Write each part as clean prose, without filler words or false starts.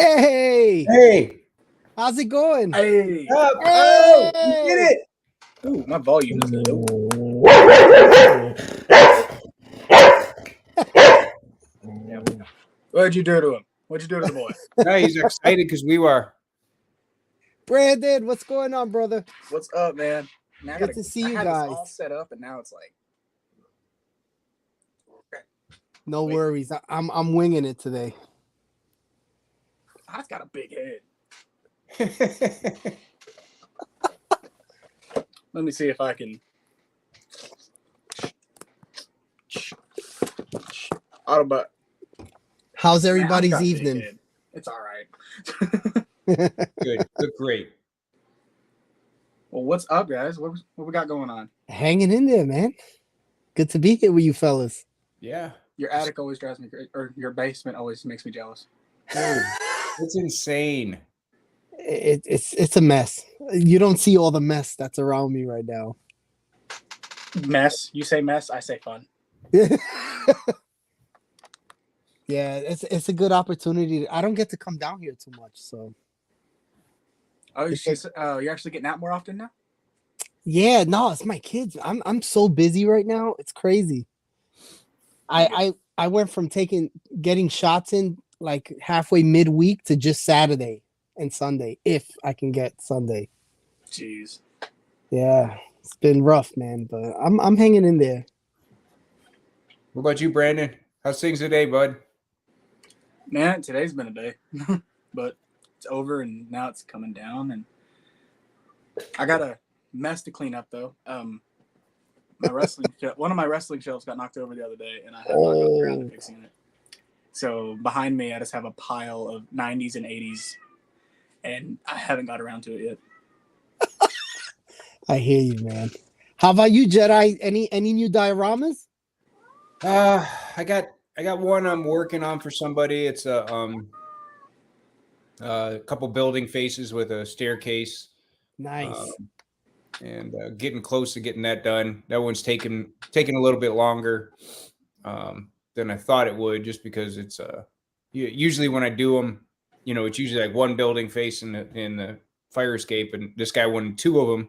Hey, Hey, how's it going? Hey, up! Hey! Oh, you did it! ooh, my volume is low. Yeah. What'd you do to him? What'd you do to the boy? No, he's excited because we were. Brandon, what's going on, brother? What's up, man? Man, Good to see you I had guys. this all set up, and now it's like, No Wait. worries. I'm winging it today. I've got a big head. Let me see if I can. Autobot. How's Man, I've everybody's got a big evening? head. It's all right. Good, great. Well, what's up, guys? What we got going on? Hanging in there, man. Good to be here with you fellas. Yeah, Your attic always drives me crazy, or your basement always makes me jealous. dude, it's insane. It's a mess. You don't see all the mess that's around me right now. Mess. You say mess. I say fun. Yeah, it's a good opportunity. I don't get to come down here too much, so Oh, It's you're actually getting out more often now? yeah, no, it's my kids. I'm so busy right now. It's crazy. I went from getting shots in like halfway midweek to just Saturday and Sunday, if I can get Sunday. Jeez. Yeah, it's been rough, man, but I'm hanging in there. What about you, Brandon? How's things today, bud? Man, today's been a day. But it's over and now it's coming down, and I got a mess to clean up though. My one of my wrestling shelves got knocked over the other day, and I have not gotten around to fixing it. So behind me, I just have a pile of 90s and 80s, and I haven't got around to it yet. I hear you, man. How about you, Jedi? Any new dioramas? I got one I'm working on for somebody. It's a couple building faces with a staircase. Nice. And getting close to getting that done. That one's taking a little bit longer than I thought it would, just because it's usually when I do them, it's usually like one building face in the fire escape, and this guy wanted two of them.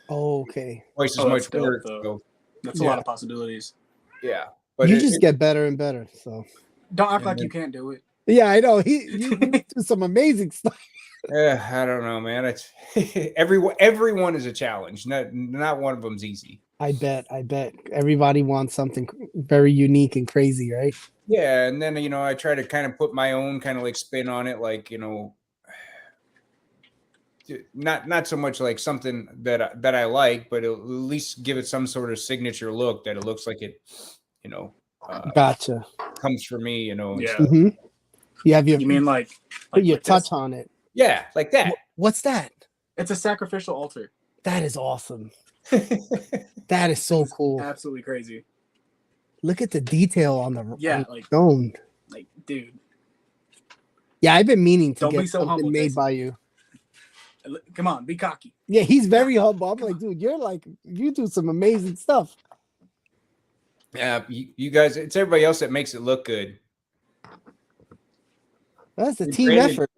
Oh, okay. Twice as much work. So, that's a lot of possibilities. Yeah, but you just get better and better. So don't act like you can't do it. Yeah, I know. You do some amazing stuff. I don't know, man. It's everyone is a challenge. Not one of them's easy. I bet everybody wants something very unique and crazy, right? Yeah, and then I try to kind of put my own kind of like spin on it, like not so much like something that I like, but at least give it some sort of signature look that it looks like it, gotcha, comes from me, Yeah. Mm-hmm. You have your. You mean like put your like touch this? on it? Yeah, like that. What's that? It's a sacrificial altar. That is awesome. That is so cool. Absolutely crazy. Look at the detail on the stone. Like, dude. Yeah, I've been meaning to Don't get be so something humble, made Jason. by you. Come on, be cocky. Yeah, he's very humble. I'm like, dude, you do some amazing stuff. Yeah, you guys, it's everybody else that makes it look good. That's a team effort.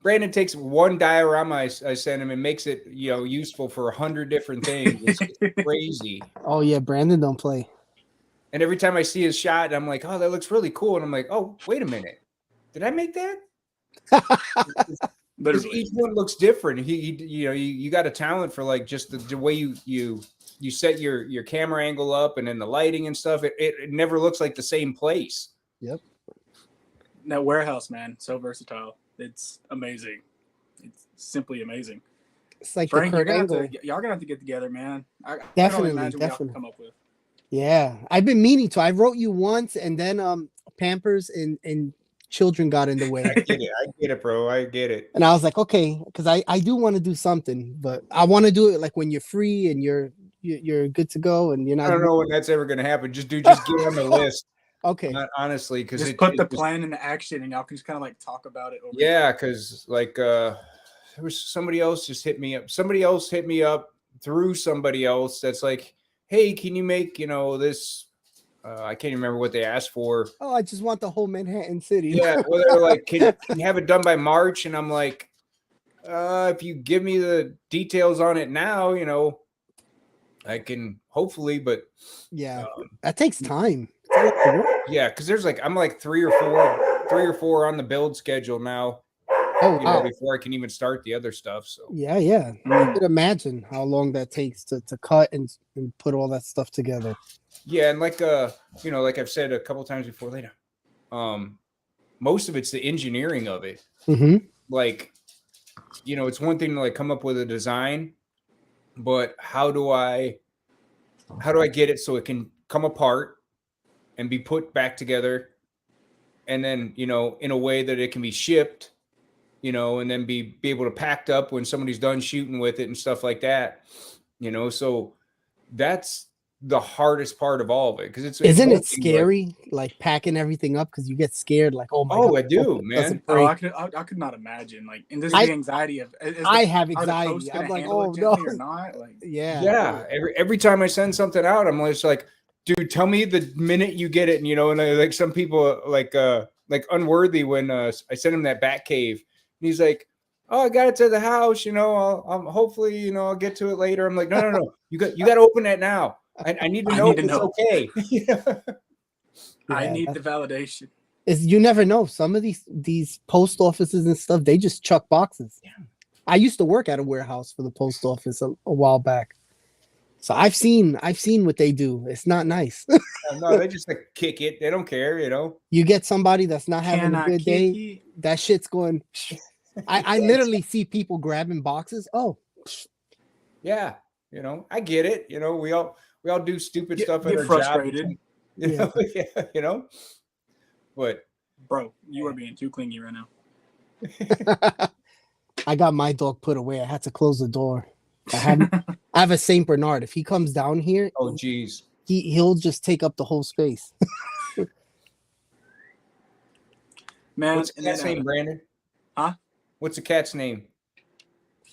Brandon takes one diorama I send him and makes it, useful for 100 different things. It's crazy. Oh yeah, Brandon don't play. And every time I see his shot, I'm like, oh, that looks really cool. And I'm like, oh, wait a minute, did I make that? Because each one looks different. You got a talent for like just the way you set your camera angle up, and then the lighting and stuff. It never looks like the same place. Yep. That warehouse, man, so versatile. It's amazing. It's simply amazing. It's like Frank, the Kurt Angle. Y'all gonna have to get together, man. Definitely. What y'all can come up with. Yeah, I've been meaning to. I wrote you once, and then Pampers and children got in the way. I get it, bro. I get it. And I was like, okay, because I do want to do something, but I want to do it like when you're free and you're good to go, and you're not. I don't know when that's ever gonna happen. Just get on the list. Okay. Not honestly, because just put the plan into action, and y'all can just kind of like talk about it. Yeah, because like there was somebody else just hit me up. Somebody else hit me up through somebody else that's like, hey, can you make this I can't even remember what they asked for. Oh, I just want the whole Manhattan City. Yeah, well, they're like, can you have it done by March? And I'm like, if you give me the details on it now, I can hopefully, but Yeah, that takes time. It's a lot of work. yeah, because I'm like three or four on the build schedule now. Oh, wow. Before I can even start the other stuff. So Yeah. I could imagine how long that takes to cut and put all that stuff together. Yeah, and like like I've said a couple times before, later, most of it's the engineering of it. Mm-hmm. Like, it's one thing to like come up with a design, but how do I get it so it can come apart and be put back together, and then in a way that it can be shipped, and then be able to packed up when somebody's done shooting with it and stuff like that. So that's the hardest part of all of it, because isn't it scary, like packing everything up, because you get scared, like, oh my God, I do, man. I could not imagine, like, and just the anxiety of I have anxiety. I'm like, oh no, or not, like, yeah. Every time I send something out, I'm just like, dude, tell me the minute you get it. And like some people like Unworthy, when I sent him that Bat Cave, and he's like, oh, I got it to the house, I'll hopefully, I'll get to it later. I'm like, no, you got to open that now. I need to know if it's okay. I need the validation. You never know. Some of these post offices and stuff, they just chuck boxes. Yeah. I used to work at a warehouse for the post office a while back, so I've seen what they do. It's not nice. No, they just like kick it. They don't care, You get somebody that's not having a good day. That shit's going. I literally see people grabbing boxes. Oh, yeah. I get it. We all do stupid stuff at our frustrated. Job. But bro, you are being too clingy right now. I got my dog put away. I had to close the door. I have a Saint Bernard. If he comes down here, oh geez, he'll just take up the whole space. Man, what's the cat's name, Brandon? Huh? What's the cat's name?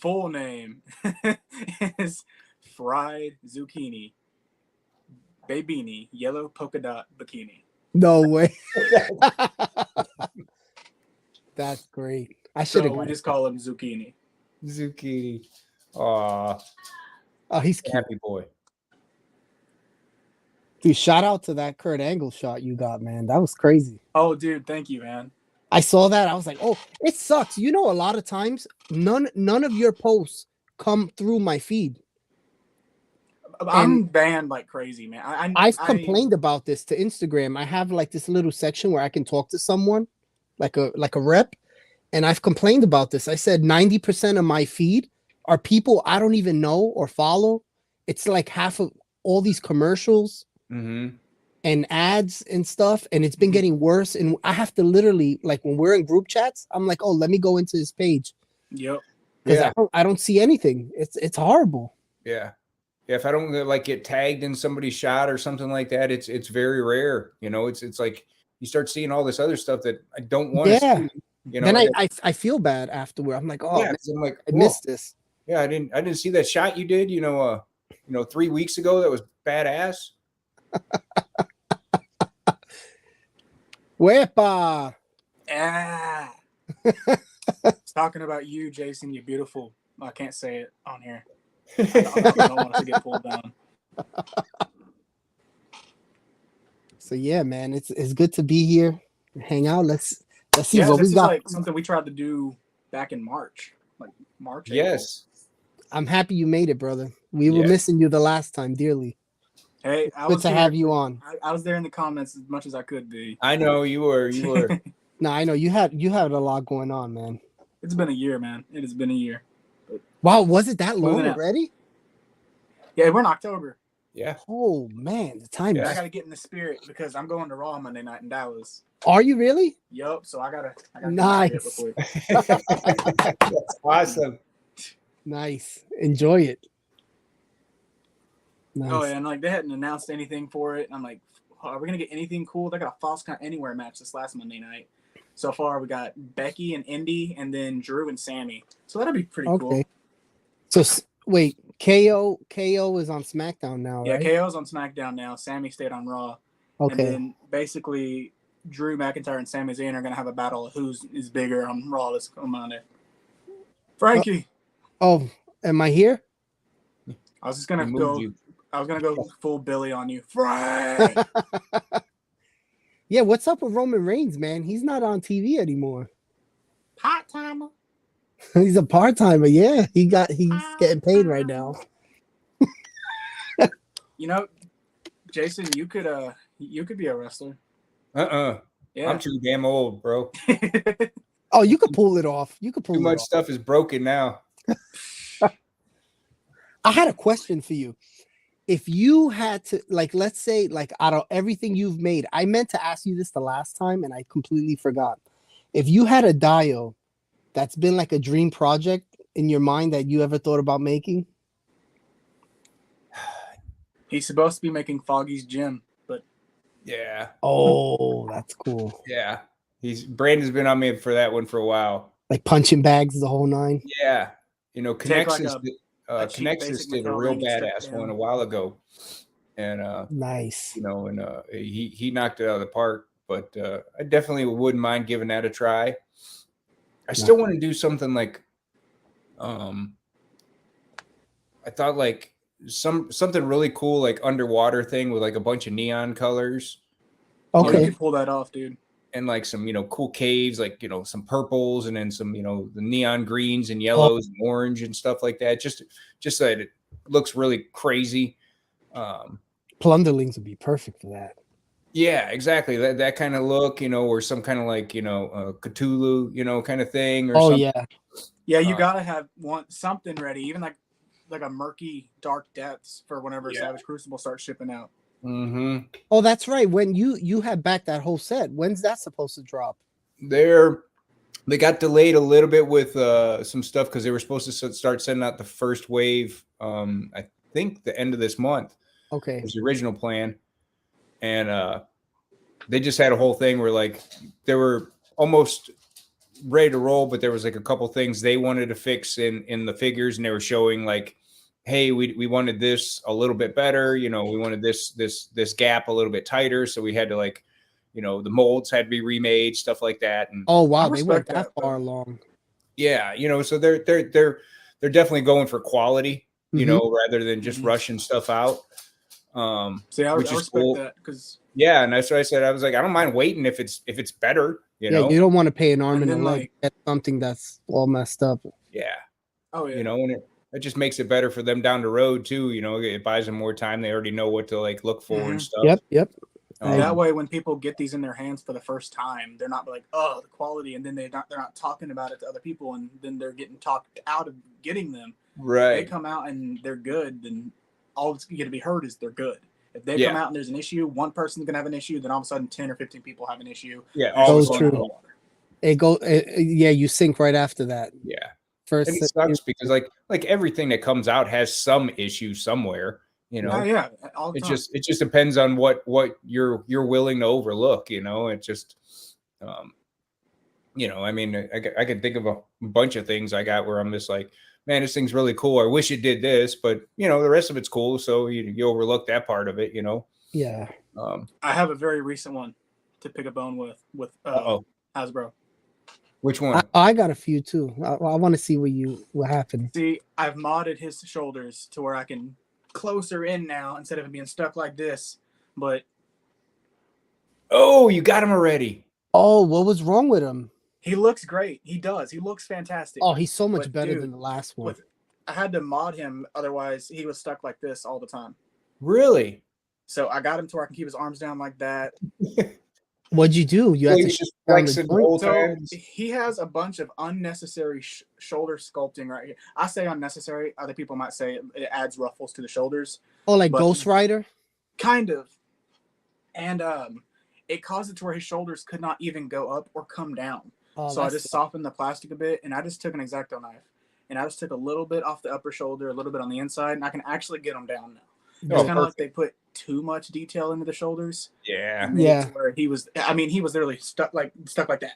Full name is Fried Zucchini Babini Yellow Polka Dot Bikini. No way. That's great. I should have. So we just call him Zucchini. Zucchini. Aw. Oh, he's cute. Happy boy. Dude, shout out to that Kurt Angle shot you got, man. That was crazy. Oh, dude, thank you, man. I saw that. I was like, oh, it sucks. A lot of times, none of your posts come through my feed. I'm banned like crazy, man. I've complained about this to Instagram. I have like this little section where I can talk to someone, like a rep, and I've complained about this. I said 90% of my feed are people I don't even know or follow. It's like half of all these commercials and ads and stuff, and it's been getting worse. And I have to literally, like, when we're in group chats, I'm like, oh, let me go into his page. Yep. Because I don't see anything. It's horrible. Yeah. Yeah, if I don't like get tagged in somebody's shot or something like that, it's very rare. It's like you start seeing all this other stuff that I don't want to see. Then I feel bad afterward. I'm like, oh, yeah, I'm like, I missed this. Yeah, I didn't see that shot you did. 3 weeks ago. That was badass. Wepa. Ah. Talking about you, Jason. You're beautiful. I can't say it on here. I don't want to get pulled down. So yeah, man, it's good to be here. Hang out. Let's see what this we is got. like something we tried to do back in March, like March. Yes, April. I'm happy you made it, brother. We were missing you the last time dearly. Hey, good to have you on. I was there in the comments as much as I could be. I know you were. No, I know you had a lot going on, man. It's been a year, man. It has been a year. Wow, was it that long already? Yeah, we're in October. Yeah. Oh man, the time. I gotta get in the spirit because I'm going to Raw Monday night in Dallas. Are you really? Yup. So I gotta nice. That's awesome. Nice. Enjoy it. Nice. Oh, and like they hadn't announced anything for it. I'm like, are we gonna get anything cool? They got a Falls Count Anywhere match this last Monday night. So far, we got Becky and Indy, and then Drew and Sammy. So that'll be pretty cool. So wait, KO is on SmackDown now, right? Yeah, KO's on SmackDown now. Sammy stayed on Raw. And Okay. then basically Drew McIntyre and Sami Zayn are gonna have a battle of who's is bigger on Raw this Monday. Frankie. Oh, am I here? I was just He gonna moved go. you. I was gonna go full Billy on you, Frank. Yeah, what's up with Roman Reigns, man? He's not on TV anymore. Hot timer. He's a part-timer. Yeah, he's getting paid right now. You know, Jason, you could be a wrestler. Yeah. I'm too damn old, bro. Oh, you could pull it off. You could pull Too it much off. stuff is broken now. I had a question for you. If you had to, like, let's say, like, out of everything you've made, I meant to ask you this the last time and I completely forgot. If you had a dio that's been like a dream project in your mind that you ever thought about making? He's supposed to be making Foggy's gym, but Yeah. Oh, that's cool. Yeah. Brandon's been on me for that one for a while. Like punching bags, the whole nine. Yeah. You know, Take like Connexus cheap Connexus basic did a Mattel real ring and strip badass down. one a while ago. And Nice. you know, and he knocked it out of the park, but I definitely wouldn't mind giving that a try. I still want to do something like I thought like something really cool, like underwater thing with like a bunch of neon colors. Oh, you Okay. can pull that off, dude. And like some, cool caves, like, some purples and then some, the neon greens and yellows and orange and stuff like that. Just so that it looks really crazy. Plunderlings would be perfect for that. Yeah, exactly. That kind of look, or some kind of like, Cthulhu, kind of thing or something. Yeah. Yeah, you gotta have something ready, even like a murky dark depths for whenever Savage Crucible starts shipping out. Mm-hmm. Oh, that's right. When you had back that whole set, when's that supposed to drop? They got delayed a little bit with some stuff because they were supposed to start sending out the first wave. I think the end of this month. Okay. Was the original plan, and they just had a whole thing where like they were almost ready to roll, but there was like a couple things they wanted to fix in the figures, and they were showing like, hey, we wanted this a little bit better, we wanted this gap a little bit tighter, so we had to like, the molds had to be remade, stuff like that. And oh wow, they went that far along. Yeah, so they're definitely going for quality, rather than just rushing stuff out. See, I which is respect cool. that because and that's what I said. I was like, I don't mind waiting if it's better. You know, you don't want to pay an arm and a leg like, get something that's all messed up. Yeah. Oh yeah. And it just makes it better for them down the road too. It buys them more time. They already know what to like look for and stuff. Yep. That way, when people get these in their hands for the first time, they're not like, "Oh, the quality," and then they're not talking about it to other people, and then they're getting talked out of getting them. Right. If they come out and they're good, then all that's going to be heard is they're good. If they come out and there's an issue, one person's going to have an issue, then all of a sudden 10 or 15 people have an issue. Yeah, all is true. You sink right after that. Yeah. First, and it sucks because like everything that comes out has some issue somewhere. Yeah, all the time. It just depends on what you're willing to overlook. It just, I mean, I can think of a bunch of things I got where I'm just like, man, this thing's really cool. I wish it did this, but the rest of it's cool. So you overlook that part of it. Yeah. I have a very recent one to pick a bone with Hasbro. Which one? I got a few too. I want to see what happened. See, I've modded his shoulders to where I can closer in now instead of it being stuck like this. But you got him already. Oh, what was wrong with him? He looks great. He does. He looks fantastic. Oh, he's so much better than the last one. I had to mod him, otherwise he was stuck like this all the time. Really? So I got him to where I can keep his arms down like that. What'd you do? You had to just flex it the whole time. He has a bunch of unnecessary shoulder sculpting right here. I say unnecessary. Other people might say it adds ruffles to the shoulders. Oh, like Ghost Rider? Kind of. And it caused it to where his shoulders could not even go up or come down. Oh, so I just softened the plastic a bit, and I just took an X-Acto knife, and I just took a little bit off the upper shoulder, a little bit on the inside, and I can actually get them down now. It's kind of like they put too much detail into the shoulders. Yeah. Where he was literally stuck like that.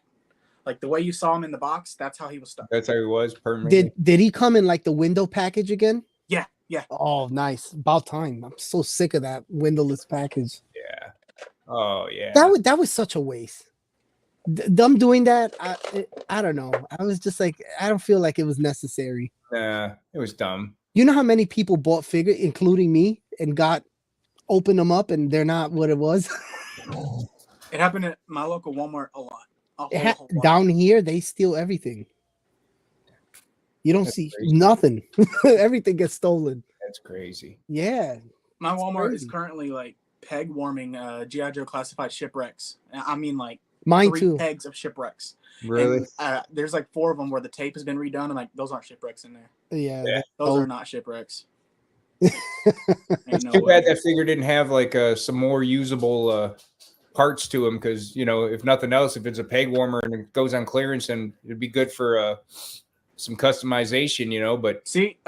Like the way you saw him in the box, that's how he was stuck. That's how he was permanently. Did he come in like the window package again? Yeah. Oh, nice. About time. I'm so sick of that windowless package. Yeah. Oh yeah. That was such a waste. Them doing that, I don't know. I was just like, I don't feel like it was necessary. Nah, it was dumb. You know how many people bought figure, including me, and opened them up, and they're not what it was. It happened at my local Walmart a lot. A whole lot. Down here, they steal everything. You don't That's see crazy. nothing. Everything gets stolen. That's crazy. Yeah. My It's Walmart crazy. is currently like peg warming G.I. Joe classified shipwrecks. I mean, like Mine 3 too. pegs of shipwrecks. Really? And, there's like 4 of them where the tape has been redone, and like those aren't shipwrecks in there. Yeah. Yeah. Those Oh. are not shipwrecks. Ain't no Too way. bad that figure didn't have like some more usable parts to him, because if nothing else, if it's a peg warmer and it goes on clearance, then it'd be good for some customization, But See,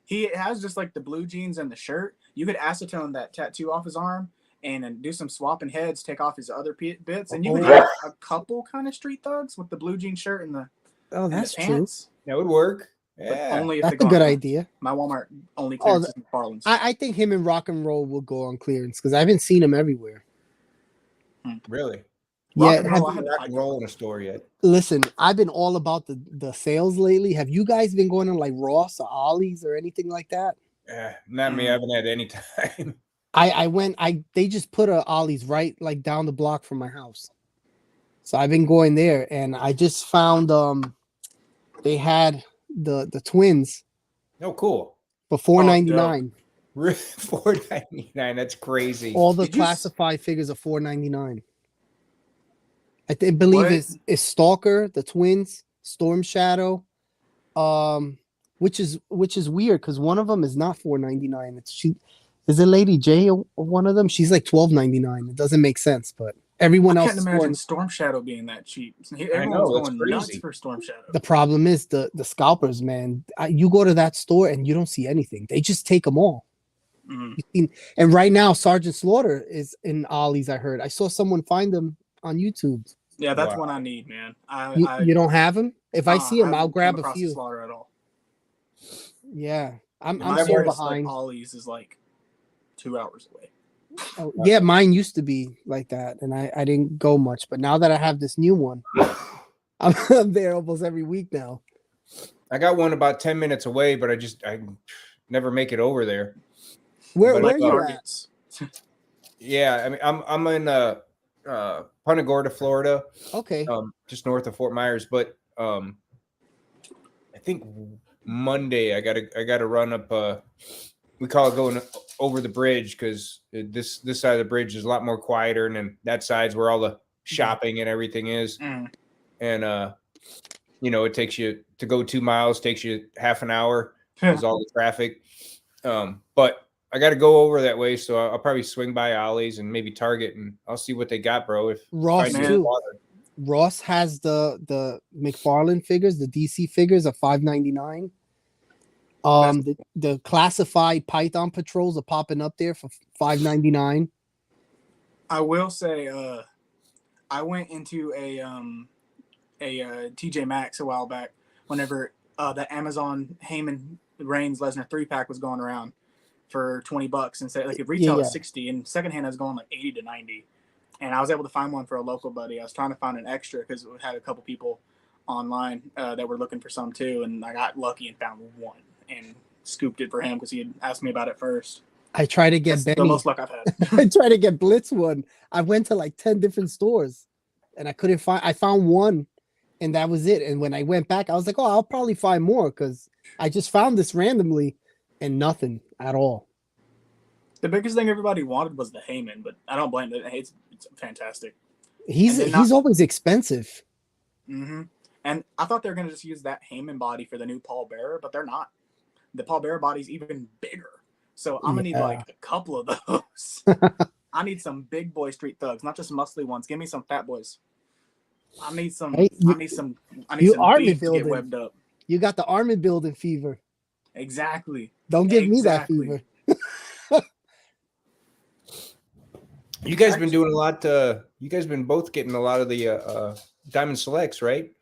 he has just like the blue jeans and the shirt. You could acetone that tattoo off his arm and then do some swapping heads, take off his other bits, and you would have a couple kind of street thugs with the blue jean shirt and the that's and the true. pants. that would work. But Yeah. only if That's they a go good on- idea. My Walmart only clearances McFarland's. I think him and Rock and Roll will go on clearance because I haven't seen him everywhere. Really? Yeah. and I Roll, I haven't had to rock like and roll in a store yet. Listen, I've been all about the sales lately. Have you guys been going on like Ross or Ollie's or anything like that? Not me. I haven't had any time. They just put a Ollie's right like down the block from my house. So I've been going there, and I just found they had the twins No, cool. for $4.99. $4.99. That's crazy. All the Did you classified figures are $4.99. I believe What? it's Stalker, the twins, Storm Shadow, which is weird because one of them is not $4.99. Is it Lady J or one of them? She's like $12.99. It doesn't make sense, but everyone I else can't is imagine Storm Shadow being that cheap. Everyone's know, that's going nuts crazy. for Storm Shadow. The problem is the scalpers, man. You go to that store and you don't see anything. They just take them all. Mm. And right now, Sergeant Slaughter is in Ollie's. I heard. I saw someone find them on YouTube. Yeah, that's Wow. one I need, man. You don't have them? If I see them, haven't I'll grab come a across few. the Slaughter at all. Yeah, I'm My so nearest, behind. Like, Ollie's is like 2 hours away. Oh, yeah, mine used to be like that, and I didn't go much. But now that I have this new one, I'm there almost every week now. I got one about 10 minutes away, but I never make it over there. Where But are like you at? Targets. Yeah, I mean, I'm in Punta Gorda, Florida, Okay. just north of Fort Myers. But I think Monday I gotta run up. We call it going over the bridge because this side of the bridge is a lot more quieter, and then that side's where all the shopping and everything is. Mm. And it takes you to go 2 miles, takes you half an hour because all the traffic. But I got to go over that way, so I'll probably swing by Ollie's and maybe Target, and I'll see what they got, bro. If Ross if I need too. water. Ross has the McFarlane figures, the DC figures are $5.99. The classified Python patrols are popping up there for $5.99. I will say, I went into a TJ Maxx a while back whenever the Amazon Heyman Reigns Lesnar 3-pack was going around for $20 and said like if retail is 60 and secondhand is going like 80 to 90. And I was able to find one for a local buddy. I was trying to find an extra because we had a couple people online that were looking for some too, and I got lucky and found one and scooped it for him because he had asked me about it first. I tried to get That's Benny. the most luck I've had. I tried to get Blitz one. I went to like 10 different stores and I couldn't find. I found one, and that was it. And when I went back, I was like, "Oh, I'll probably find more because I just found this randomly, and nothing at all." The biggest thing everybody wanted was the Heyman, but I don't blame it. It's fantastic. He's always expensive. Mm-hmm. And I thought they were going to just use that Heyman body for the new Paul Bearer, but they're not. The Paul Bearer body's even bigger. So I'm going to need like a couple of those. I need some big boy street thugs, not just muscly ones. Give me some fat boys. I need some. Hey, I need some beef to get webbed up. You got the army building fever. Exactly. Don't give me that fever. You guys been doing a lot. You guys been both getting a lot of the Diamond Selects, right?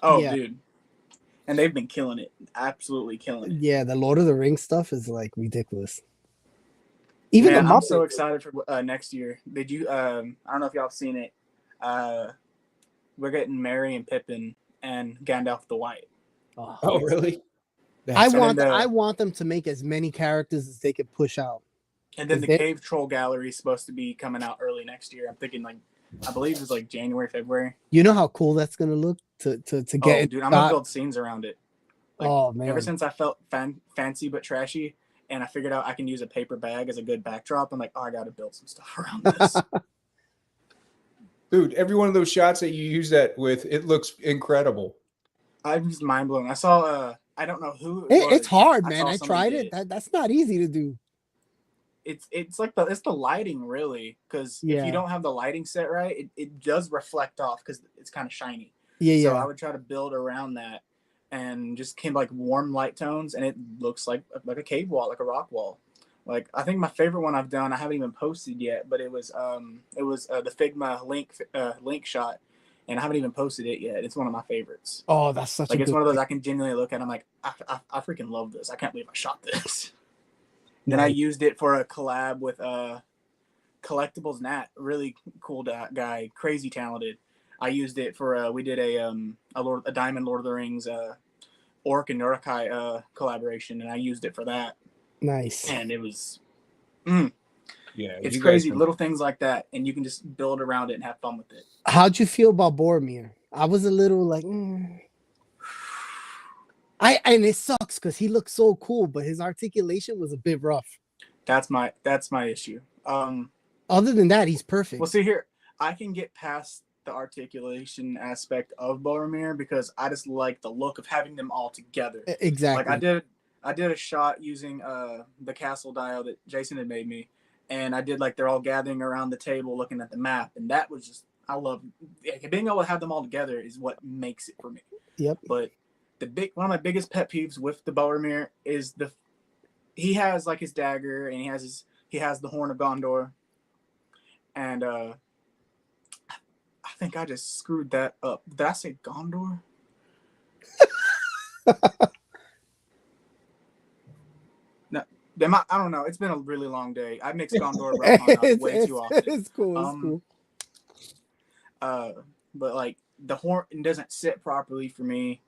Oh, yeah. Dude. And they've been killing it. Absolutely killing it. Yeah, the Lord of the Rings stuff is like ridiculous. Even Man, the I'm Muppets. so excited for next year. Did you? I don't know if y'all have seen it. We're getting Merry and Pippin and Gandalf the White. Oh, really? I That's want then I want them to make as many characters as they could push out. And then Is the there- Cave Troll Gallery is supposed to be coming out early next year. I'm thinking I believe it's like January, February. You know how cool that's gonna look to get. Oh, dude, I'm gonna build scenes around it. Like, oh man! Ever since I felt fancy but trashy, and I figured out I can use a paper bag as a good backdrop, I'm like, oh, I got to build some stuff around this. Dude, every one of those shots that you use that with, it looks incredible. I'm just mind blown. I saw I don't know who It's hard, man. saw I somebody tried did it. That's not easy to do. It's like the lighting really, because if Yeah. you don't have the lighting set right, it does reflect off because it's kind of shiny. Yeah, So yeah. I would try to build around that and just came like warm light tones, and it looks like a cave wall, like a rock wall. Like I think my favorite one I've done, I haven't even posted yet, but it was the Figma link shot, and I haven't even posted it yet. It's one of my favorites. Oh, that's such Like a it's good one of those I can genuinely look at. I'm like, I freaking love this. I can't believe I shot this. Then I Nice. used it for a collab with Collectibles Nat, really cool guy, crazy talented. I used it for we did a Diamond Lord of the Rings Orc and Urukai collaboration, and I used it for that. Nice. And it was Yeah, it's you crazy, guys- little things like that, and you can just build around it and have fun with it. How'd you feel about Boromir? I was a little like, and it sucks because he looks so cool, but his articulation was a bit rough. That's my issue. Other than that, he's perfect. Well, see here, I can get past the articulation aspect of Boromir because I just like the look of having them all together. Exactly. Like I did a shot using the castle dial that Jason had made me, and I did like they're all gathering around the table looking at the map, and that was just being able to have them all together is what makes it for me. Yep. But one of my biggest pet peeves with the Boromir is he has like his dagger and he has the horn of Gondor, and I think I just screwed that up. Did I say Gondor? No, I don't know. It's been a really long day. I mix Gondor and Rohan up way too often. It's cool. It's cool. But like the horn doesn't sit properly for me,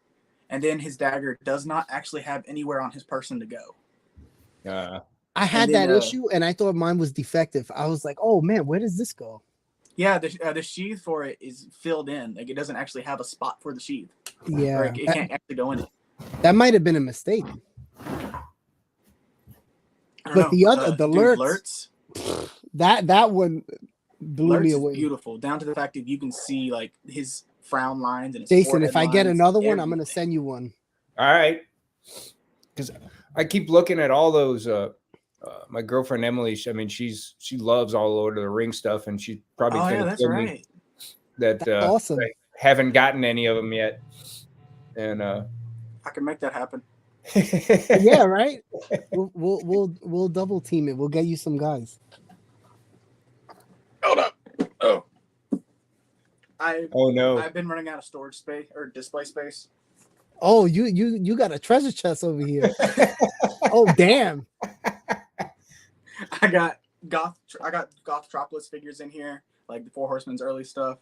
and then his dagger does not actually have anywhere on his person to go. I had then, that issue, and I thought mine was defective. I was like, "Oh man, where does this go?" Yeah, the sheath for it is filled in. Like it doesn't actually have a spot for the sheath. Yeah, Or it can't actually go in it. that might have been a mistake. But the other, the Lurtz, that one blew me away. Is beautiful, down to the fact that you can see like his frown lines and his Jason, forehead if I get lines, another one, I'm everything. gonna send you one. All right. Because I keep looking at all those. My girlfriend Emily, she loves all Lord of the Rings stuff, and she probably Oh yeah, gonna that's kill me right. that That's awesome. I haven't gotten any of them yet. And I can make that happen. Yeah, right. We'll double team it. We'll get you some guys. Hold up. Oh. Oh no. I've been running out of storage space or display space. Oh, you got a treasure chest over here. Oh damn. I got Gothtropolis figures in here, like the Four Horsemen's early stuff.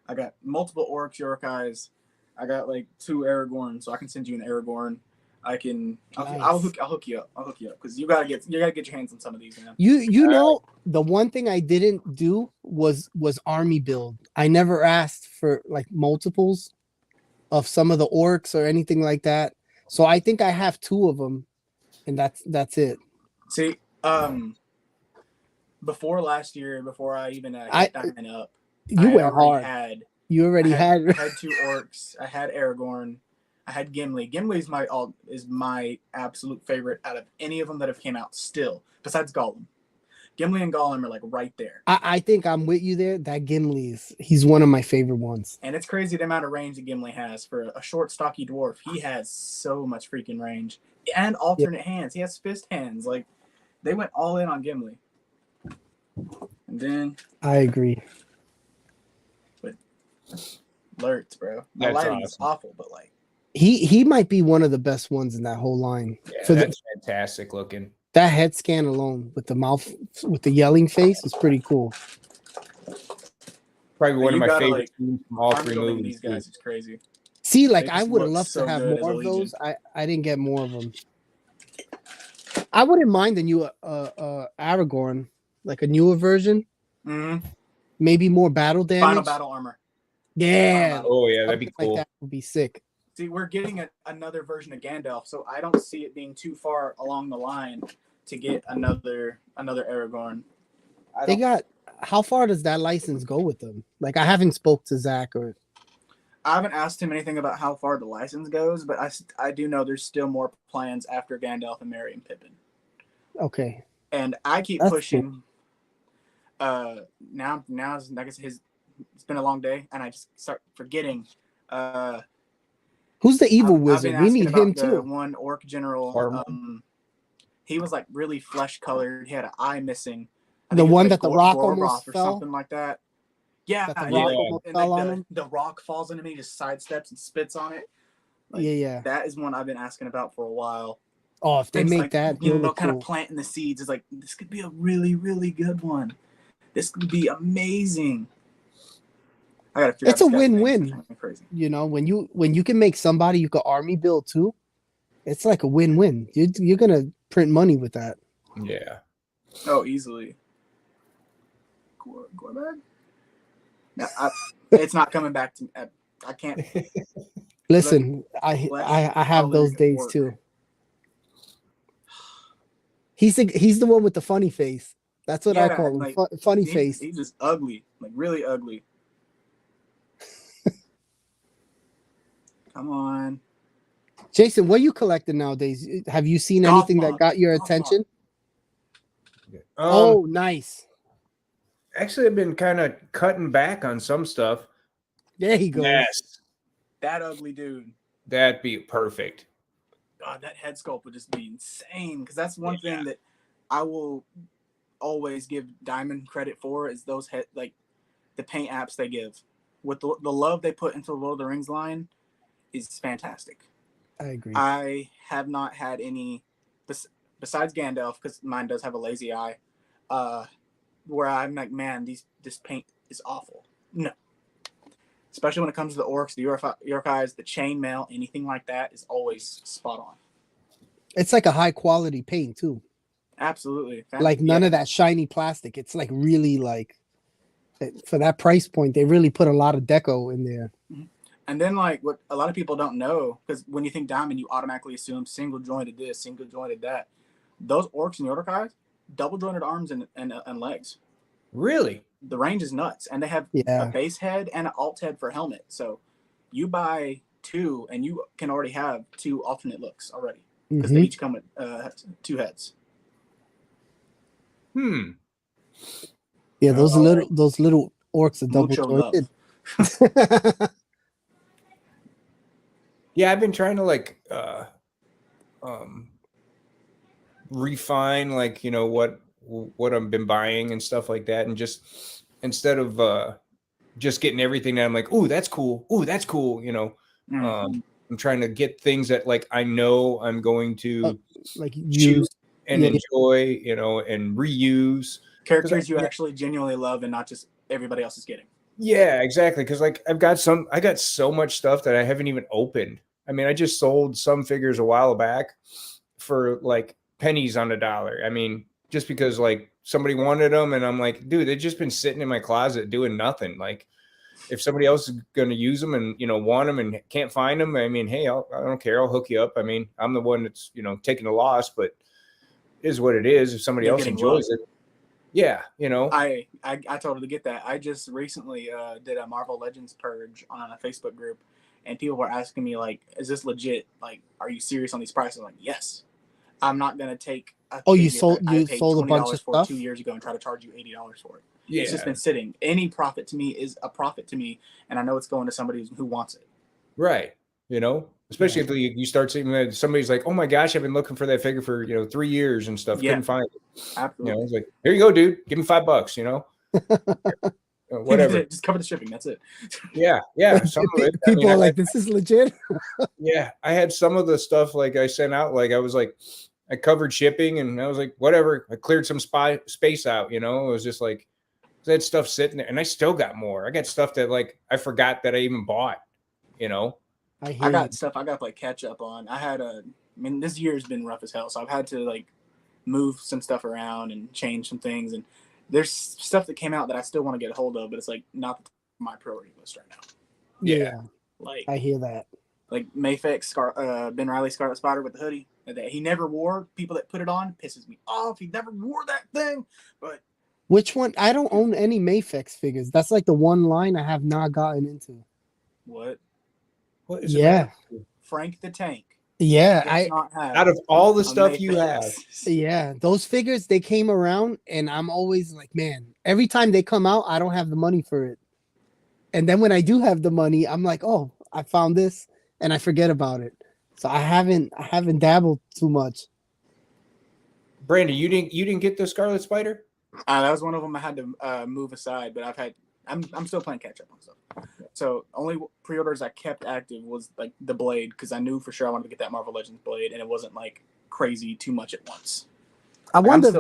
I got multiple orcs, Urukais. I got like 2 Aragorn, so I can send you an Aragorn. I'll hook you up. I'll hook you up because you gotta get your hands on some of these, man. You know, the one thing I didn't do was army build. I never asked for like multiples of some of the orcs or anything like that. So I think I have 2 of them, and that's it. See, before last year, before I even Diamond up, You went hard. You already had. I had 2 orcs. I had Aragorn. I had Gimli. Gimli is my absolute favorite out of any of them that have came out still, besides Gollum. Gimli and Gollum are like right there. I think I'm with you there. That Gimli he's one of my favorite ones. And it's crazy the amount of range that Gimli has for a short, stocky dwarf. He has so much freaking range and alternate hands. He has fist hands. Like they went all in on Gimli. And then I agree. But Lurtz, bro. My That's lighting is awesome. awful, but like He might be one of the best ones in that whole line. Yeah, For that's fantastic looking. That head scan alone with the mouth, with the yelling face is pretty cool. Probably one of You my gotta, favorite like, scenes from all arm three building in movies. these guys is crazy. See, like They I just would look love so to have good as more a of those. Legion. I didn't get more of them. I wouldn't mind the new Aragorn, like a newer version, Mm-hmm. maybe more battle damage. Final battle armor. Yeah, Oh yeah, that'd be something like cool. that would be sick. See, we're getting another version of Gandalf, so I don't see it being too far along the line to get another Aragorn. They got, how far does that license go with them? Like I haven't spoke to Zach or. I haven't asked him anything about how far the license goes, but I do know there's still more plans after Gandalf and Merry and Pippin. Okay. And I keep That's pushing. Now I guess it's been a long day, and I just start forgetting. Who's the evil I've wizard? been We asking need him about the too. one orc general. Saruman? He was like really flesh colored. He had an eye missing. I The think it was one like that the rock Gorgoroth almost or fell. something like that. Yeah, That the and rock like, almost and fell like on him. the rock falls on him, and he just sidesteps and spits on it. Like, Yeah. That is one I've been asking about for a while. Oh, if they Things make like, that, you he'll know, look kind cool. of planting the seeds is like, this could be a really, really good one. This could be amazing. I gotta figure out It's this a guy's name. It's win-win. driving me crazy. You know, when you can make somebody you can army build too, it's like a win-win. You're gonna print money with that. Yeah. Oh, easily. Gorbag? No, it's not coming back to me. I can't. Listen, I have those days orc. too. He's the one with the funny face. That's what I Yeah, call him. like, Funny face. He's just ugly, like really ugly. Come on. Jason, what are you collecting nowadays? Have you seen anything that got your attention? Oh, nice. Actually, I've been kind of cutting back on some stuff. There he goes. Yes, That ugly dude. that'd be perfect. God, that head sculpt would just be insane. Because that's one thing that I will always give Diamond credit for is those like the paint apps they give with the love they put into the Lord of the Rings line is fantastic. I agree. I have not had any besides Gandalf, because mine does have a lazy eye, where I'm like, man, this paint is awful. No. Especially when it comes to the orcs, the Yorkeyes, the chainmail, anything like that is always spot on. It's like a high quality paint too. Absolutely. Like none of that shiny plastic. It's like really like, for that price point, they really put a lot of deco in there. And then like what a lot of people don't know, because when you think Diamond, you automatically assume single jointed this, single jointed that. Those orcs and Yorkeyes, double jointed arms and legs. Really? The range is nuts, and they have a base head and an alt head for helmet. So you buy two, and you can already have two alternate looks already, because they each come with two heads. Yeah, those little orcs are double jointed. Yeah, I've been trying to like refine, like, you know, what I've been buying and stuff like that, and just instead of just getting everything that I'm like, ooh, that's cool, you know. I'm trying to get things that like I know I'm going to like choose and enjoy, you know, and reuse characters you actually genuinely love and not just everybody else is getting. Yeah, exactly. Because like I got so much stuff that I haven't even opened. I mean, I just sold some figures a while back for like pennies on the dollar. I mean, just because like somebody wanted them, and I'm like, dude, they've just been sitting in my closet doing nothing. Like, if somebody else is going to use them and, you know, want them and can't find them, I mean, hey, I don't care. I'll hook you up. I mean, I'm the one that's, you know, taking the loss, but it is what it is. If somebody else enjoys it. Yeah, you know. I totally get that. I just recently did a Marvel Legends purge on a Facebook group, and people were asking me, like, is this legit? Like, are you serious on these prices? I'm like, yes. I'm not going to take a you sold a bunch of stuff 2 years ago and try to charge you $80 for it. Yeah. It's just been sitting. Any profit to me is a profit to me, and I know it's going to somebody who wants it. Right. You know, especially if you start seeing that somebody's like, oh my gosh, I've been looking for that figure for, you know, 3 years and stuff. Couldn't find it. Absolutely. You know, it's like, here you go, dude. Give me $5, you know. Whatever. Just cover the shipping. That's it. Yeah. Some of it. People are like, this is legit. Yeah. I had some of the stuff like I sent out, like I was like, I covered shipping, and I was like, whatever. I cleared some space out. It was just like I had stuff sitting there, and I still got more. I got stuff that like I forgot that I even bought. I got stuff I got to like catch up on. I mean, this year has been rough as hell, so I've had to like move some stuff around and change some things. And there's stuff that came out that I still want to get a hold of, but it's like not my priority list right now. Yeah. Like I hear that. Like Mayfix, Ben Riley Scarlet Spider with the hoodie that he never wore. People that put it on pisses me off. He never wore that thing. But which one? I don't own any Mayfix figures. That's like the one line I have not gotten into. What is it? Frank the Tank. Yeah, out of all the stuff you have. Yeah, those figures, they came around, and I'm always like, man, every time they come out, I don't have the money for it. And then when I do have the money, I'm like, oh, I found this, and I forget about it. So I haven't dabbled too much. Brandon, you didn't get the Scarlet Spider? That was one of them I had to move aside, but I'm still playing catch up on stuff. So only pre-orders I kept active was like the Blade, because I knew for sure I wanted to get that Marvel Legends Blade, and it wasn't like crazy too much at once. I wonder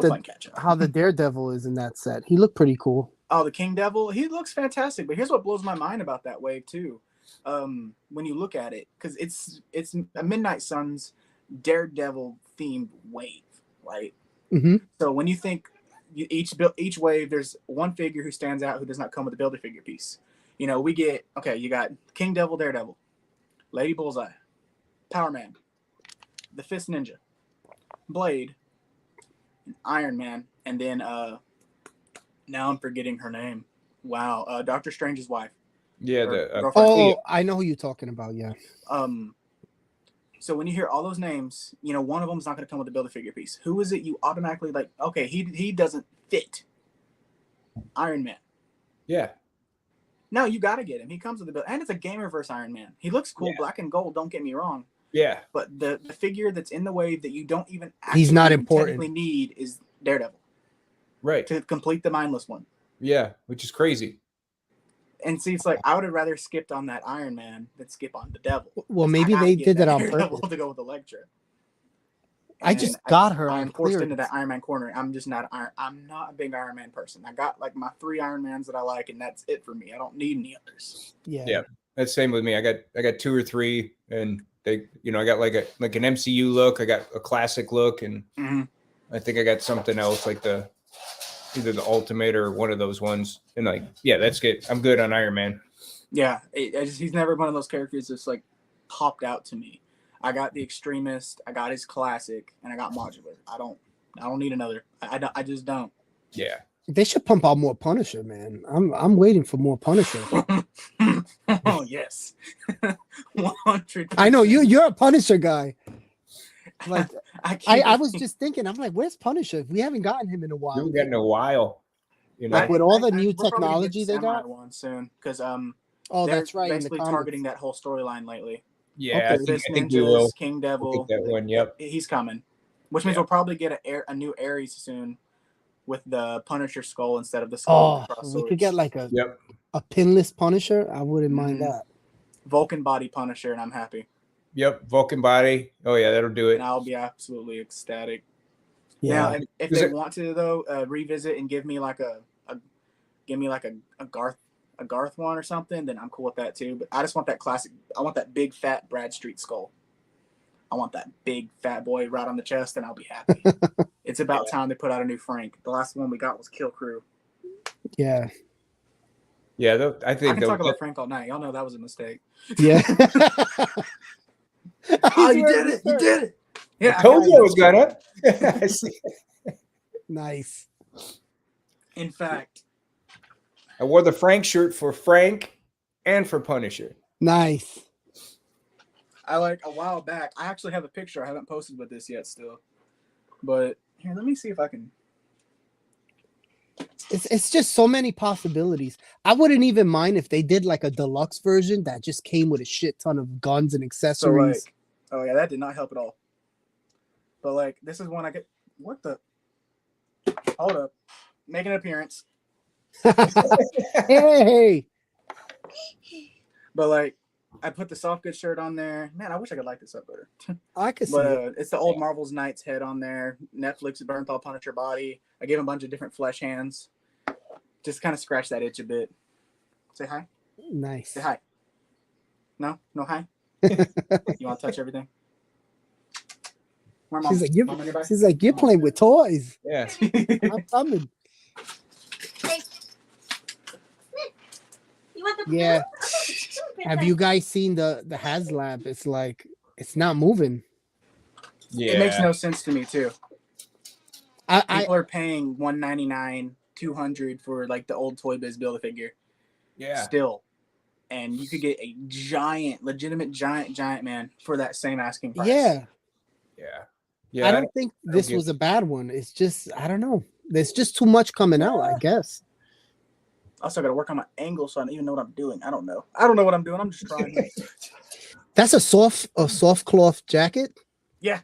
how the Daredevil is in that set. He looked pretty cool. Oh, the King Devil, he looks fantastic. But here's what blows my mind about that wave too. When you look at it, because it's a Midnight Suns Daredevil themed wave, right? Mm-hmm. So when you think each wave, there's one figure who stands out who does not come with a Build-A-Figure piece. We get, you got King Devil, Daredevil, Lady Bullseye, Power Man, the Fist Ninja, Blade, and Iron Man, and then now I'm forgetting her name. Wow, Doctor Strange's wife. Yeah, I know who you're talking about. Yeah. So when you hear all those names, one of them is not going to come with a Build-A-Figure piece. Who is it you automatically like? Okay, he doesn't fit. Iron Man. Yeah. No, you got to get him. He comes with a build, and it's a Gamerverse Iron Man. He looks cool, black and gold. Don't get me wrong. Yeah. But the figure that's in the wave that you don't even he's not important technically need is Daredevil. Right. To complete the mindless one. Yeah, which is crazy. And see, it's like I would have rather skipped on that Iron Man than skip on the Devil. Well, maybe they did that on purpose to go with Elektra. I just got her. I'm forced into that Iron Man corner. I'm just not. I'm not a big Iron Man person. I got like my 3 Iron Mans that I like, and that's it for me. I don't need any others. Yeah. That's same with me. I got 2 or 3, and they, I got like an MCU look. I got a classic look, and I think I got something else like either the Ultimate or one of those ones. And like, yeah, that's good. I'm good on Iron Man. Yeah, he's never one of those characters that's like popped out to me. I got the Extremist, I got his classic, and I got modular. I don't need another. I just don't. Yeah. They should pump out more Punisher, man. I'm waiting for more Punisher. Oh yes. 100%. I know you're a Punisher guy. Like I was just thinking, I'm like, where's Punisher? We haven't gotten him in a while. We haven't gotten in a while. Like with all the new technology they got one soon, because that's right. Basically targeting that whole storyline lately. Yeah, okay. I think we will. King Devil. We'll that one. Yep, he's coming, which means we'll probably get a new Ares soon with the Punisher skull instead of the skull. We could get like a pinless Punisher. I wouldn't mind that. Vulcan body Punisher, and I'm happy. Yep, Vulcan body. Oh yeah, that'll do it. And I'll be absolutely ecstatic. Yeah. Now, if they want to though, revisit and give me like a Garth one or something, then I'm cool with that too. But I just want that classic. I want that big fat Bradstreet skull. I want that big fat boy right on the chest, and I'll be happy. It's about time they put out a new Frank. The last one we got was Kill Crew. Yeah. Yeah, I think I can talk about Frank all night. Y'all know that was a mistake. Yeah. Oh, you did it! You did it! Yeah, I told you I was gonna. Nice. In fact, I wore the Frank shirt for Frank and for Punisher. Nice. I like a while back. I actually have a picture. I haven't posted with this yet, still. But here, let me see if I can. It's just so many possibilities. I wouldn't even mind if they did like a deluxe version that just came with a shit ton of guns and accessories. So like, oh yeah, that did not help at all. But like, this is one I get. What the? Hold up, make an appearance. Hey. But like, I put the soft good shirt on there. Man, I wish I could light this up better. I could see But it. it's the old Marvel's Knights head on there. Netflix Bernthal Punisher body. I gave him a bunch of different flesh hands. Just kind of scratch that itch a bit. Say hi. Nice. Say hi. No hi. You want to touch everything? Where, Mom? Mom nearby? She's like, you're playing with toys. Yeah. I'm coming. You want the Yeah. food? Have you guys seen the HasLab? It's like it's not moving. Yeah. It makes no sense to me too. I People are paying $199, $200 for like the old Toy Biz Build-A-Figure. Yeah. Still, and you could get a legitimate giant man for that same asking price. yeah. Yeah. Yeah. I don't think this get- was a bad one. It's just I don't know. There's just too much coming out, I guess. Also, I got to work on my angle, so I don't even know what I'm doing. I don't know what I'm doing. I'm just trying. That's a soft cloth jacket. Yeah.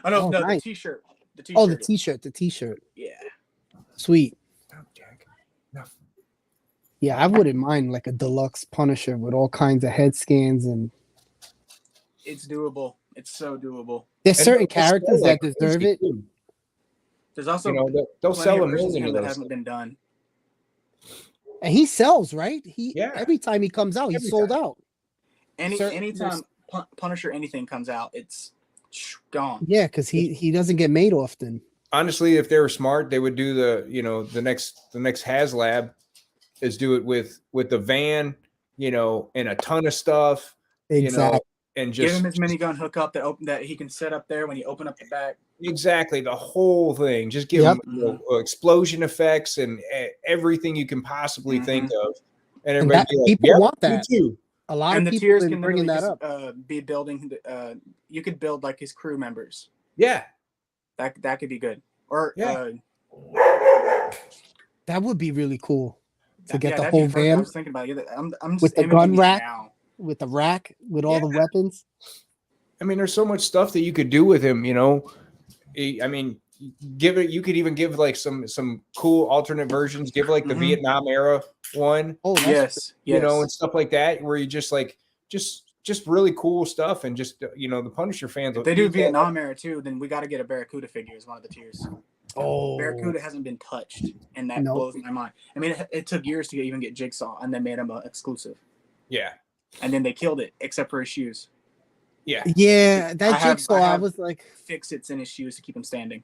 Oh no, Oh, no, nice. the t-shirt. The t-shirt. Oh, the t-shirt. Yeah. Sweet. No, Jack. No. Yeah, I wouldn't mind like a deluxe Punisher with all kinds of head scans, and It's doable. It's so doable. there's And certain they'll sell characters like that deserve crazy, it. too. There's also You know, they'll plenty sell of a versions of million him of that those. haven't been done. And he sells, right? He Yeah. every time he comes out, he's Every sold time. out. Anytime Punisher anything comes out, it's gone. Yeah, because he doesn't get made often. Honestly, if they were smart, they would do the next HasLab is do it with the van, and a ton of stuff, Exactly. and Give just him his minigun hookup that he can set up there when you open up the back. exactly the whole thing. Just give Yep. them explosion effects and everything you can possibly think of, and And everybody that, be like, people "Yep, want me that. too." A lot And of the people tiers have can been bringing literally that up. just be building. You could build like his crew members. Yeah, That could be good. Or Yeah. That would be really cool to get the that'd be whole perfect. I van was thinking about it. I'm just with the imaging gun these rack, now. with the rack, with all the Yeah. weapons. I mean, there's so much stuff that you could do with him. I mean, you could even give like some cool alternate versions. Give like the Mhm. Vietnam era one, Oh, that's Yes. and stuff like that, where you just like just really cool stuff, and just the Punisher fans. If they do Vietnam era too, then we got to get a Barracuda figure as one of the tiers. oh, Barracuda hasn't been touched, and that Nope. blows my mind. I mean, it took years to even get Jigsaw, and then made him an exclusive, Yeah, and then they killed it, except for his shoes. yeah, yeah. That I have- Jigsaw, I I have- was like, Fix-its in his shoes to keep him standing.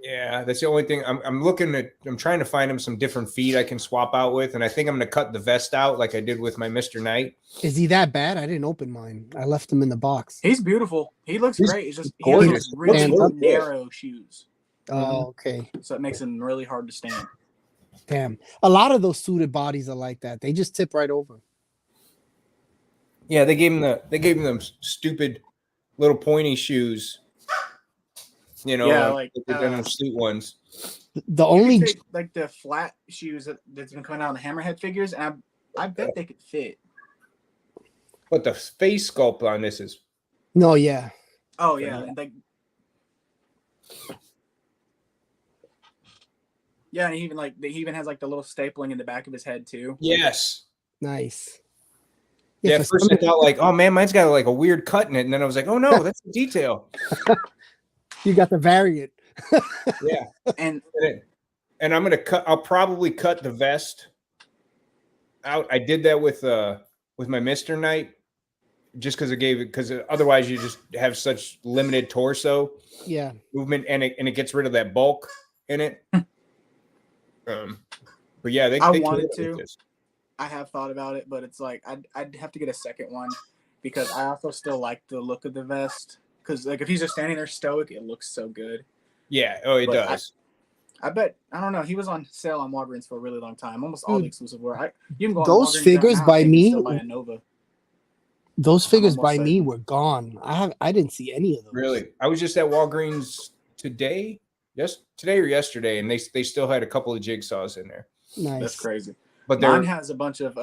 yeah. That's the only thing I'm trying to find him some different feet I can swap out with, and I think I'm gonna cut the vest out like I did with my Mr. Knight. is he that bad? I didn't open mine. I left him in the box. He's beautiful. He looks He's great. It's just he has gorgeous. those really Stand up. narrow shoes, Oh, okay. so it makes him really hard to stand. Damn. A lot of those suited bodies are like that. They just tip right over. Yeah, they gave him them stupid little pointy shoes. Yeah, like, they've done them suit ones. The You only could take, like the flat shoes that's been coming out on the Hammerhead figures, and I bet they could fit. But the face sculpt on this is no, yeah. Oh yeah, and like yeah, and he even has like the little stapling in the back of his head too. yes. Nice. Yeah, for at first I some- thought like, oh man, mine's got like a weird cut in it, and then I was like, oh no, that's a detail. you got the variant. Yeah, And and I'm gonna cut. I'll probably cut the vest out. I did that with my Mr. Knight, just because otherwise you just have such limited torso Yeah. movement, and it gets rid of that bulk in it. But yeah, I they wanted killed it with to. this. I have thought about it, but it's like I'd have to get a second one because I also still like the look of the vest. Because like if he's just standing there stoic, it looks so good. Yeah, oh, it But does. I bet I don't know. He was on sale on Walgreens for a really long time. Almost all the Dude, exclusive were. You can go on those Walgreens figures now, by and me- still buy a Nova. Those figures almost by certain. me were gone. I didn't see any of those. Really, I was just at Walgreens today or yesterday, and they still had a couple of jigsaws in there. Nice. That's crazy. But Mine they're has a bunch of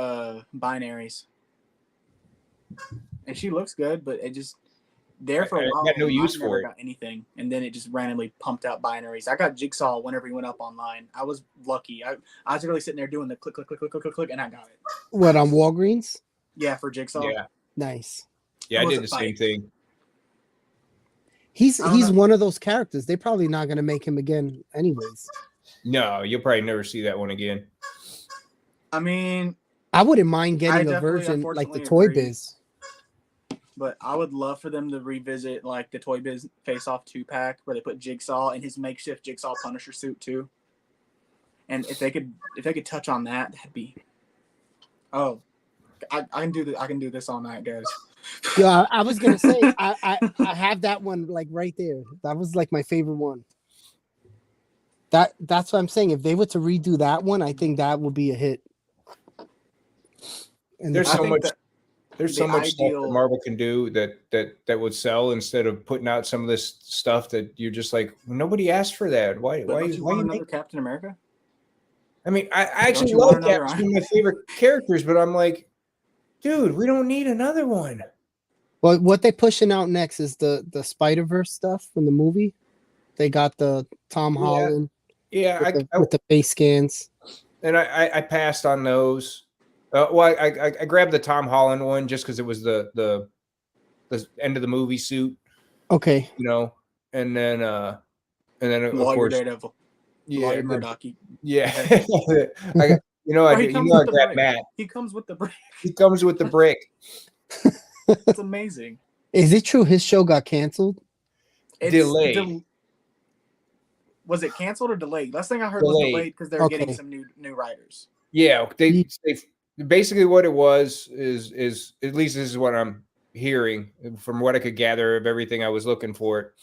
binaries, and she looks good, but it just there for a I while. got no mine use for never it. got anything, and then it just randomly pumped out binaries. I got Jigsaw whenever he went up online. I was lucky. I was really sitting there doing the click, click, click, click, click, click, click, and I got it. What on Walgreens? Yeah, for Jigsaw. yeah. Nice. Yeah, It I was did a the same fight. thing. He's I don't know. one of those characters. They're probably not gonna make him again, anyways. No, you'll probably never see that one again. I mean, I wouldn't mind getting a definitely, version like the unfortunately, Toy agree. Biz. but I would love for them to revisit like the Toy Biz Face Off 2-pack where they put Jigsaw in his makeshift Jigsaw Punisher suit too. And if they could touch on that, that'd be. Oh, I can do this. I can do this all night, guys. Yeah, I was gonna say I have that one like right there. That was like my favorite one. That's what I'm saying. If they were to redo that one, I think that would be a hit. And There's I so think much. that There's the so much stuff ideal- that Marvel can do that would sell instead of putting out some of this stuff that you're just like, nobody asked for that. Why? But Why? don't you why want you another make? Captain America? I mean, I actually you want love Cap. another He's Iron- one of my favorite characters, but I'm like, dude, we don't need another one. well, what they pushing out next is the Spider-Verse stuff from the movie. They got the Tom Yeah. Holland Yeah, with the face scans. and I passed on those. Well, I grabbed the Tom Holland one just because it was the end of the movie suit, Okay. you know, and then of Lawyer course, Daredevil. yeah, Lawyer Murdoch. yeah. I got, I He comes I with the grabbed brick. Matt. He comes with the brick. He comes with the brick. It's amazing. Is it true his show got canceled? It's Delayed. Was it canceled or delayed? Last thing I heard was Delayed. delayed because they were getting Okay. some new writers. Yeah, they basically what it was is at least this is what I'm hearing from what I could gather of everything I was looking for,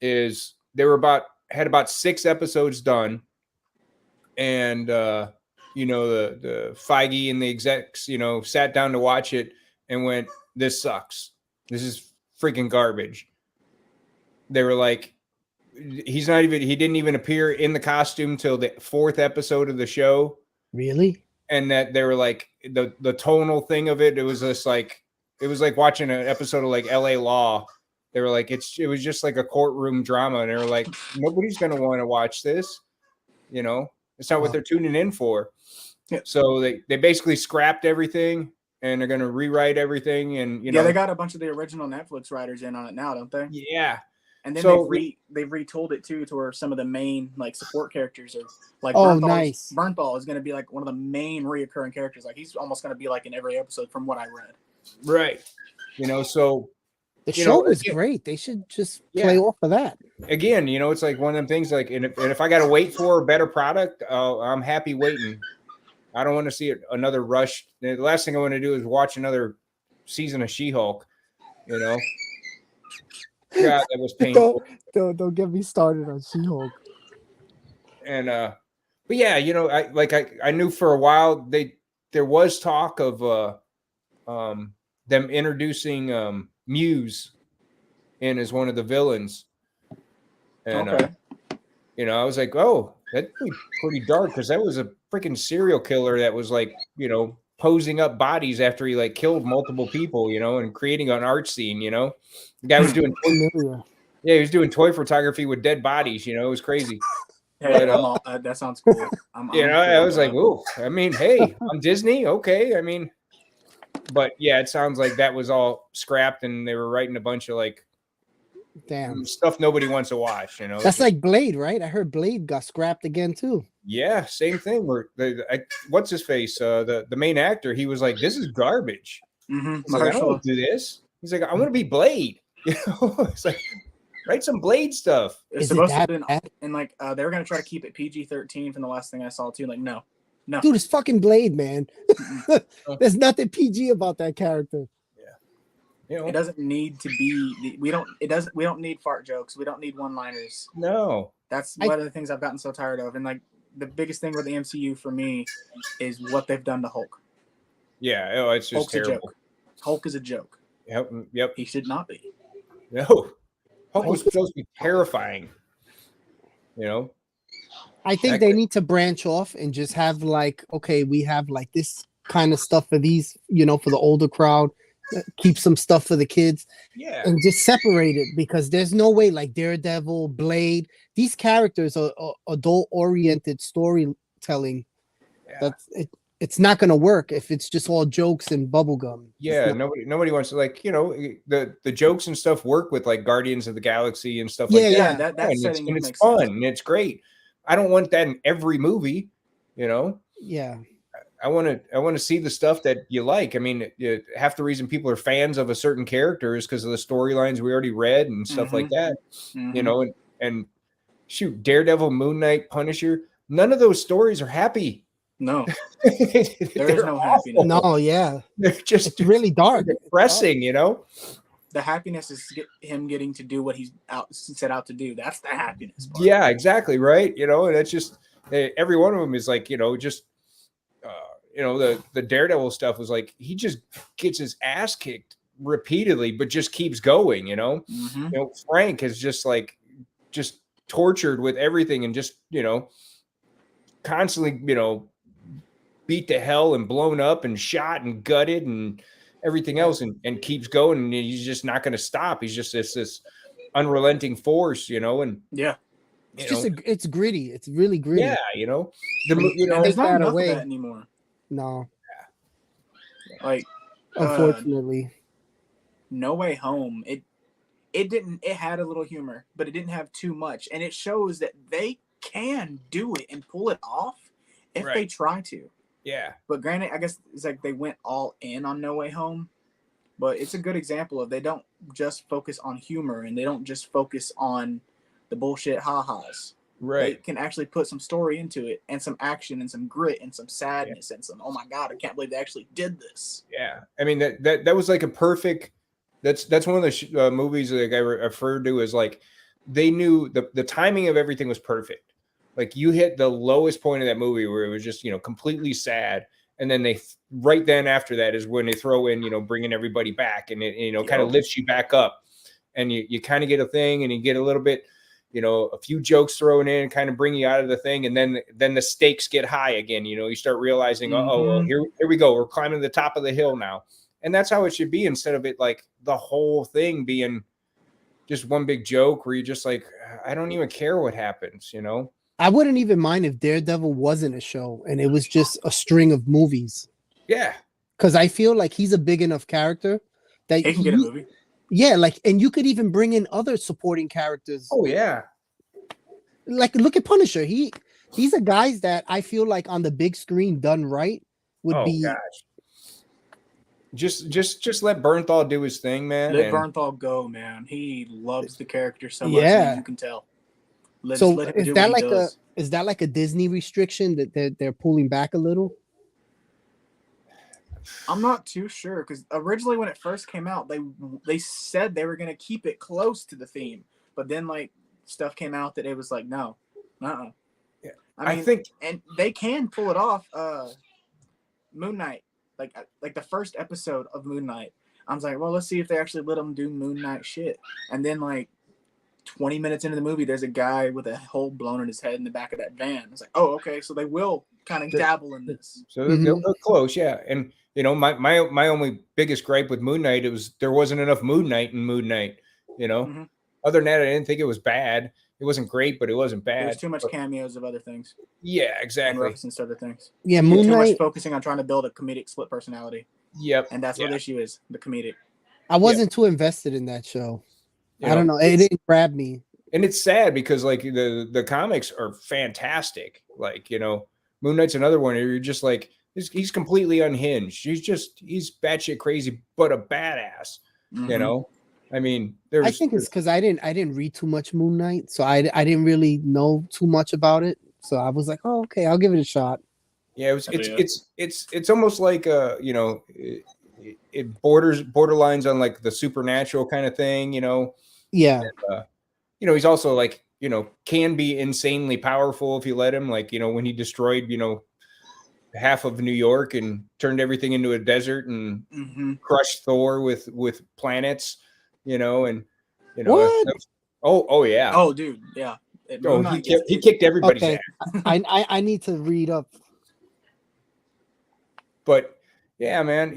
is they were had about 6 episodes done, and the Feige and the execs sat down to watch it and went, this sucks, this is freaking garbage. They were like, he didn't even appear in the costume till the 4th episode of the show. Really? And that they were like the tonal thing of it was just like, it was like watching an episode of like LA Law. They were like, it was just like a courtroom drama, and they were like, nobody's gonna want to watch this, it's not what they're tuning in for. Yeah. So they basically scrapped everything and they're gonna rewrite everything, and they got a bunch of the original Netflix writers in on it now, don't they? yeah. And then So- they've retooled it too, to where some of the main like support characters are like Oh, Bernthal nice. Bernthal is going to be like one of the main reoccurring characters. Like he's almost going to be like in every episode from what I read. Right. So The You show know, was it- great. They should just Yeah. play off of that. again, it's like one of them things. Like, and if I got to wait for a better product, I'm happy waiting. I don't want to see another rush. The last thing I want to do is watch another season of She-Hulk. God, that was painful. Don't get me started on She-Hulk. And but yeah, I knew for a while there was talk of them introducing Muse in as one of the villains. And Okay. I was like, oh, that'd be pretty dark, because that was a freaking serial killer that was like, posing up bodies after he like killed multiple people, and creating an art scene. The guy was doing Familiar. he was doing toy photography with dead bodies. It was crazy. Hey, But, that sounds cool. I'm I cool was with like, that. oh, I mean, hey, I'm Disney, okay. I mean, but yeah, it sounds like that was all scrapped, and they were writing a bunch of like Damn. stuff nobody wants to watch. That's like Blade, right? I heard Blade got scrapped again too. yeah, same thing. Where what's his face? The main actor, he was like, this is garbage. Mhm. He's like, I don't want to do this. He's like, I want to be Blade. It's like, write some Blade stuff. It's Is it supposed to that have been, bad? and like they were gonna try to keep it PG-13 from the last thing I saw too. Like no. Dude, it's fucking Blade, man. There's nothing PG about that character. It doesn't need to be. We don't need fart jokes. We don't need one-liners. No. That's one of the things I've gotten so tired of. And like the biggest thing with the MCU for me is what they've done to Hulk. Yeah. Oh, it's just Hulk's terrible. a joke. Hulk is a joke. Yep. He should not be. No. Hulk was supposed to be terrifying. I think they need to branch off and just have like, okay, we have like this kind of stuff for these, for the older crowd. Keep some stuff for the kids. Yeah. And just separate it, because there's no way like Daredevil, Blade, these characters are adult oriented storytelling. Yeah. That's it. it's not gonna work if it's just all jokes and bubblegum. Yeah, nobody wants to, like, the jokes and stuff work with like Guardians of the Galaxy and stuff like Yeah, that. yeah. That And setting it's makes fun sense. and it's great. I don't want that in every movie, you know. Yeah. I want to see the stuff that you like. I mean, half the reason people are fans of a certain character is because of the storylines we already read and stuff like that. You know, and shoot, Daredevil, Moon Knight, Punisher, none of those stories are happy. No, There is no happiness. No, yeah. They're just It's really dark. depressing, you know. The happiness is him getting to do what he's set out to do. That's the happiness part. Yeah, exactly, right. You know, and it's just every one of them is like, just the Daredevil stuff was like he just gets his ass kicked repeatedly, but just keeps going. Frank is just tortured with everything and just constantly beat to hell and blown up and shot and gutted and everything else, and keeps going, and he's just not going to stop. He's just this unrelenting force, and yeah. It's gritty. It's really gritty. Yeah, there's not enough of that anymore. No. Like, unfortunately, No Way Home. It had a little humor, but it didn't have too much, and it shows that they can do it and pull it off if they try to. Yeah. But granted, I guess it's like they went all in on No Way Home, but it's a good example of they don't just focus on humor and they don't just focus on the bullshit ha-has. Right. They can actually put some story into it and some action and some grit and some sadness and some, oh my God, I can't believe they actually did this. Yeah. I mean, that was like a perfect, that's one of the movies like I referred to as like, they knew the timing of everything was perfect. Like you hit the lowest point of that movie where it was just, completely sad. And then right then after that is when they throw in, bringing everybody back, and it, kind of lifts you back up, and you kind of get a thing, and you get a little bit, a few jokes thrown in, kind of bring you out of the thing. And then the stakes get high again. You start realizing, well, here we go. We're climbing the top of the hill now. And that's how it should be, instead of it like the whole thing being just one big joke where you're just like, I don't even care what happens, I wouldn't even mind if Daredevil wasn't a show and it was just a string of movies. Yeah. Because I feel like he's a big enough character that he can get a movie. Yeah, and you could even bring in other supporting characters. Oh, yeah. Like, look at Punisher. He's a guy that I feel like on the big screen done right would be. Gosh. Just let Bernthal do his thing, man. Let Bernthal go, man. He loves the character so much. Yeah, you can tell. Is that like a Disney restriction that they're pulling back a little? I'm not too sure, because originally when it first came out, they said they were gonna keep it close to the theme, but then like stuff came out that it was like no, Yeah, I think, and they can pull it off. Moon Knight, like the first episode of Moon Knight, I was like, well, let's see if they actually let them do Moon Knight shit, and then like 20 minutes into the movie, there's a guy with a hole blown in his head in the back of that van. It's like, oh, okay, so they will kind of dabble in this. So they're close, yeah. And my only biggest gripe with Moon Knight, there wasn't enough Moon Knight in Moon Knight. Other than that, I didn't think it was bad. It wasn't great, but it wasn't bad. There's too much cameos of other things. Yeah, exactly. And other things. Yeah, Moon Knight. Too much focusing on trying to build a comedic split personality. Yep. And that's what the issue is, the comedic. I wasn't too invested in that show. I don't know. It didn't grab me. And it's sad because like the comics are fantastic. Like, Moon Knight's another one where you're just like, he's completely unhinged. He's batshit crazy, but a badass. I mean, I think it's because I didn't read too much Moon Knight, so I didn't really know too much about it. So I was like, oh, okay, I'll give it a shot. Yeah, it's almost like it borderlines on like the supernatural kind of thing, Yeah. And, he's also like, can be insanely powerful if you let him. Like, when he destroyed, half of New York and turned everything into a desert and crushed Thor with planets, and what? Oh yeah. Oh, dude, yeah. He kicked everybody's ass. I need to read up. But yeah, man,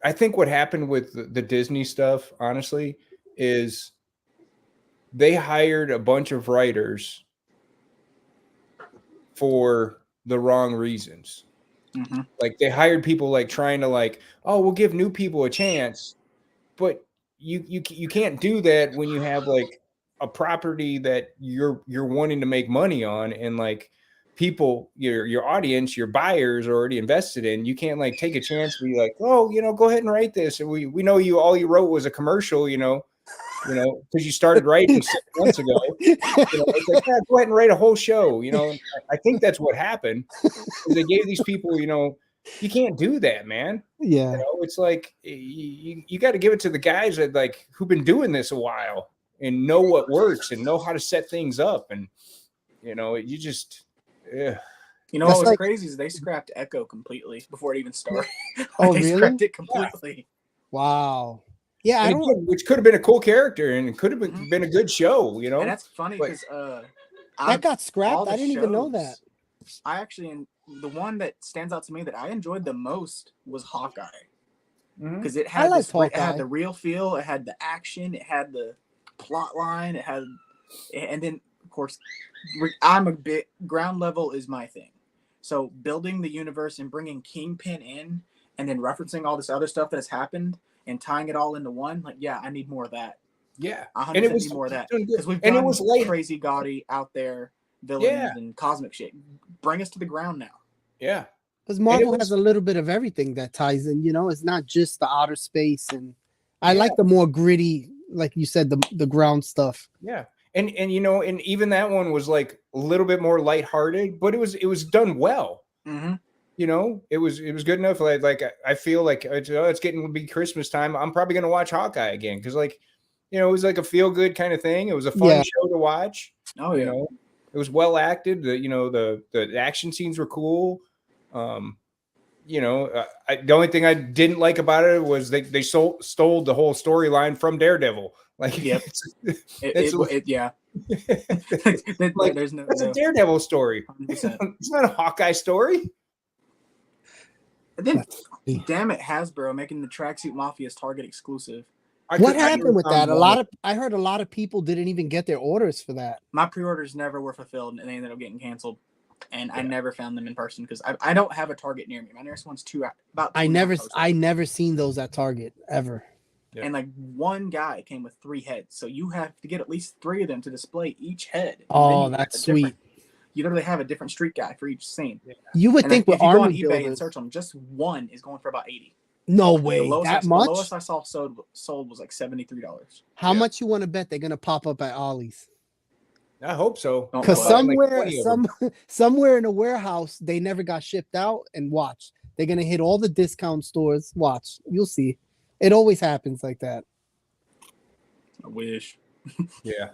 I think what happened with the Disney stuff, honestly, is they hired a bunch of writers for the wrong reasons. Mm-hmm. Like they hired people like trying to like, oh, we'll give new people a chance, but you can't do that when you have like a property that you're wanting to make money on, and like people, your audience, your buyers are already invested in. You can't like take a chance, be like, oh, go ahead and write this, and we know all you wrote was a commercial, because you started writing 6 months ago. It's like, yeah, go ahead and write a whole show. I think that's what happened. Is they gave these people, you can't do that, man. Yeah. It's like you got to give it to the guys that like who've been doing this a while and know what works and know how to set things up, and you just. Yeah. What was crazy is they scrapped Echo completely before it even started. Oh, they really? scrapped it completely. Wow. Yeah, I don't. Which could have been a cool character and it could have been a good show, And that's funny because that got scrapped. I didn't even know that. I actually, the one that stands out to me that I enjoyed the most was Hawkeye, because it had it had the real feel, it had the action, it had the plot line, and then of course, I'm a bit ground level is my thing. So building the universe and bringing Kingpin in, and then referencing all this other stuff that has happened and tying it all into one, like, yeah, I need more of that. Yeah, 100% need more of that, because we've done crazy gaudy out there villains and cosmic shit. Bring us to the ground now. Yeah, because Marvel has a little bit of everything that ties in. It's not just the outer space, and I like the more gritty, like you said, the ground stuff. Yeah. And and even that one was like a little bit more lighthearted, but it was done well. Mm-hmm. It was good enough. Like I feel like it's getting to be Christmas time. I'm probably gonna watch Hawkeye again because like it was like a feel good kind of thing. It was a fun show to watch. Oh yeah, it was well acted. The action scenes were cool. The only thing I didn't like about it was they stole the whole storyline from Daredevil. Like, yep. Yeah. Like, there's that's a Daredevil story. 100%. It's not a Hawkeye story. And then, damn it, Hasbro making the Tracksuit Mafia's Target exclusive. What happened with that? I heard a lot of people didn't even get their orders for that. My pre-orders never were fulfilled, and they ended up getting canceled. And I never found them in person because I don't have a Target near me. My nearest one's about. I never seen those at Target ever. Yeah. And like one guy came with 3 heads, so you have to get at least 3 of them to display each head. Oh, that's sweet. You literally have a different street guy for each scene. Yeah. You would think with army builders, eBay and search them, just one is going for about $80. No way, that much? The lowest I saw sold was like $73. How much you want to bet they're gonna pop up at Ollie's? I hope so. Because somewhere in a warehouse they never got shipped out. And watch, they're gonna hit all the discount stores. Watch, you'll see. It always happens like that. I wish. Yeah.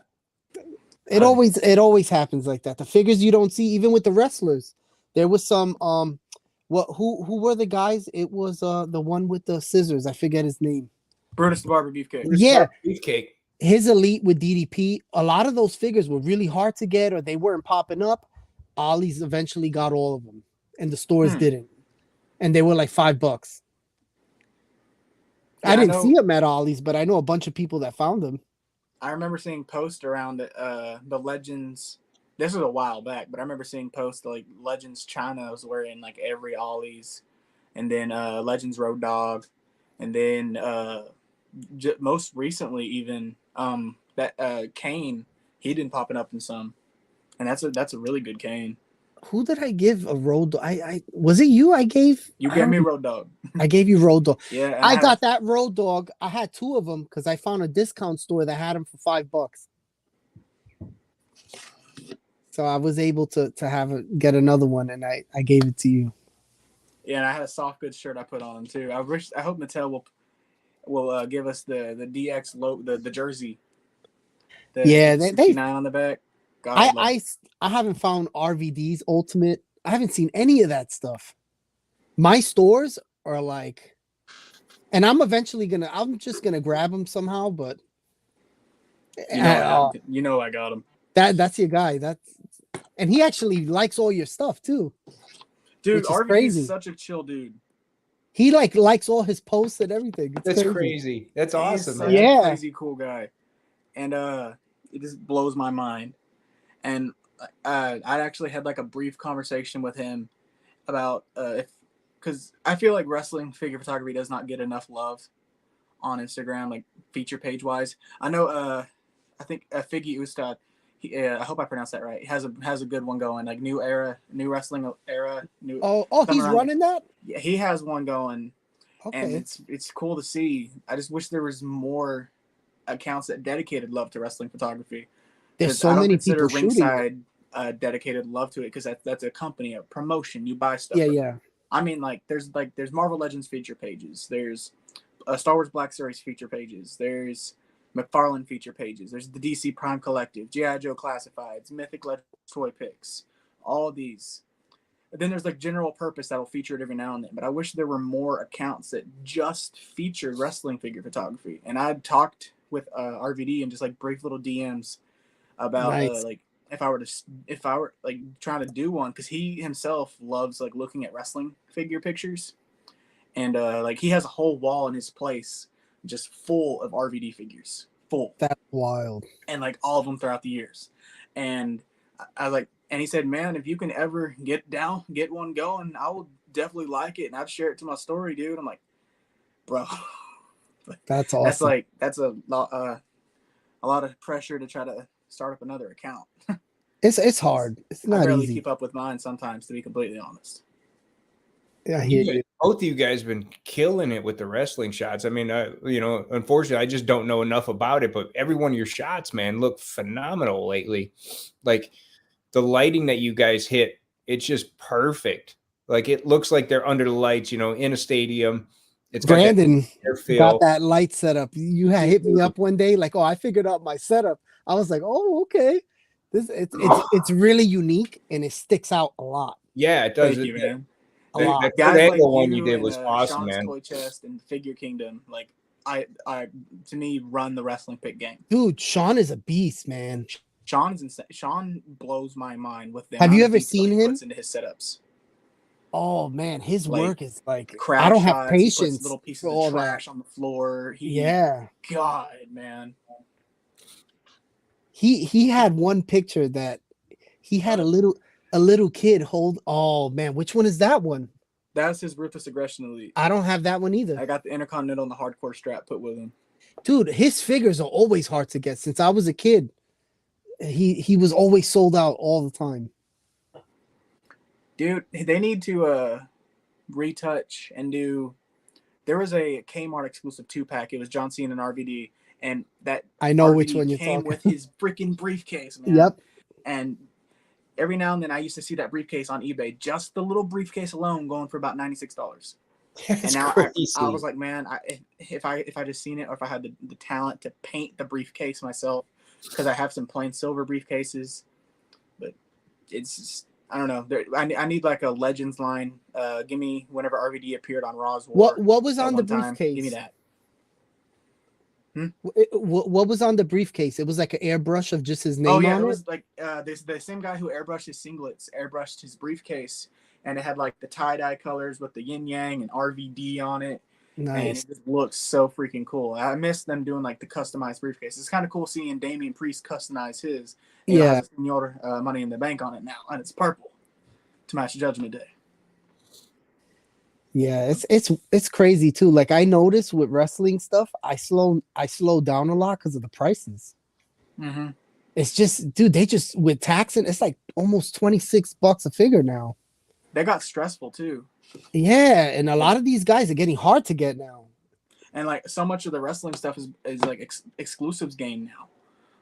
It always happens like that. The figures you don't see, even with the wrestlers. There was some who were the guys? It was the one with the scissors. I forget his name. Brutus the Barber Beefcake. Beefcake. His Elite with DDP. A lot of those figures were really hard to get, or they weren't popping up. Ollie's eventually got all of them, and the stores didn't. And they were like $5. I didn't see them at Ollie's, but I know a bunch of people that found them. I remember seeing posts around the Legends. This was a while back, but I remember seeing posts like Legends China was wearing like every Ollie's, and then Legends Road Dogg, and then most recently even that Kane, he didn't popping up in some, and that's a really good Kane. Who did I give a Road Dogg? I was it you? I gave me Road Dogg. I gave you Road Dogg. Yeah, I got that Road Dogg. I had 2 of them because I found a discount store that had them for $5. So I was able to get another one, and I gave it to you. Yeah, and I had a soft goods shirt I put on too. I hope Mattel will give us the DX logo, the jersey. They 69 on the back. God, I haven't found RVD's Ultimate. I haven't seen any of that stuff. My stores are like, and I'm just gonna grab them somehow. But I got him. That's your guy. And he actually likes all your stuff too. Dude, RVD is such a chill dude. He likes all his posts and everything. That's crazy. That's awesome. He's such a crazy cool guy, and it just blows my mind. And I actually had like a brief conversation with him about because I feel like wrestling figure photography does not get enough love on Instagram, like feature page wise. I know I think Figgy Ustad, I hope I pronounced that right. He has a good one going, like new wrestling era, new. He's running that. Yeah, he has one going, and Okay. it's cool to see. I just wish there was more accounts that dedicated love to wrestling photography. There's so I don't many consider people shooting. Ringside dedicated love to it because that's a company, a promotion. You buy stuff. Yeah. I mean, there's Marvel Legends feature pages. There's Star Wars Black Series feature pages. There's McFarlane feature pages. There's the DC Prime Collective, G.I. Joe Classifieds, Mythic Legends toy picks, all of these. And then there's like general purpose that'll feature it every now and then. But I wish there were more accounts that just featured wrestling figure photography. And I talked with RVD and just like brief little DMs about like if I were like trying to do one, because he himself loves like looking at wrestling figure pictures, and like he has a whole wall in his place just full of RVD figures, full. That's wild. And like all of them throughout the years. And I like, and he said, man, if you can ever get one going, I will definitely like it, and I'd share it to my story, dude. I'm like, bro, that's awesome. That's a lot of pressure to try to start up another account. It's hard. It's not I barely easy. keep up with mine sometimes, to be completely honest. Yeah, I hear you. Both of you guys been killing it with the wrestling shots. I mean, unfortunately, I just don't know enough about it, but every one of your shots, man, look phenomenal lately. Like the lighting that you guys hit, it's just perfect. Like it looks like they're under the lights, in a stadium. It's Brandon got that light setup. You had hit me up one day, like, oh, I figured out my setup. I was like, oh, okay. It's really unique and it sticks out a lot. Yeah, it does. Thank you, man. The guys like one you you did was awesome, Sean's man. Toy Chest and Figure Kingdom, like I to me run the wrestling pick game. Dude, Sean is a beast, man. Sean's insane. Sean blows my mind with them. Have you ever seen him? Puts into his setups. Oh man, his work is like crash I don't shots, have patience. Little pieces of trash on the floor. God, man. He had one picture that he had a little kid hold. Oh man, which one is that one? That's his Ruthless Aggression Elite. I don't have that one either. I got the Intercontinental and the Hardcore strap put with him. Dude, his figures are always hard to get. Since I was a kid, he was always sold out all the time. Dude, they need to retouch and do. There was a Kmart exclusive 2-pack. It was John Cena and RVD, and that I know RVD which one you're came talking. with his freaking briefcase, man. Yep. And every now and then I used to see that briefcase on eBay, just the little briefcase alone, going for about $96. And now I was like, man, if I just seen it, or if I had the talent to paint the briefcase myself, because I have some plain silver briefcases, but it's just, I don't know. I need like a Legends line. Give me whenever RVD appeared on Raw's War. What was on the briefcase? Give me that. What was on the briefcase? It was like an airbrush of just his name. Oh yeah, on it was like the same guy who airbrushed his singlets, airbrushed his briefcase, and it had like the tie-dye colors with the yin yang and RVD on it. Nice. And it just looks so freaking cool. I miss them doing like the customized briefcase. It's kind of cool seeing Damian Priest customize his. Yeah. Senor Money in the Bank on it now, and it's purple to match Judgment Day. Yeah, it's crazy too. Like I noticed with wrestling stuff, I slow down a lot because of the prices. Mm-hmm. It's just, dude, they just with taxing, it's like almost $26 a figure now. They got stressful too. Yeah, and a lot of these guys are getting hard to get now. And like so much of the wrestling stuff is like exclusives game now.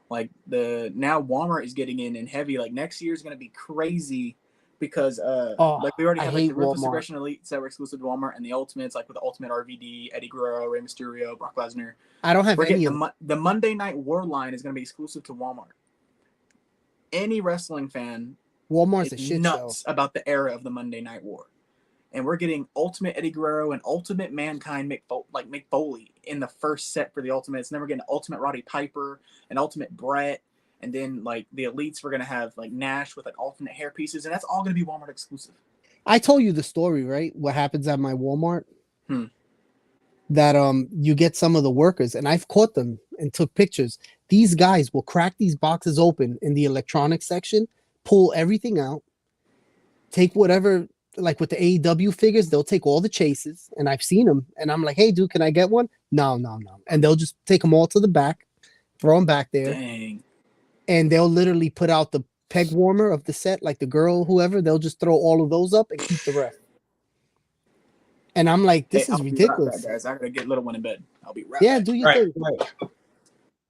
Like now Walmart is getting in and heavy. Like next year is going to be crazy because like we already have like the Ruthless Aggression Elites that were exclusive to Walmart, and the Ultimates like with the Ultimate RVD, Eddie Guerrero, Rey Mysterio, Brock Lesnar. I don't have any of the Monday Night War line is going to be exclusive to Walmart. Any wrestling fan, Walmart's a shit nuts show about the era of the Monday Night War. And we're getting Ultimate Eddie Guerrero and Ultimate Mankind Mick Foley in the first set for the Ultimates. And then we're getting Ultimate Roddy Piper and Ultimate Brett. And then like the Elites, we're going to have like Nash with like alternate hair pieces. And that's all going to be Walmart exclusive. I told you the story, right? What happens at my Walmart? That you get some of the workers, and I've caught them and took pictures. These guys will crack these boxes open in the electronics section, pull everything out, take whatever, like with the AEW figures, they'll take all the chases, and I've seen them, and I'm like, hey, dude, can I get one? No. And they'll just take them all to the back, throw them back there, Dang. and they'll literally put out the peg warmer of the set, like the girl, whoever, they'll just throw all of those up and keep the rest. And I'm like, this Hey, is I'll be ridiculous. right back, guys. I gotta get little one in bed. I'll be right Yeah, back. do your Right, thing. right.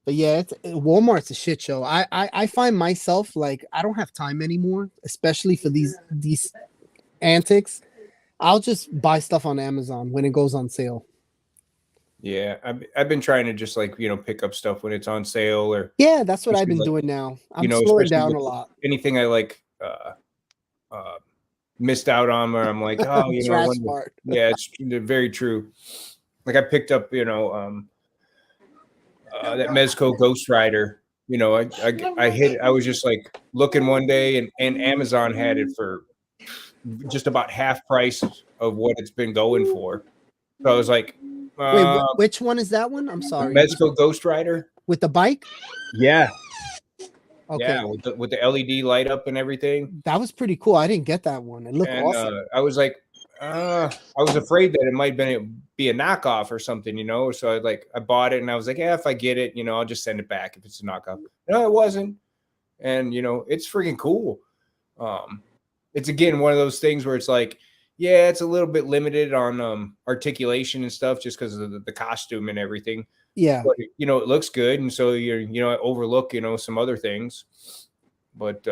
But yeah, Walmart's a shit show. I find myself like I don't have time anymore, especially for these antics. I'll just buy stuff on Amazon when it goes on sale. Yeah, I've been trying to just like pick up stuff when it's on sale or Yeah, that's what I've especially been like, doing now. I'm slowing especially down with a lot. anything I like missed out on where I'm like, oh, I Trash wonder. smart. Yeah, it's very true. Like I picked up, that Mezco Ghost Rider. I was just like looking one day and Amazon had it for just about half price of what it's been going for. So I was like, Wait, which one is that one? I'm sorry. Mezco Ghost Rider. With the bike? Yeah. Okay. Yeah, with the LED light up and everything. That was pretty cool. I didn't get that one. It looked awesome. I was like, I was afraid that it might be a knockoff or something, So I bought it and I was like, yeah, if I get it, I'll just send it back if it's a knockoff. No, it wasn't. And it's freaking cool. It's again one of those things where it's like, yeah, it's a little bit limited on articulation and stuff just because of the costume and everything. Yeah. But it looks good, and so I overlook some other things. But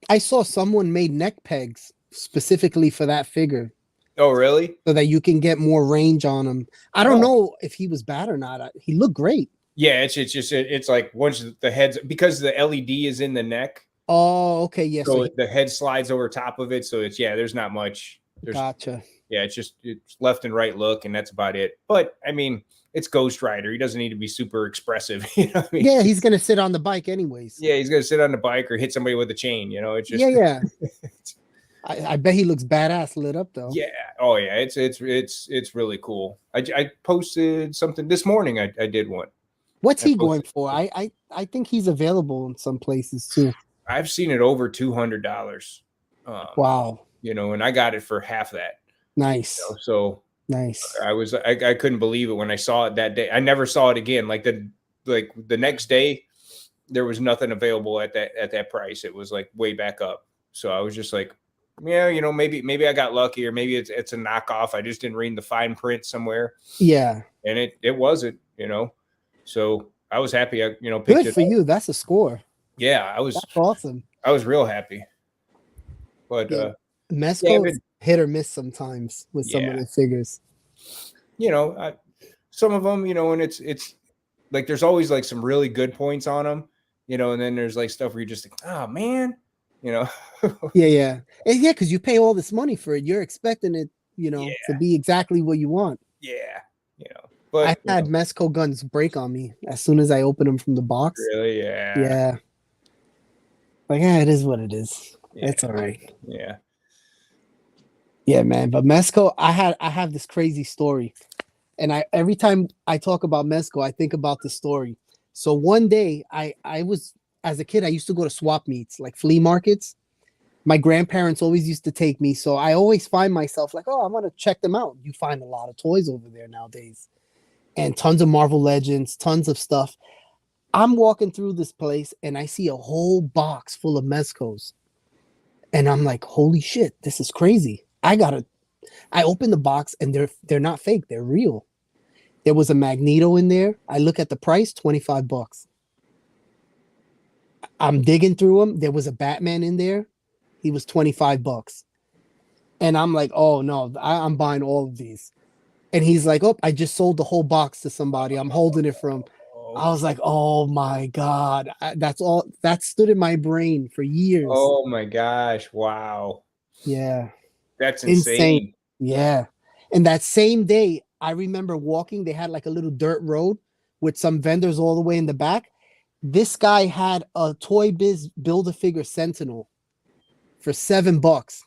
I saw someone made neck pegs specifically for that figure. Oh, really? So that you can get more range on him. I don't know if he was bad or not. He looked great. Yeah, it's like once the head's because the LED is in the neck. Oh, okay, yes. So the head slides over top of it. So there's not much. Gotcha. Yeah, it's left and right look, and that's about it. But I mean, it's Ghost Rider. He doesn't need to be super expressive. You know what I mean? Yeah, he's gonna sit on the bike anyways. Yeah, he's gonna sit on the bike or hit somebody with a chain. It's just yeah. I bet he looks badass lit up though. Yeah. Oh yeah. It's really cool. I posted something this morning. I did one. What's he going for? I think he's available in some places too. I've seen it over $200. Wow. And I got it for half that. Nice. So nice. I couldn't believe it when I saw it that day. I never saw it again. Like the next day, there was nothing available at that price. It was like way back up. So I was just like, yeah, maybe I got lucky, or maybe it's a knockoff. I just didn't read the fine print somewhere. Yeah. And it wasn't, So I was happy. I picked Good it for up. you. That's a score. Yeah, That's awesome. I was real happy. But Mezco hit or miss sometimes with some of the figures. Some of them, and it's like there's always like some really good points on them, and then there's like stuff where you're just like, oh man, yeah, because you pay all this money for it. You're expecting it, to be exactly what you want. Yeah, but I had Mezco guns break on me as soon as I opened them from the box. Really? Yeah. Yeah. Like, it is what it is. Yeah. It's all right. Yeah. Yeah, man. But Mezco, I have this crazy story. And every time I talk about Mezco, I think about the story. So one day I was, as a kid, I used to go to swap meets, like flea markets. My grandparents always used to take me. So I always find myself like, oh, I want to check them out. You find a lot of toys over there nowadays. And tons of Marvel Legends, tons of stuff. I'm walking through this place and I see a whole box full of Mezcos. And I'm like, holy shit, this is crazy. I open the box and they're not fake, they're real. There was a Magneto in there. I look at the price, $25. I'm digging through them. There was a Batman in there. He was $25. And I'm like, oh no, I'm buying all of these. And he's like, oh, I just sold the whole box to somebody. I'm holding it from. I was like, oh my God. That's all that stood in my brain for years. Oh my gosh. Wow. Yeah. That's insane. Yeah. And that same day, I remember walking. They had like a little dirt road with some vendors all the way in the back. This guy had a Toy Biz Build-A-Figure Sentinel for $7.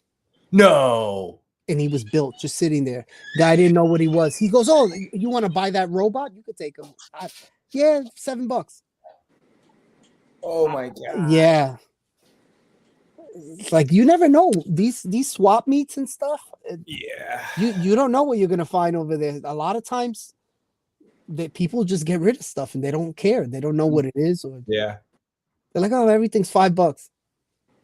No. And he was built, just sitting there. Guy didn't know what he was. He goes, oh, you want to buy that robot? You could take him. Yeah, $7. Oh my God. Yeah. it's like you never know these swap meets and stuff. Yeah. You don't know what you're gonna find over there. A lot of times, that people just get rid of stuff and they don't care. They don't know what it is, or Yeah. they're like, oh, everything's $5.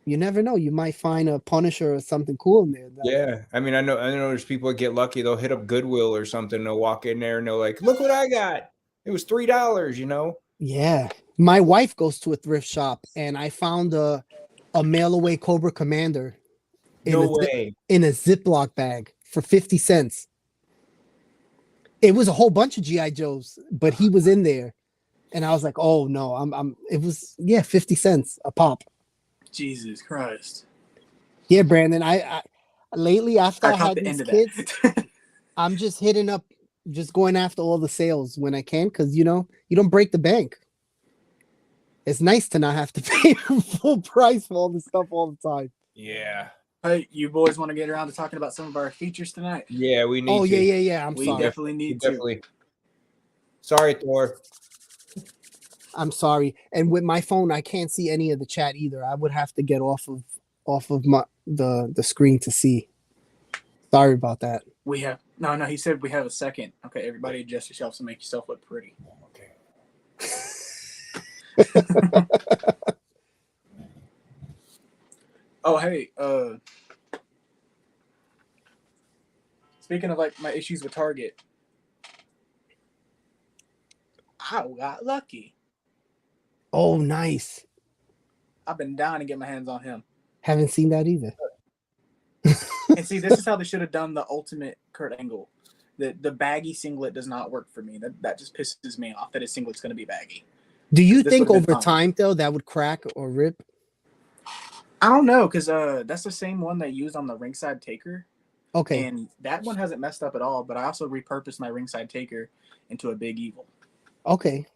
You never know. You might find a Punisher or something cool in there. Yeah. I mean, I know there's people that get lucky. They'll hit up Goodwill or something. They'll walk in there and they're like, look what I got. It was $3, you know? Yeah. My wife goes to a thrift shop and I found a mail away Cobra Commander No way. in a Ziploc bag for 50 cents. It was a whole bunch of GI Joes, but he was in there, and I was like, "Oh no, It was 50 cents a pop." Jesus Christ. Yeah, Brandon. I lately after I I caught had the these end of kids, that. I'm just hitting up, just going after all the sales when I can, because you don't break the bank. It's nice to not have to pay full price for all this stuff all the time. Yeah. Hey, you boys want to get around to talking about some of our features tonight? Yeah, we need Oh to. yeah. I'm We sorry. definitely need to. Sorry, Thor. I'm sorry. And with my phone, I can't see any of the chat either. I would have to get off of my the screen to see. Sorry about that. We have no. He said we have a second. Okay, everybody, adjust yourselves and make yourself look pretty. Okay. Oh, hey. Speaking of like my issues with Target, I got lucky. Oh, nice. I've been dying to get my hands on him. Haven't seen that either. And see, this is how they should have done the ultimate Kurt Angle. The baggy singlet does not work for me. That just pisses me off that his singlet's going to be baggy. Do you This think would've been over fine. time though that would crack or rip? I don't know, because that's the same one they used on the ringside taker. Okay. And that one hasn't messed up at all, but I also repurposed my ringside taker into a big evil. Okay.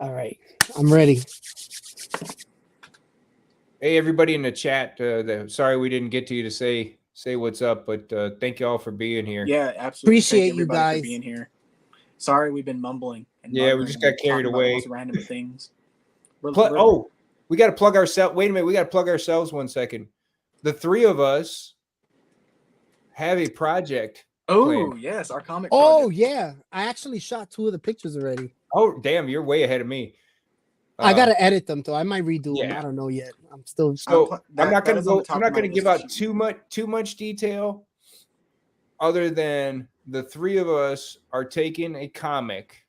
All right. I'm ready. Hey, everybody in the chat. Sorry we didn't get to you to say what's up, but thank you all for being here. Yeah, absolutely. Appreciate Thank you everybody guys for being here. Sorry we've been mumbling. And Yeah, we just got carried talking about away. the most random things. We got to plug ourselves. Wait a minute. We got to plug ourselves 1 second. The three of us have a project. Oh, yes, our comic Oh, project. yeah. I actually shot 2 of the pictures already. Oh, damn. You're way ahead of me. I got to edit them, though. I might redo them. Yeah. I don't know yet. I'm still. So I'm not going to give out list. too much detail other than the three of us are taking a comic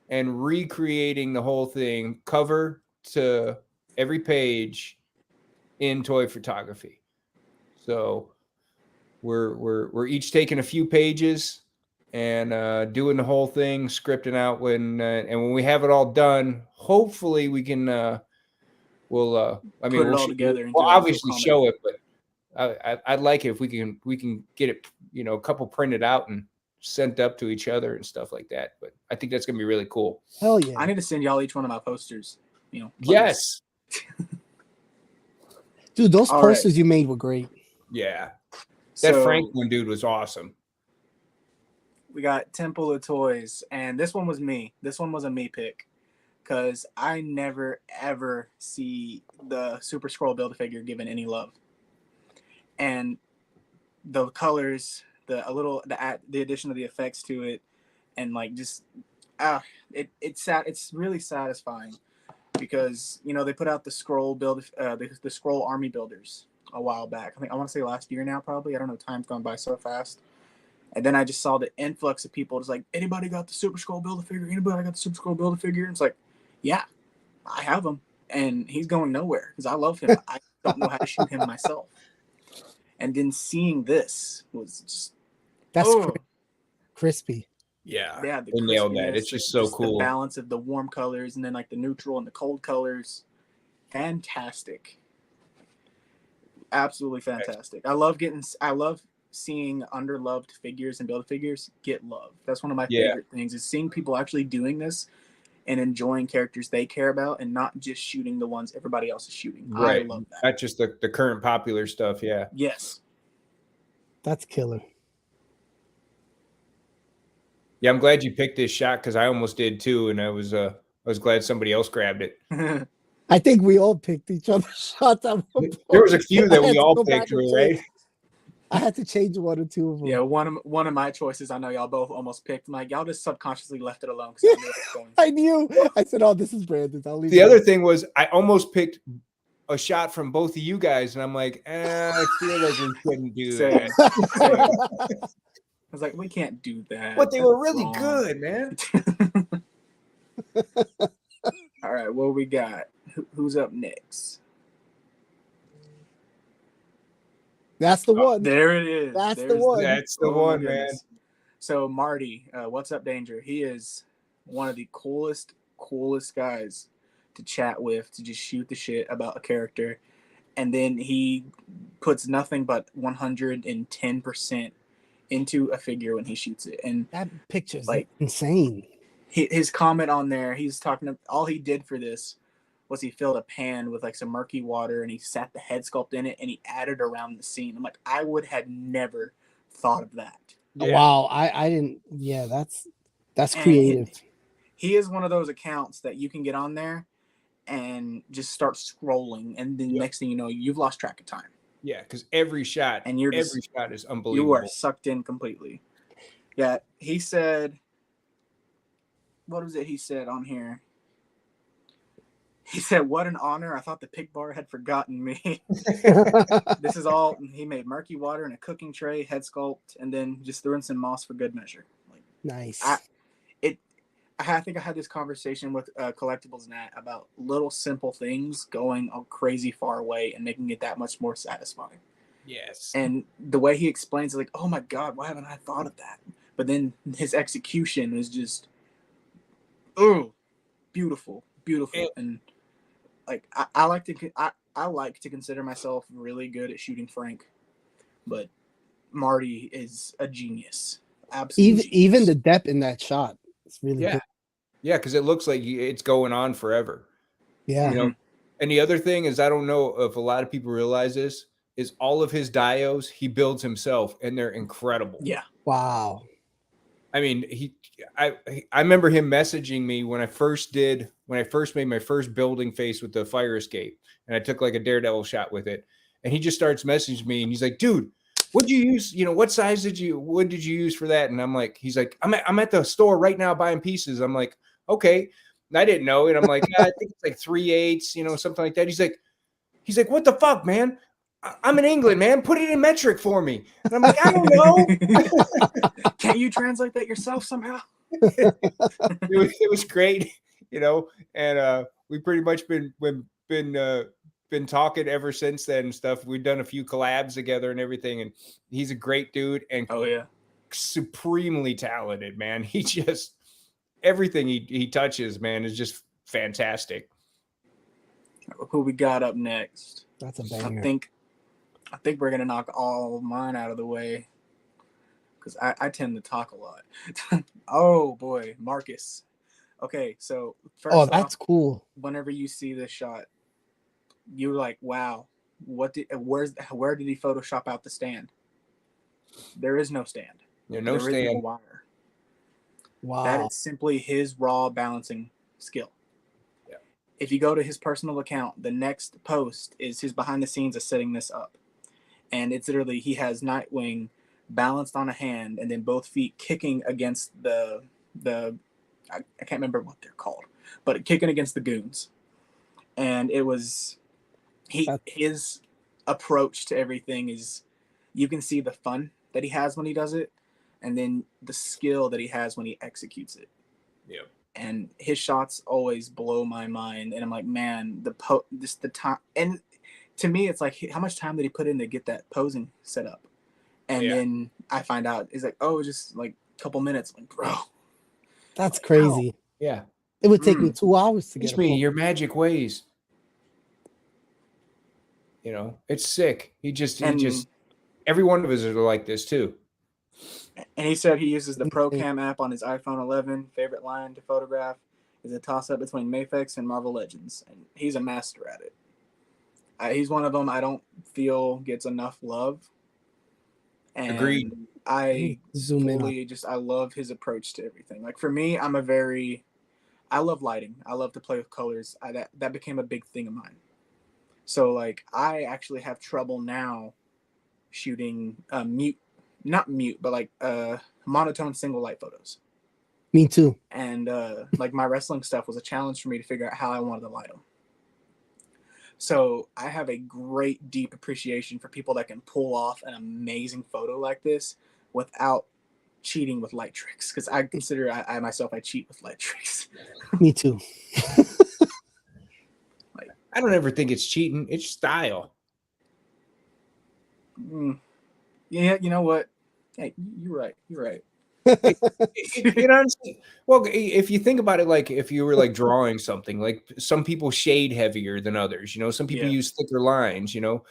and recreating the whole thing cover to every page in toy photography. So we're each taking a few pages and doing the whole thing, scripting out when we have it all done, hopefully we can we'll together. We'll obviously show it, but I'd like it if we can get it, a couple printed out and sent up to each other and stuff like that. But I think that's gonna be really cool. Hell yeah! I need to send y'all each one of my posters. Yes, dude, those posters you made were great. Yeah, that Franklin dude was awesome. We got Temple of Toys, and this one was me. This one was a me pick because I never ever see the Super Scroll Build-A-Figure given any love, and the colors, the addition of the effects to it, and like just it's really satisfying because they put out the Scroll the Scroll Army Builders a while back. I want to say last year now, probably. I don't know. Time's gone by so fast. And then I just saw the influx of people. It's like, anybody got the Super Scroll Build-A-Figure? Anybody got the Super Scroll Build-A-Figure? And it's like, yeah, I have him, and he's going nowhere because I love him. I don't know how to shoot him myself. And then seeing this was just crispy. Yeah, the they nailed that. It's just so cool. The balance of the warm colors and then like the neutral and the cold colors, fantastic, absolutely fantastic. I love seeing underloved figures and Build-A-Figures get love. That's one of my favorite things, is seeing people actually doing this and enjoying characters they care about and not just shooting the ones everybody else is shooting. Right. I love that. Not just the current popular stuff. Yeah. Yes. That's killer. Yeah, I'm glad you picked this shot because I almost did too, and I was glad somebody else grabbed it. I think we all picked each other's shots. At one point. There was a few that I had we to all go back picked, and right? change. I had to change one or two of them. Yeah, one of my choices. I know y'all both almost picked. I'm like, y'all just subconsciously left it alone because I knew it was going. I knew. I said, "Oh, this is Brandon's." I'll leave. The it other alone. thing was I almost picked a shot from both of you guys, and I'm like, I feel like we couldn't do Same. that. Same. I was like, we can't do that. But they were That's really wrong. good, man. All right, what we got? Who's up next? That's the one. There it is. That's the There's one. That's the oh my one, man. goodness. So Marty, what's up, Danger? He is one of the coolest guys to chat with, to just shoot the shit about a character, and then he puts nothing but 110% into a figure when he shoots it. And That picture's like insane. his comment on there, he's talking. All he did for this was he filled a pan with like some murky water and he sat the head sculpt in it and he added around the scene. I'm like, I would have never thought of that. Yeah. Wow, I didn't. Yeah, that's And creative. He is one of those accounts that you can get on there and just start scrolling, and then next thing you know, you've lost track of time. Yeah, because every shot is unbelievable. You are sucked in completely. Yeah, he said, what was it he said on here? He said, "What an honor! I thought the Pic Bar had forgotten me." This is all he made: murky water in a cooking tray, head sculpt, and then just threw in some moss for good measure. Like, Nice. I think I had this conversation with Collectibles Nat about little simple things going a crazy far away and making it that much more satisfying. Yes. And the way he explains it, like, oh my God, why haven't I thought of that? But then his execution is just, beautiful. And like, I like to consider myself really good at shooting Frank, but Marty is a genius. Absolutely. Even the depth in that shot, it's really good. Yeah, because it looks like it's going on forever. Yeah. You know, and the other thing is, I don't know if a lot of people realize this, is all of his dios he builds himself, and they're incredible. Yeah. Wow. I mean, I remember him messaging me when I first made my first building face with the fire escape, and I took like a daredevil shot with it, and he just starts messaging me, and he's like, "Dude, what'd you use? You know, what did you use for that?" And I'm like, he's like, I'm at the store right now buying pieces. I'm like, okay. And I didn't know it. I'm like, I think it's like 3/8, you know, something like that. He's like, what the fuck, man? I'm in England, man. Put it in metric for me. And I'm like, I don't know. Can't you translate that yourself somehow? It was great, you know, and we pretty much been talking ever since then and stuff. We've done a few collabs together and everything, and he's a great dude and supremely talented, man. He just everything he touches, man, is just fantastic. Who we got up next? That's a banger. I think we're gonna knock all of mine out of the way because I tend to talk a lot. Oh boy, Marcus. Okay, so first that's cool. Whenever you see this shot, you're like, wow, where did he Photoshop out the stand? There is no stand. Yeah, no there stand. Is no wire. Wow. That is simply his raw balancing skill. Yeah. If you go to his personal account, the next post is his behind the scenes of setting this up. And it's literally, he has Nightwing balanced on a hand and then both feet kicking against the I can't remember what they're called, but kicking against the goons. And it was his approach to everything is, you can see the fun that he has when he does it, and then the skill that he has when he executes it. Yeah. And his shots always blow my mind. And I'm like, man, the time. And to me, it's like, how much time did he put in to get that posing set up? And then I find out, it's like, oh, just like a couple minutes. I'm like, bro. That's crazy. Wow. Yeah. It would take me 2 hours to Teach get me your magic ways. You know, it's sick. He just every one of us are like this too. And he said he uses the ProCam app on his iPhone 11. Favorite line to photograph is a toss-up between Mafex and Marvel Legends. And he's a master at it. He's one of them I don't feel gets enough love. And Agreed. I love his approach to everything. Like for me, I'm a very I love lighting. I love to play with colors. That became a big thing of mine. So like I actually have trouble now shooting not mute, but like monotone single light photos. Me too. And like my wrestling stuff was a challenge for me to figure out how I wanted to light them. So I have a great deep appreciation for people that can pull off an amazing photo like this without cheating with light tricks, because I consider I myself I cheat with light tricks. Me too. Like I don't ever think it's cheating. It's style. Yeah, you know what? Hey, you're right. You're right. You know, well, if you think about it, like if you were like drawing something, like some people shade heavier than others, you know, some people Yeah. use thicker lines, you know,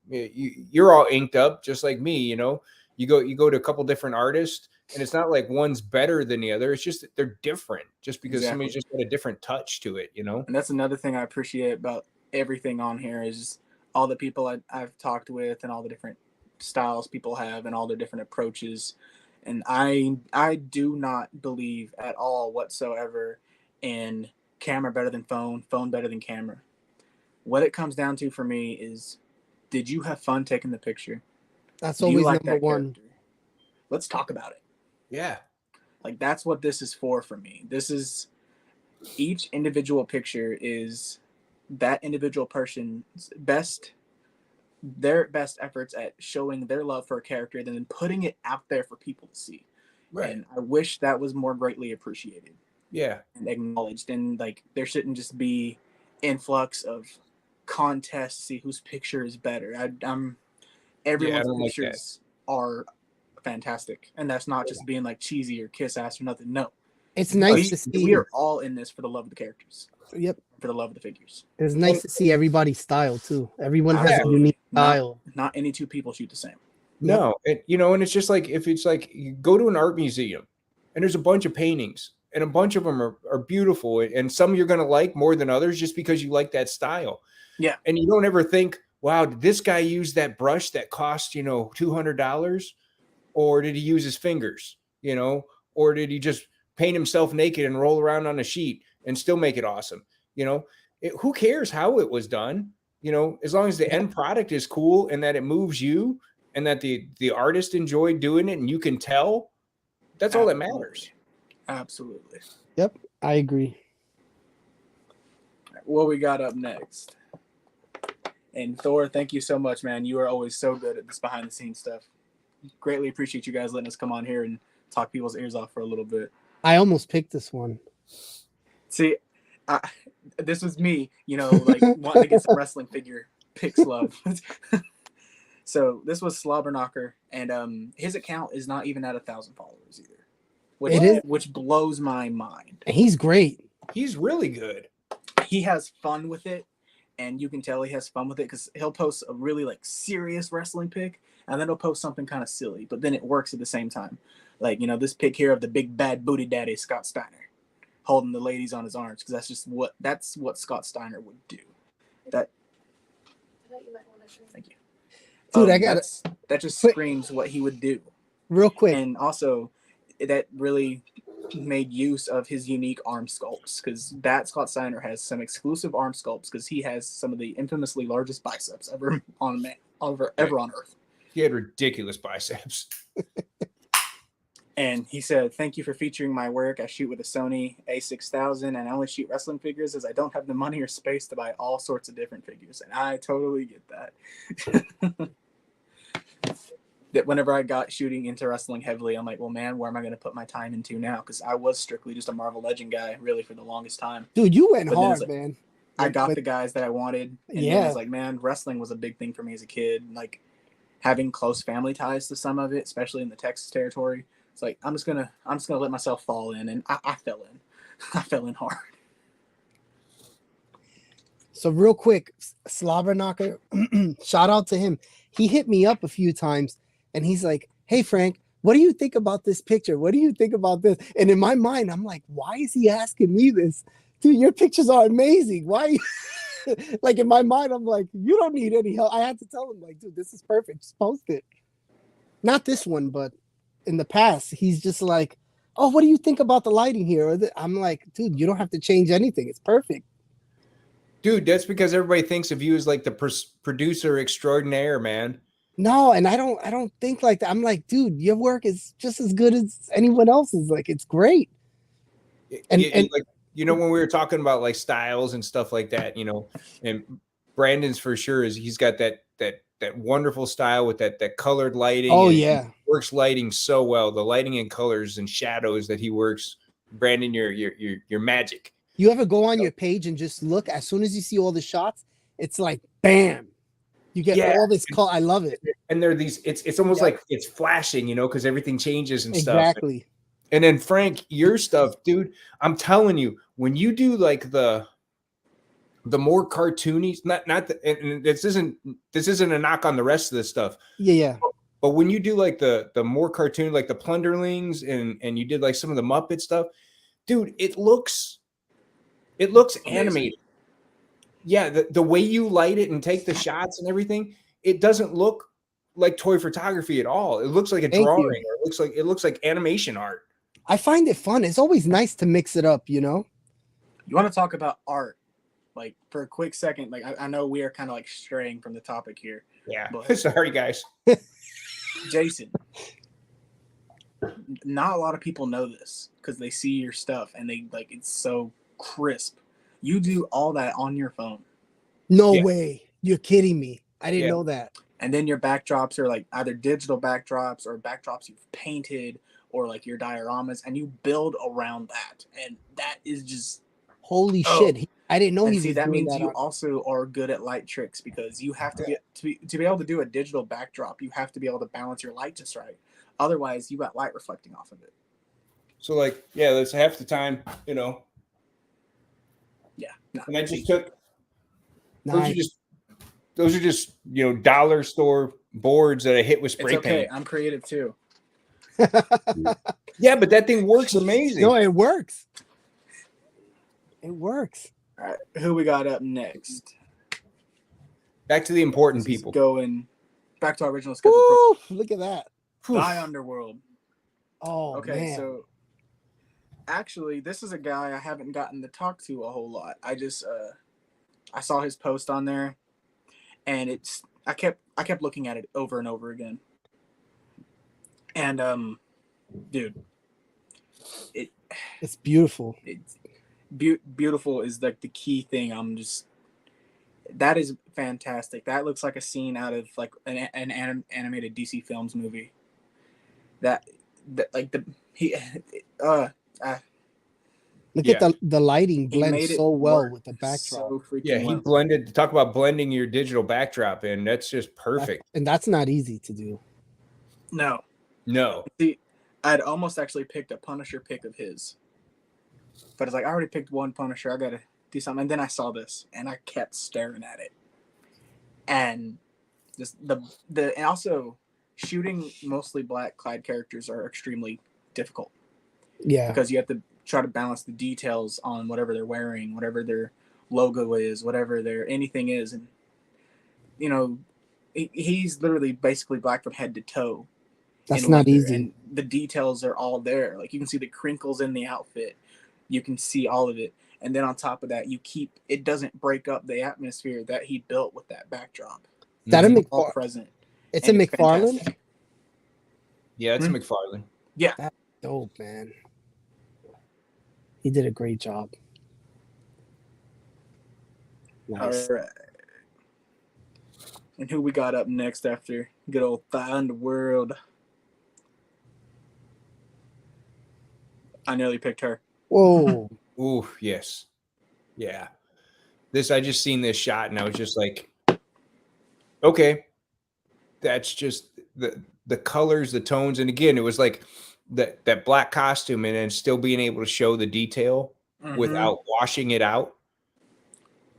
you're all inked up just like me, you know, you go to a couple different artists and it's not like one's better than the other. It's just that they're different just because Exactly. somebody's just got a different touch to it, you know? And that's another thing I appreciate about everything on here is all the people I've talked with and all the different styles people have and all their different approaches. And I do not believe at all whatsoever in camera better than phone, phone better than camera. What it comes down to for me is, did you have fun taking the picture? That's Do you always like number that one. character? Let's talk about it. Yeah. Like that's what this is for me. This is each individual picture is that individual person's their best efforts at showing their love for a character and then putting it out there for people to see. Right. And I wish that was more greatly appreciated. Yeah. And acknowledged. And like there shouldn't just be influx of contests to see whose picture is better. Everyone's pictures are fantastic. And that's not just being like cheesy or kiss ass or nothing. No. It's nice to see. We are all in this for the love of the characters. Yep. For the love of the figures. It's nice to see everybody's style too. Everyone has a unique style. Not any two people shoot the same. No, you know, and it's just like if it's like you go to an art museum and there's a bunch of paintings and a bunch of them are beautiful and some you're going to like more than others just because you like that style. Yeah. And you don't ever think, wow, did this guy use that brush that cost, you know, $200? Or did he use his fingers, you know, or did he just paint himself naked and roll around on a sheet and still make it awesome? You know, who cares how it was done? You know, as long as the end product is cool and that it moves you and that the artist enjoyed doing it and you can tell, that's all that matters. Absolutely. Yep, I agree. What we got up next? And Thor, thank you so much, man. You are always so good at this behind the scenes stuff. Greatly appreciate you guys letting us come on here and talk people's ears off for a little bit. I almost picked this one. See, this was me, you know, like wanting to get some wrestling figure picks love. So this was Slobberknocker, and his account is not even at 1,000 followers either, which blows my mind. And he's great. He's really good. He has fun with it, and you can tell he has fun with it because he'll post a really like serious wrestling pic, and then he'll post something kind of silly, but then it works at the same time. Like, you know, this pic here of the big bad booty daddy Scott Steiner holding the ladies on his arms, because that's what Scott Steiner would do. Thank you. Dude, that just screams what he would do. Real quick. And also that really made use of his unique arm sculpts, because that Scott Steiner has some exclusive arm sculpts because he has some of the infamously largest biceps ever on Earth. He had ridiculous biceps. And he said, "Thank you for featuring my work. I shoot with a Sony A6000 and I only shoot wrestling figures as I don't have the money or space to buy all sorts of different figures." And I totally get that. That whenever I got shooting into wrestling heavily, I'm like, well, man, where am I going to put my time into now? Because I was strictly just a Marvel Legend guy, really, for the longest time. Dude, you went hard, like, man. I got the guys that I wanted. And then I was like, man, wrestling was a big thing for me as a kid. Like, having close family ties to some of it, especially in the Texas territory. It's like, I'm just gonna let myself fall in, and I fell in. I fell in hard. So real quick, Slobberknocker, shout out to him. He hit me up a few times, and he's like, "Hey Frank, what do you think about this picture? What do you think about this?" And in my mind, I'm like, "Why is he asking me this, dude? Your pictures are amazing. Why?" Like in my mind, I'm like, "You don't need any help." I had to tell him, like, "Dude, this is perfect. Just post it." Not this one, but in the past, he's just like, oh, what do you think about the lighting here? I'm like, dude, you don't have to change anything. It's perfect. Dude, that's because everybody thinks of you as like the producer extraordinaire, man. No, and I don't think like that. I'm like, dude, your work is just as good as anyone else's. Like, it's great. And Like, you know, when we were talking about like styles and stuff like that, you know, and Brandon's for sure he's got that wonderful style with that colored lighting. oh and yeah, he works lighting so well. The lighting and colors and shadows that he works. Brandon, your magic. you ever go on your page and just look? As soon as you see all the shots, it's like bam, you get all this color. I love it. And there are these. It's almost like it's flashing, you know, because everything changes and stuff. Exactly. And then Frank, your stuff, dude, I'm telling you, when you do like the more cartoony, and this isn't a knock on the rest of this stuff. Yeah. But when you do like the more cartoon, like the Plunderlings, and you did like some of the Muppet stuff, dude, it looks animated. Yeah, the way you light it and take the shots and everything, it doesn't look like toy photography at all. It looks like a drawing, or it looks like animation art. I find it fun. It's always nice to mix it up, you know? You want to talk about art, like for a quick second, like I know we are kind of like straying from the topic here. Yeah, but sorry guys. Jason, not a lot of people know this because they see your stuff and they like it's so crisp. You do all that on your phone. No way. You're kidding me. I didn't know that. And then your backdrops are like either digital backdrops or backdrops you've painted or like your dioramas, and you build around that. And that is just holy shit. I didn't know he was that doing means that you also are good at light tricks because you have to be able to do a digital backdrop, you have to be able to balance your light just right. Otherwise, you got light reflecting off of it. So like, yeah, that's half the time, you know. Yeah. No, and I just took nice. those are just, you know, dollar store boards that I hit with spray paint. I'm creative too. Yeah, but that thing works amazing. No, it works. It works. All right, who we got up next? Back to the important people. Going back to our original schedule. Ooh, look at that. Die Underworld. Oh, okay, man. So actually, this is a guy I haven't gotten to talk to a whole lot. I just I saw his post on there, and I kept looking at it over and over again. And dude, it's beautiful. It's beautiful is like the key thing. That is fantastic. That looks like a scene out of like an animated DC Films movie. Look at the lighting blends so well with the backdrop. So he blended. Talk about blending your digital backdrop in. That's just perfect. And that's not easy to do. No. See, I'd almost actually picked a Punisher pick of his, but it's like I already picked one Punisher. I gotta do something. And then I saw this, and I kept staring at it. And just and also shooting mostly black clad characters are extremely difficult. Yeah, because you have to try to balance the details on whatever they're wearing, whatever their logo is, whatever their anything is, and you know, he's literally basically black from head to toe. That's not easy. And the details are all there. Like you can see the crinkles in the outfit. You can see all of it. And then on top of that, it doesn't break up the atmosphere that he built with that backdrop. Is that a all present. It's a McFarlane? Fantastic. Yeah, it's a McFarlane. Yeah. That's dope, man. He did a great job. Nice. All right. And who we got up next after good old Die Underworld? I nearly picked her. Whoa. Ooh, yes. Yeah. I just seen this shot and I was just like, okay. That's just the colors, the tones. And again, it was like that black costume and then still being able to show the detail without washing it out.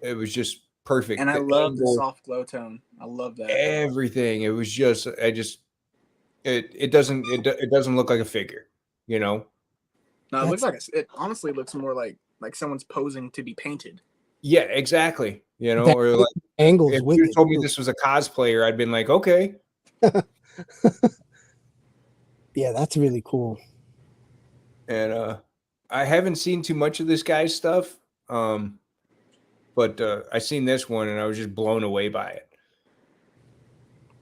It was just perfect. And I love the soft glow tone. I love that. Everything. It was just, it doesn't look like a figure, you know? No, it looks like it honestly looks more like someone's posing to be painted. Yeah, exactly. You know, or like angles. If you told me this was a cosplayer, I'd been like, okay. Yeah, that's really cool. and I haven't seen too much of this guy's stuff. But I seen this one and I was just blown away by it.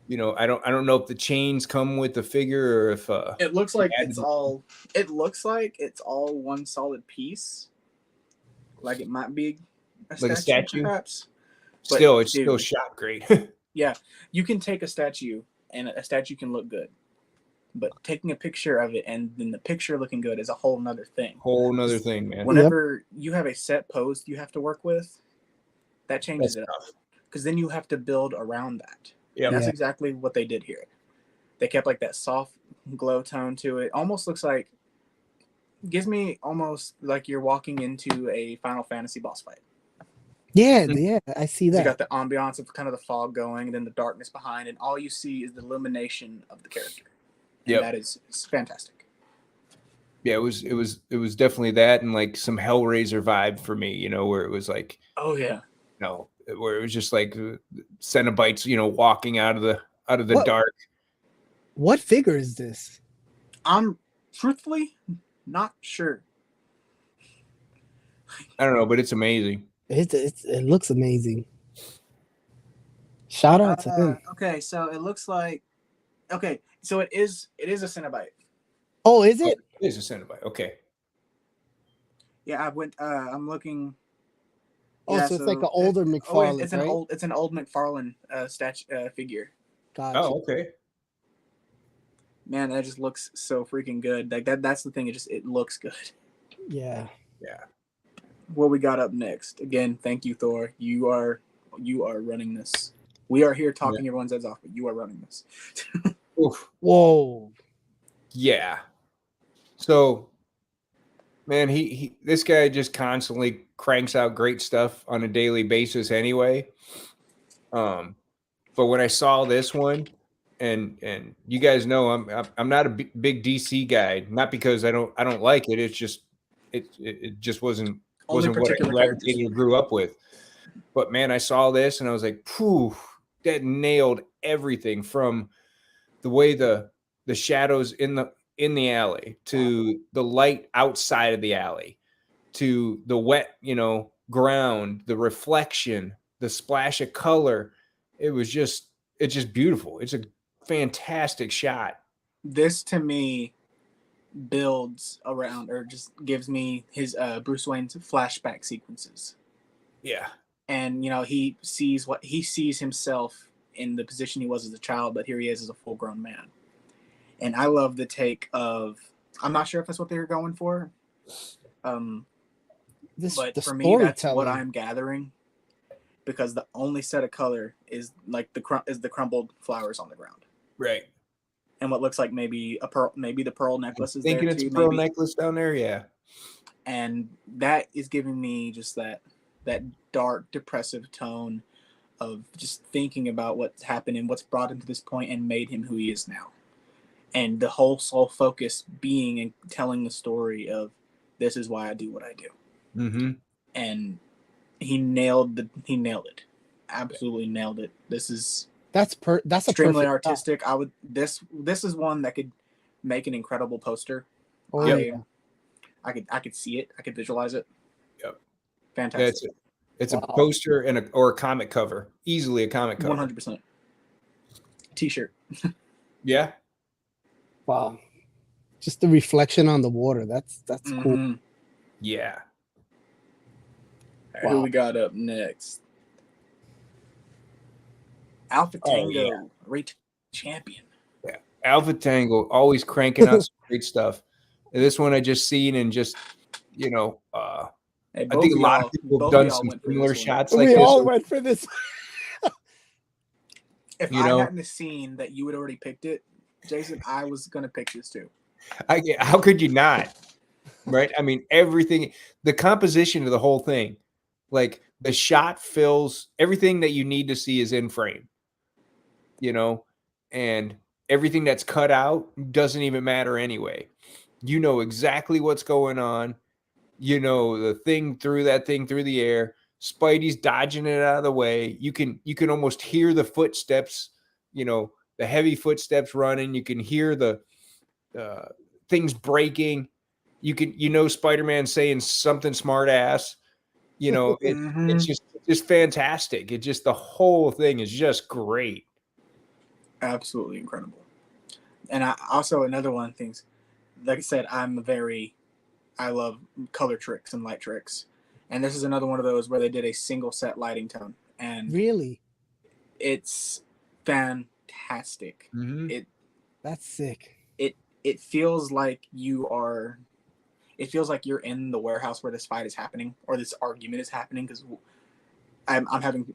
You know, I don't know if the chains come with the figure or if It looks like add- it's all. It looks like it's all one solid piece. Like it might be like a statue. perhaps. Still, it's dude, still shot great. Yeah, you can take a statue, and a statue can look good, but taking a picture of it and then the picture looking good is a whole nother thing. Whole nother thing, man. Whenever you have a set pose you have to work with, that changes That's it up tough. because then you have to build around that. Yeah, That's Yeah. exactly what they did here. They kept like that soft glow tone to it. Almost looks like, gives me almost like you're walking into a Final Fantasy boss fight. Yeah, I see You that. got the ambiance of kind of the fog going, and then the darkness behind, and all you see is the illumination of the character. And that is it's fantastic. Yeah, it was definitely that, and like some Hellraiser vibe for me, you know, where it was like, Oh yeah, you know, where it was just like Cenobites, you know, walking out of the What? dark. What figure is this? I'm truthfully not sure. I don't know, but it's amazing. It looks amazing. Shout out to him. Okay, so it looks like so it is a Cenobite. Oh, is it? It is a Cenobite. Okay. Yeah, I'm looking. Oh, Yeah, so it's like an older McFarlane, right? It's an old McFarlane figure. Gotcha. Oh, okay. Man, that just looks so freaking good. Like that's the thing. It looks good. Yeah. Yeah. What we got up next? Again, thank you, Thor. You are running this. We are here talking everyone's heads off, but you are running this. Oof. Whoa. Yeah. So, man, he this guy just constantly cranks out great stuff on a daily basis anyway. But when I saw this one, and you guys know I'm not a big DC guy, not because I don't like it. It's just it just wasn't what I gravitated or grew up with. But man, I saw this and I was like, "Phew, that nailed everything from the way the shadows in the alley to the light outside of the alley to the wet, you know, ground, the reflection, the splash of color. It's just beautiful. It's a fantastic shot. This to me builds around or just gives me his Bruce Wayne's flashback sequences. Yeah. And you know, he sees himself in the position he was as a child, but here he is as a full-grown man. And I love the take of, I'm not sure if that's what they were going for. But for me, that's what I'm gathering, because the only set of color is like the crumbled flowers on the ground, right? And what looks like maybe the pearl necklace is thinking there it's too, a pearl maybe. necklace down there, yeah. And that is giving me just that dark, depressive tone of just thinking about what's happened and what's brought him to this point and made him who he is now. And the whole sole focus being and telling the story of this is why I do what I do. Mm-hmm. And he nailed it. Absolutely nailed it. That's extremely artistic. Shot. This is one that could make an incredible poster. Oh, yeah. I could see it. I could visualize it. Yep. Fantastic. That's it. It's a poster or a comic cover. Easily a comic cover. 100%. T-shirt. Yeah. Wow. Just the reflection on the water. That's cool. Yeah. Wow. Who we got up next? Alpha Tango, rate champion. Yeah. Alpha Tango, always cranking out some great stuff. And this one I just seen and just, you know, hey, I think a lot of people have done some similar shots like this. We all went for this. If I hadn't seen that you had already picked it, Jason, I was going to pick this too. How could you not? Right? I mean, everything, the composition of the whole thing, like the shot fills everything that you need to see is in frame, you know, and everything that's cut out doesn't even matter anyway. You know exactly what's going on. You know, the thing through the air, Spidey's dodging it out of the way. You can almost hear the footsteps, you know, the heavy footsteps running. You can hear the things breaking. Spider-Man saying something smart ass. It's just fantastic. It just, the whole thing is just great. Absolutely incredible. And I also, another one of the things, like I said, I love color tricks and light tricks. And this is another one of those where they did a single set lighting tone. And Really? it's fantastic. Mhm. That's sick. It feels like you're in the warehouse where this fight is happening or this argument is happening, because I'm having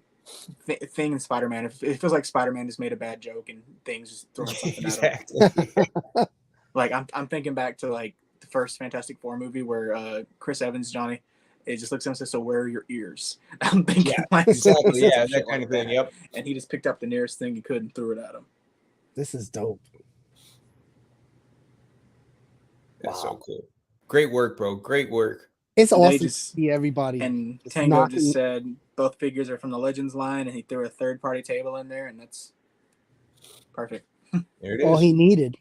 thing in Spider-Man. It feels like Spider-Man just made a bad joke and things just throwing something at him. Exactly. Like I'm thinking back to like the first Fantastic Four movie where Chris Evans, Johnny, it just looks at him and says, "So where are your ears?" I'm thinking like exactly. Yeah, that that kind of thing. that. Yep. And he just picked up the nearest thing he could and threw it at him. This is dope. That's Wow. so cool. Great work, bro. Great work. It's They awesome just- to see everybody. And Just Tango knocking- just said both figures are from the Legends line, and he threw a third-party table in there, and that's perfect. There it is. all he needed.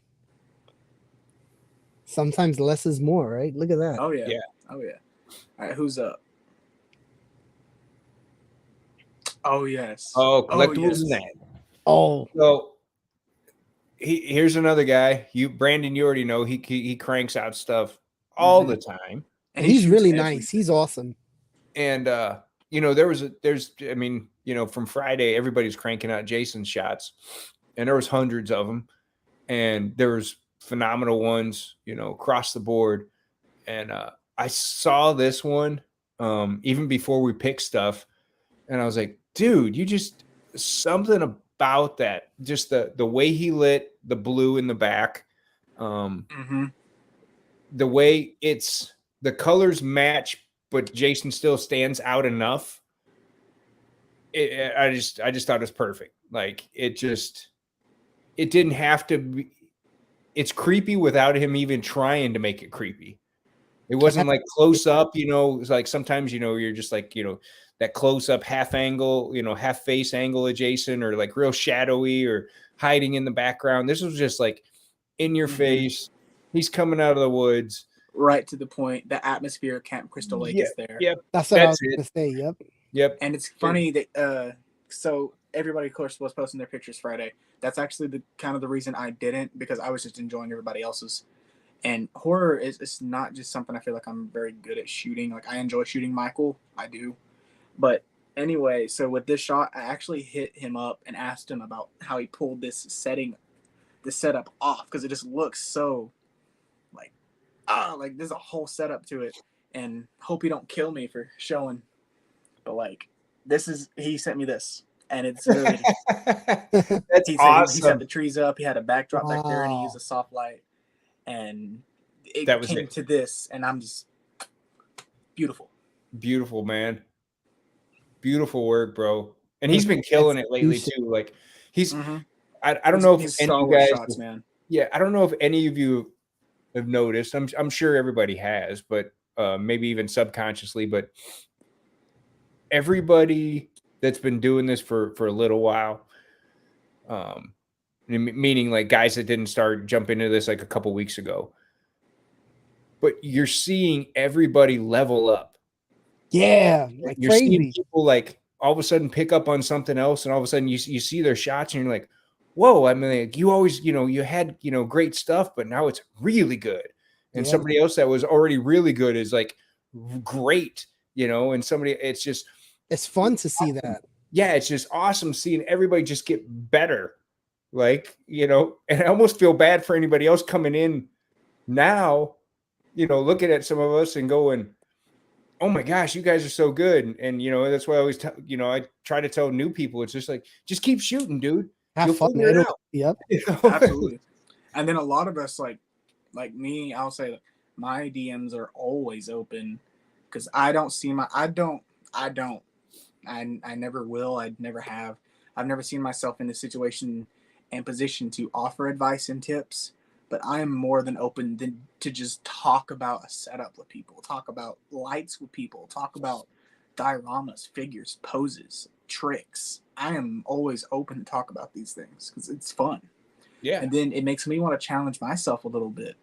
Sometimes less is more, right? Look at that. Oh yeah. Yeah. Oh yeah. All right, who's up? Oh yes. Oh, collectibles yes. and that. Oh, So here's another guy. Brandon, you already know he cranks out stuff all the time. And he he's shoots really everything. nice. He's awesome. And from Friday, everybody's cranking out Jason's shots, and there was hundreds of them, and there was phenomenal ones, across the board. And I saw this one even before we picked stuff, and I was like, dude, something about that, just the way he lit the blue in the back, the way the colors match, but Jason still stands out enough. I just thought it was perfect. Like it didn't have to be. It's creepy without him even trying to make it creepy. It wasn't like close up, it's like sometimes, you're just like, that close up half angle, half face angle of Jason, or like real shadowy or hiding in the background. This was just like in your face. He's coming out of the woods. Right to the point. The atmosphere of Camp Crystal Lake is there. Yep. That's what I was going to say. Yep. Yep. And it's funny that so everybody, of course, was posting their pictures Friday. That's actually the kind of the reason I didn't, because I was just enjoying everybody else's. And horror is not just something I feel like I'm very good at shooting. Like I enjoy shooting Michael, I do. But anyway, so with this shot, I actually hit him up and asked him about how he pulled this setup off, because it just looks so like there's a whole setup to it. And hope he don't kill me for showing. But like he sent me this, and it's really That's he awesome. He set the trees up, he had a backdrop back there, and he Wow. used a soft light, and That was came it. to this, and I'm just beautiful. Beautiful, man. Beautiful work, bro. And he's been killing it lately too. Like he's I don't know if any of you guys shots, man. Yeah, I don't know if any of you have noticed. I'm sure everybody has, but maybe even subconsciously, but everybody that's been doing this for a little while, meaning like guys that didn't start jump into this like a couple weeks ago, but you're seeing everybody level up. Yeah, like You're seeing crazy. people like all of a sudden pick up on something else, and all of a sudden you see their shots, and you're like, whoa, I mean, like, you always, you had, great stuff, but now it's really good. And Yeah. somebody else that was already really good is like great, and It's fun to see that. yeah, it's just awesome seeing everybody just get better. Like, and I almost feel bad for anybody else coming in now, looking at some of us and going, oh my gosh, you guys are so good. And that's why I always tell, I try to tell new people, it's just like, just keep shooting, dude. Have You'll fun. figure it out. Yep. Absolutely. And then a lot of us, like me, I'll say that my DMs are always open, because I never will. I never have. I've never seen myself in the situation and position to offer advice and tips, but I am more than open to just talk about a setup with people, talk about lights with people, talk about dioramas, figures, poses, tricks. I am always open to talk about these things because it's fun. Yeah. And then it makes me want to challenge myself a little bit.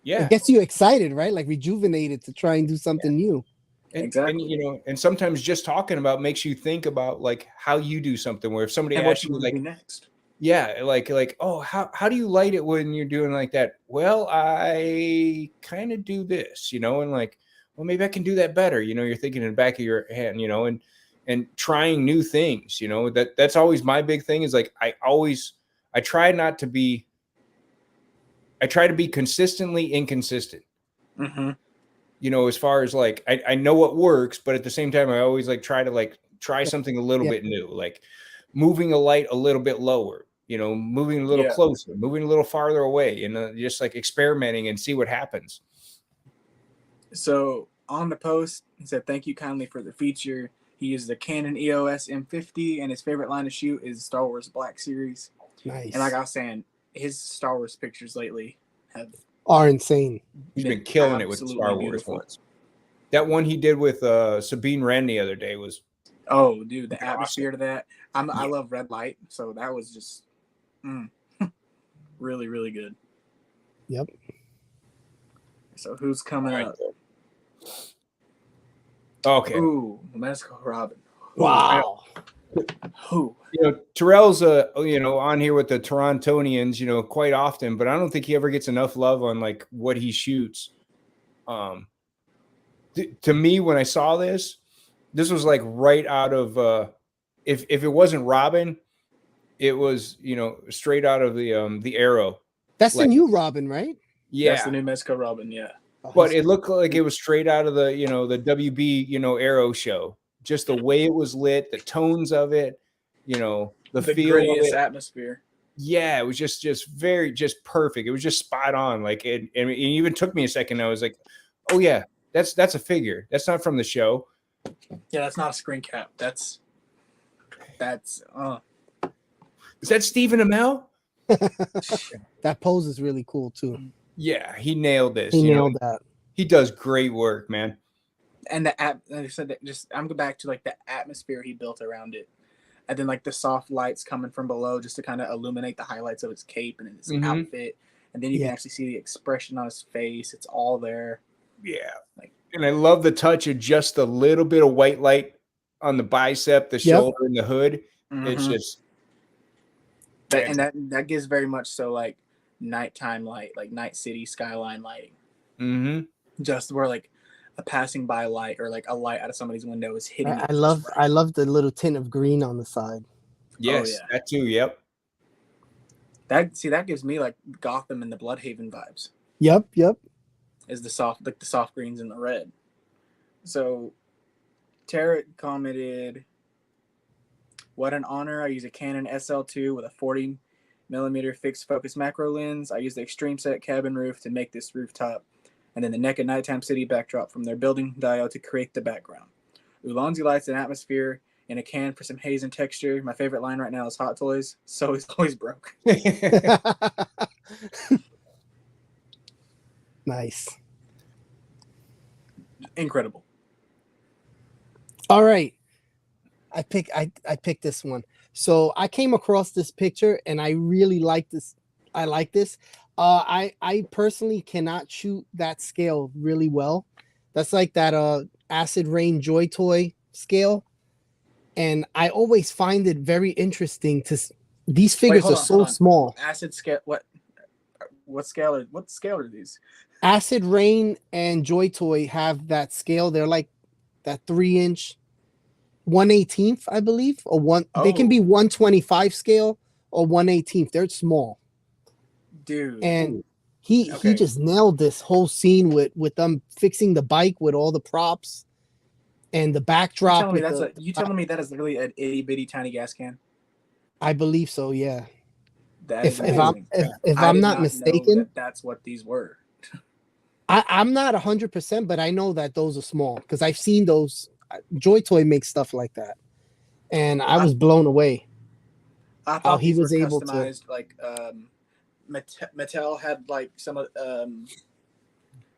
Yeah. It gets you excited, right? Like rejuvenated to try and do something new. And, Exactly. and you know, and sometimes just talking about makes you think about like how you do something. Where if somebody And what asks you you want to like, do next? yeah, like, oh, how do you light it when you're doing like that? Well, I kind of do this, you know, and like, well, maybe I can do that better. You know, you're thinking in the back of your head, you know, and trying new things, you know, that's always my big thing is like I try not to be I try to be consistently inconsistent. Mm-hmm. You know, as far as like I know what works, but at the same time, I always like try something a little Yeah. bit new, like moving a light a little bit lower, you know, moving a little Yeah. closer, moving a little farther away, and just like experimenting and see what happens. So on the post, he said, "Thank you kindly for the feature." He uses a Canon EOS M50, and his favorite line to shoot is Star Wars Black Series. Nice. And like I was saying, his Star Wars pictures lately have Are insane. He's been killing it with Star Wars beautiful. ones. That one he did with Sabine Wren the other day was Oh, dude, the awesome. atmosphere to that. I love red light, so that was just really, really good. Yep. So who's coming up? Okay. Ooh, Mexico Robin. Wow. Who? You know, Terrell's you know, on here with the Torontonians, you know, quite often, but I don't think he ever gets enough love on like what he shoots. To me, when I saw this was like right out of if it wasn't Robin, it was, you know, straight out of the Arrow. That's like, the new Robin, right? Yeah. That's the new Mexico Robin, yeah. Oh, But it looked like it was straight out of the, you know, the WB, you know, Arrow show. Just the way it was lit, the tones of it, you know, the feel of it. Atmosphere. Yeah, it was just very perfect. It was just spot on. Like it even took me a second. I was like, oh yeah, that's a figure. That's not from the show. Yeah, that's not a screen cap. That's Is that Stephen Amell? that pose is really cool too. Yeah, he nailed this. He nailed that. He does great work, man. And like I said, that I'm going back to like the atmosphere he built around it. And then like the soft lights coming from below just to kind of illuminate the highlights of his cape and his outfit. And then you can actually see the expression on his face. It's all there. Yeah. And I love the touch of just a little bit of white light on the bicep, the shoulder, and the hood. It's just that gives very much so like nighttime light, like night city skyline lighting. Just where like a passing by light or like a light out of somebody's window is hitting. I love the little tint of green on the side. Yes, that too. Yep. That gives me like Gotham and the Bloodhaven vibes. Yep. Is the soft greens and the red. So Tarek commented, "What an honor. I use a Canon SL2 with a 40mm fixed focus macro lens. I use the extreme set cabin roof to make this rooftop, and then the naked nighttime city backdrop from their building dial to create the background. Ulanzi lights and atmosphere in a can for some haze and texture. My favorite line right now is Hot Toys. So it's always broke." Nice. Incredible. All right. I picked this one. So I came across this picture and I really like this. I like this. I personally cannot shoot that scale really well. That's like that Acid Rain Joy Toy scale. And I always find it very interesting these figures are so small. Acid scale, what scale are these? Acid Rain and Joy Toy have that scale. They're like that 3-inch 1/18th, I believe, or one. They can be 125 scale or 1/18th. They're small, dude. And he just nailed this whole scene with them fixing the bike with all the props and the backdrop. You telling me that is literally an itty bitty tiny gas can? I believe so. Yeah. If I'm not mistaken, that's what these were. I'm not 100%, but I know that those are small because I've seen those. Joy Toy makes stuff like that, and I was blown away. I thought he was able to like Mattel had like some of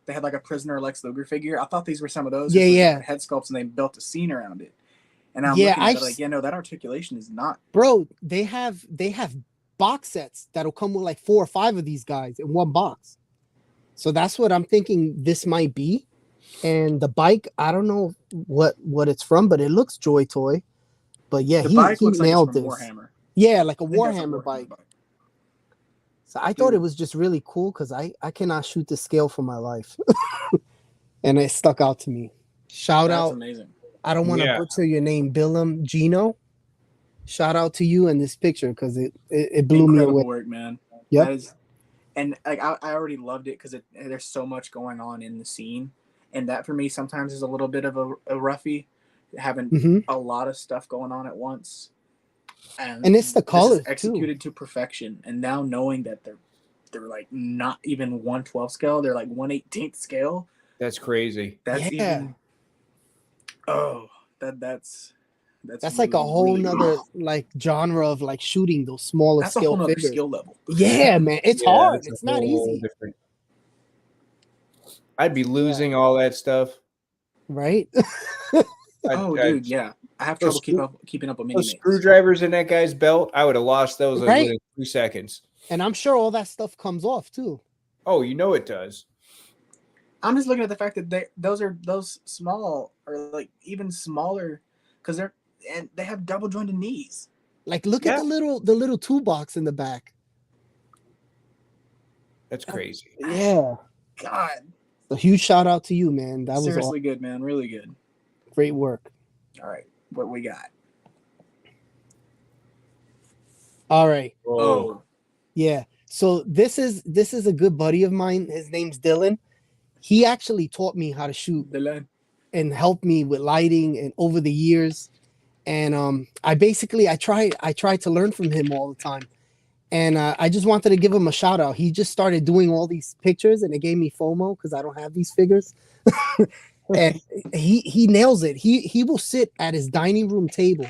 they had like a prisoner Lex Luger figure. I thought these were some of those. Yeah. Head sculpts, and they built a scene around it. And I'm looking at it like, that articulation is not. Bro, they have box sets that'll come with like 4 or 5 of these guys in one box. So that's what I'm thinking this might be. And the bike, I don't know what it's from, but it looks Joy Toy. But yeah, The he bike looks like it's nailed from this. Warhammer. Yeah, like a I think that's a Warhammer bike. bike. So I thought it Dude. was just really cool because I cannot shoot the scale for my life. And it stuck out to me. Shout That's out. amazing. I don't want to Yeah. butcher your name, Billum Gino. Shout out to you in this picture because it blew Incredible me away. work, man. Yep. That is, and like I already loved it because there's so much going on in the scene, and that for me sometimes is a little bit of a roughie, having hmm a lot of stuff going on at once. And it's the this is colors too. executed to perfection. And now knowing that they're like not even 1/12 scale, they're like 1/18 scale. That's crazy. That's Yeah. even that's That's like a really, whole really nother good. like genre of like shooting those smaller That's a scale whole nother figures. skill level. Yeah, man, it's Yeah, hard. that's a It's not whole easy, different. I'd be losing all that stuff. right? Dude, yeah. I have Those trouble keeping up with mini Those mates. screwdrivers in that guy's belt, I would have lost those in Right. within 2 seconds. And I'm sure all that stuff comes off too. Oh, you know it does. I'm just looking at the fact that those small or like even smaller because they have double jointed knees. Like, look at Yeah. the little toolbox in the back. That's crazy. Yeah. God, A huge shout out to you, man. That was seriously good, man. Really good. great work. All right, what we got? All right. Oh, Yeah. So this is a good buddy of mine. His name's Dylan. He actually taught me how to shoot Dylan. and helped me with lighting and over the years. And I tried to learn from him all the time. And I just wanted to give him a shout out. He just started doing all these pictures and it gave me FOMO because I don't have these figures. And he nails it. He will sit at his dining room table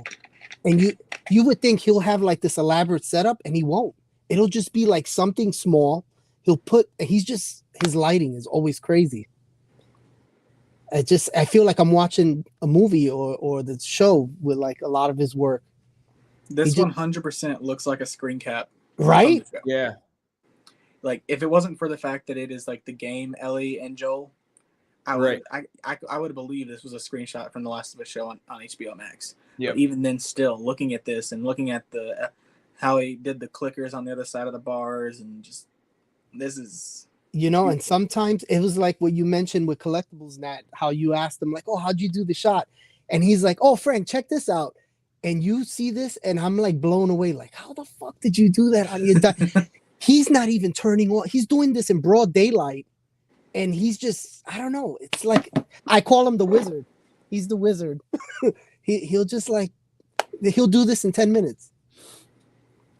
and you would think he'll have like this elaborate setup and he won't. It'll just be like something small. His lighting is always crazy. I feel like I'm watching a movie or the show with like a lot of his work. This He just- 100% looks like a screen cap. Right? Yeah. Like if it wasn't for the fact that it is like the game Ellie and Joel, I would have believed this was a screenshot from the Last of Us show on HBO Max. Yep. But even then, still looking at this and looking at the how he did the clickers on the other side of the bars and just this is And sometimes it was like what you mentioned with collectibles, Nat, how you asked him like, oh, how'd you do the shot? And he's like, oh, Frank, check this out. And you see this and I'm like blown away. Like, how the fuck did you do that on your He's not even turning on. He's doing this in broad daylight. And he's just, I don't know. It's like, I call him the wizard. He's the wizard. He'll just like, he'll do this in 10 minutes.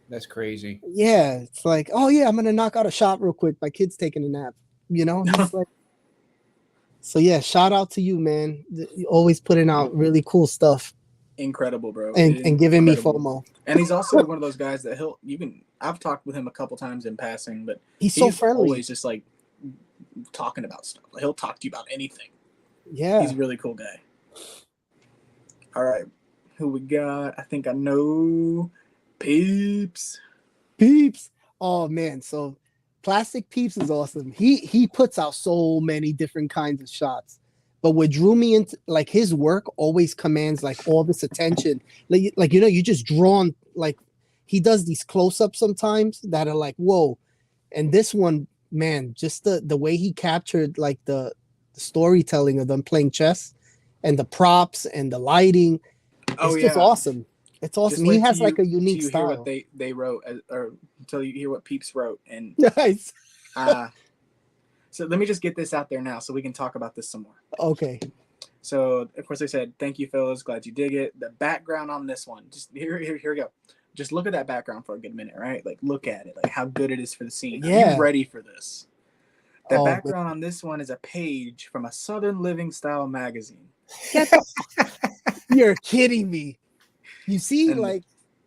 That's crazy. Yeah. It's like, oh yeah, I'm going to knock out a shot real quick. My kid's taking a nap, He's like, so yeah, shout out to you, man. You're always putting out really cool stuff. incredible, bro. And giving me Incredible. FOMO. And he's also one of those guys that I've talked with him a couple times in passing, but He's so friendly. always just like talking about stuff. Like, he'll talk to you about anything. Yeah. He's a really cool guy. All right. Who we got? I think I know. Peeps. Oh man, so Plastic Peeps is awesome. He puts out so many different kinds of shots. But what drew me into like his work always commands like all this attention. Like you just drawn like he does these close-ups sometimes that are like, whoa. And this one, man, just the way he captured like the storytelling of them playing chess and the props and the lighting. It's just awesome. It's awesome. He has like a unique style. Hear what they wrote, or until you hear what Peeps wrote, and Nice. So let me just get this out there now, so we can talk about this some more. Okay. So of course I said thank you, fellas. Glad you dig it. The background on this one, just here we go. Just look at that background for a good minute, right? Like look at it, like how good it is for the scene. Yeah. Are you ready for this? The background on this one is a page from a Southern Living Style magazine. You're kidding me. You see,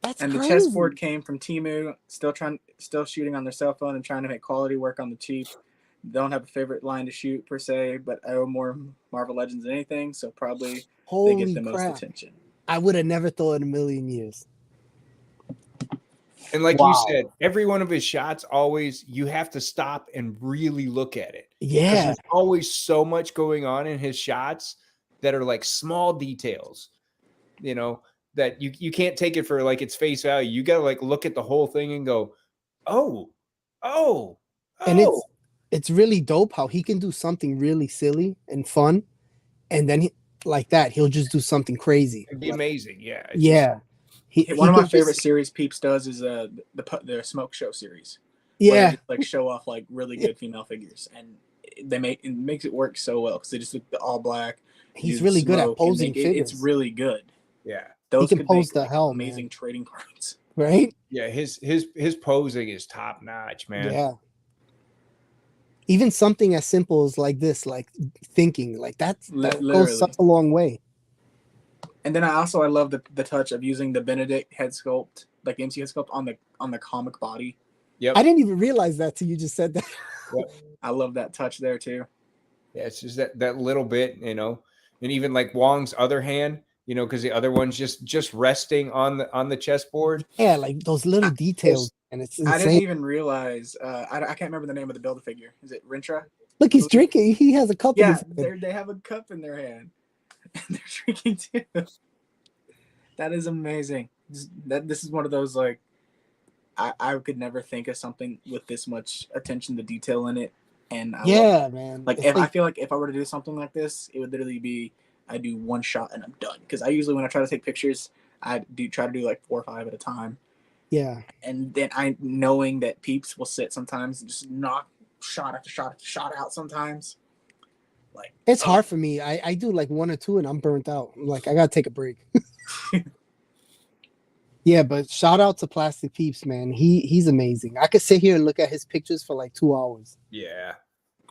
that's and crazy. The chessboard came from Temu, still shooting on their cell phone and trying to make quality work on the cheap. Don't have a favorite line to shoot per se, but I owe more Marvel Legends than anything, so probably they get the most attention. I would have never thought in a million years. And like you Wow. said, every one of his shots always you have to stop and really look at it. Because Yeah. there's always so much going on in his shots that are like small details, that you can't take it for like its face value. You gotta like look at the whole thing and go, oh, oh, And oh. it's really dope how he can do something really silly and fun, and then like that he'll just do something crazy. It'd be amazing. Yeah. Yeah. One of can my favorite just, series Peeps does is the smoke show series. Where yeah. they just, like show off like really good female figures, and it makes it work so well because they just look all black. He's do really good at smoke, and posing figures. It's really good. Yeah. Those can could pose make the like, hell, amazing man. trading cards. Right? Yeah, his posing is top notch, man. Yeah. Even something as simple as like this, like thinking, like that goes Literally. such a long way. And then I love the touch of using the Benedict head sculpt, like the MC head sculpt on the comic body. Yep. I didn't even realize that till you just said that. Yep. I love that touch there too. Yeah, it's just that little bit, and even like Wong's other hand, because the other one's just resting on the chessboard. Yeah, like those little details, and it's insane. I didn't even realize. I can't remember the name of the Build-A-Figure. Is it Rintra? Look, he's drinking. He has a cup. Yeah, in his hand. they have a cup in their hand, and they're drinking too. That is amazing. This is one of those like, I could never think of something with this much attention to detail in it. And man. Like I feel like if I were to do something like this, it would literally be I do one shot and I'm done. Because I usually when I try to take pictures, I try to do like 4 or 5 at a time. Yeah. And then knowing that Peeps will sit sometimes and just knock shot after shot after shot out sometimes. Like it's hard for me. I do like 1 or 2 and I'm burnt out. I'm like, I gotta take a break. Yeah, but shout out to Plastic Peeps, man. He's amazing. I could sit here and look at his pictures for like 2 hours. Yeah.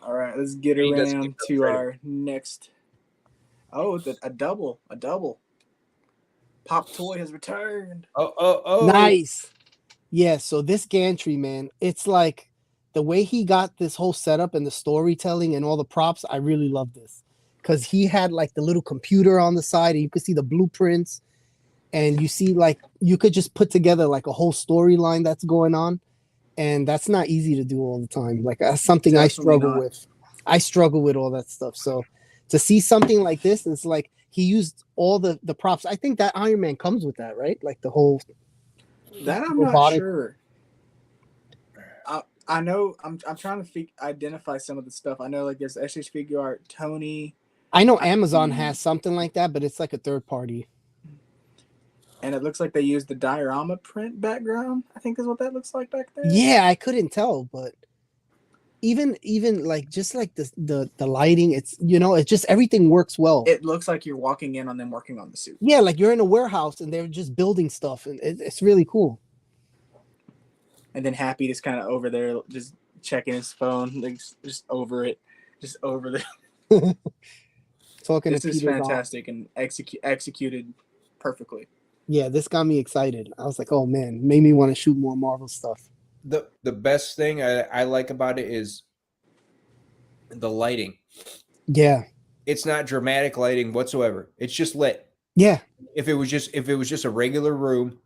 All right, let's get around to our next. Oh, a double. Pop Toy has returned. Oh. Nice. Yeah, so this gantry, man, it's like the way he got this whole setup and the storytelling and all the props. I really love this because he had like the little computer on the side and you could see the blueprints. And you see, like, you could just put together like a whole storyline that's going on. And that's not easy to do all the time. Like, that's something Definitely I struggle not. with. I struggle with all that stuff. So to see something like this, it's like he used all the props. I think that Iron Man comes with that, right? Like the whole. That I'm not sure. I know. I'm trying to identify some of the stuff. I know, like, there's SH Figure Art, Tony. I know Amazon has something like that, but it's like a third party. And it looks like they used the diorama print background. I think is what that looks like back there. Yeah, I couldn't tell, but even like just like the lighting, it's it's just everything works well. It looks like you're walking in on them working on the suit. Yeah, like you're in a warehouse and they're just building stuff, and it's really cool. And then Happy just kind of over there, just checking his phone, like just over it, just over the. Talking. This is fantastic and executed perfectly. Yeah, this got me excited. I was like, oh man, made me want to shoot more Marvel stuff. The best thing I like about it is the lighting. Yeah. It's not dramatic lighting whatsoever. It's just lit. Yeah. If it was just a regular room,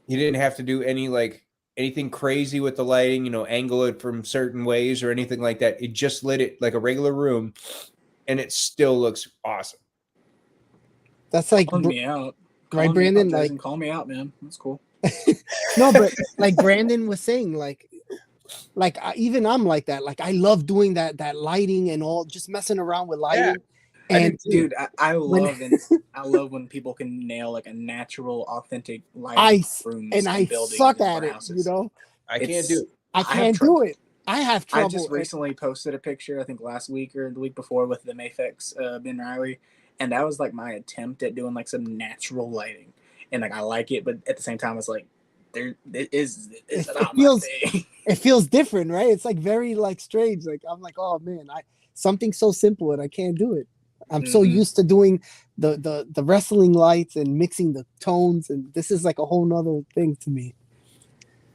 you didn't have to do anything crazy with the lighting, angle it from certain ways or anything like that. It just lit it like a regular room and it still looks awesome. That's like calling me out. Right, Brandon? Like, call me out, man. That's cool. No, but like Brandon was saying, like even I'm like that. Like I love doing that lighting and all, just messing around with lighting. Yeah. And dude, I love when people can nail like a natural, authentic lighting rooms and I suck at it. I can't do it. I can't do it. I have trouble. I just recently posted a picture, I think last week or the week before, with the Mayfix Ben Riley. And that was like my attempt at doing like some natural lighting, and like I like it, but at the same time, it's like it feels different, right? It's like very like strange. Like I'm like, oh man, something so simple and I can't do it. I'm so used to doing the wrestling lights and mixing the tones, and this is like a whole nother thing to me.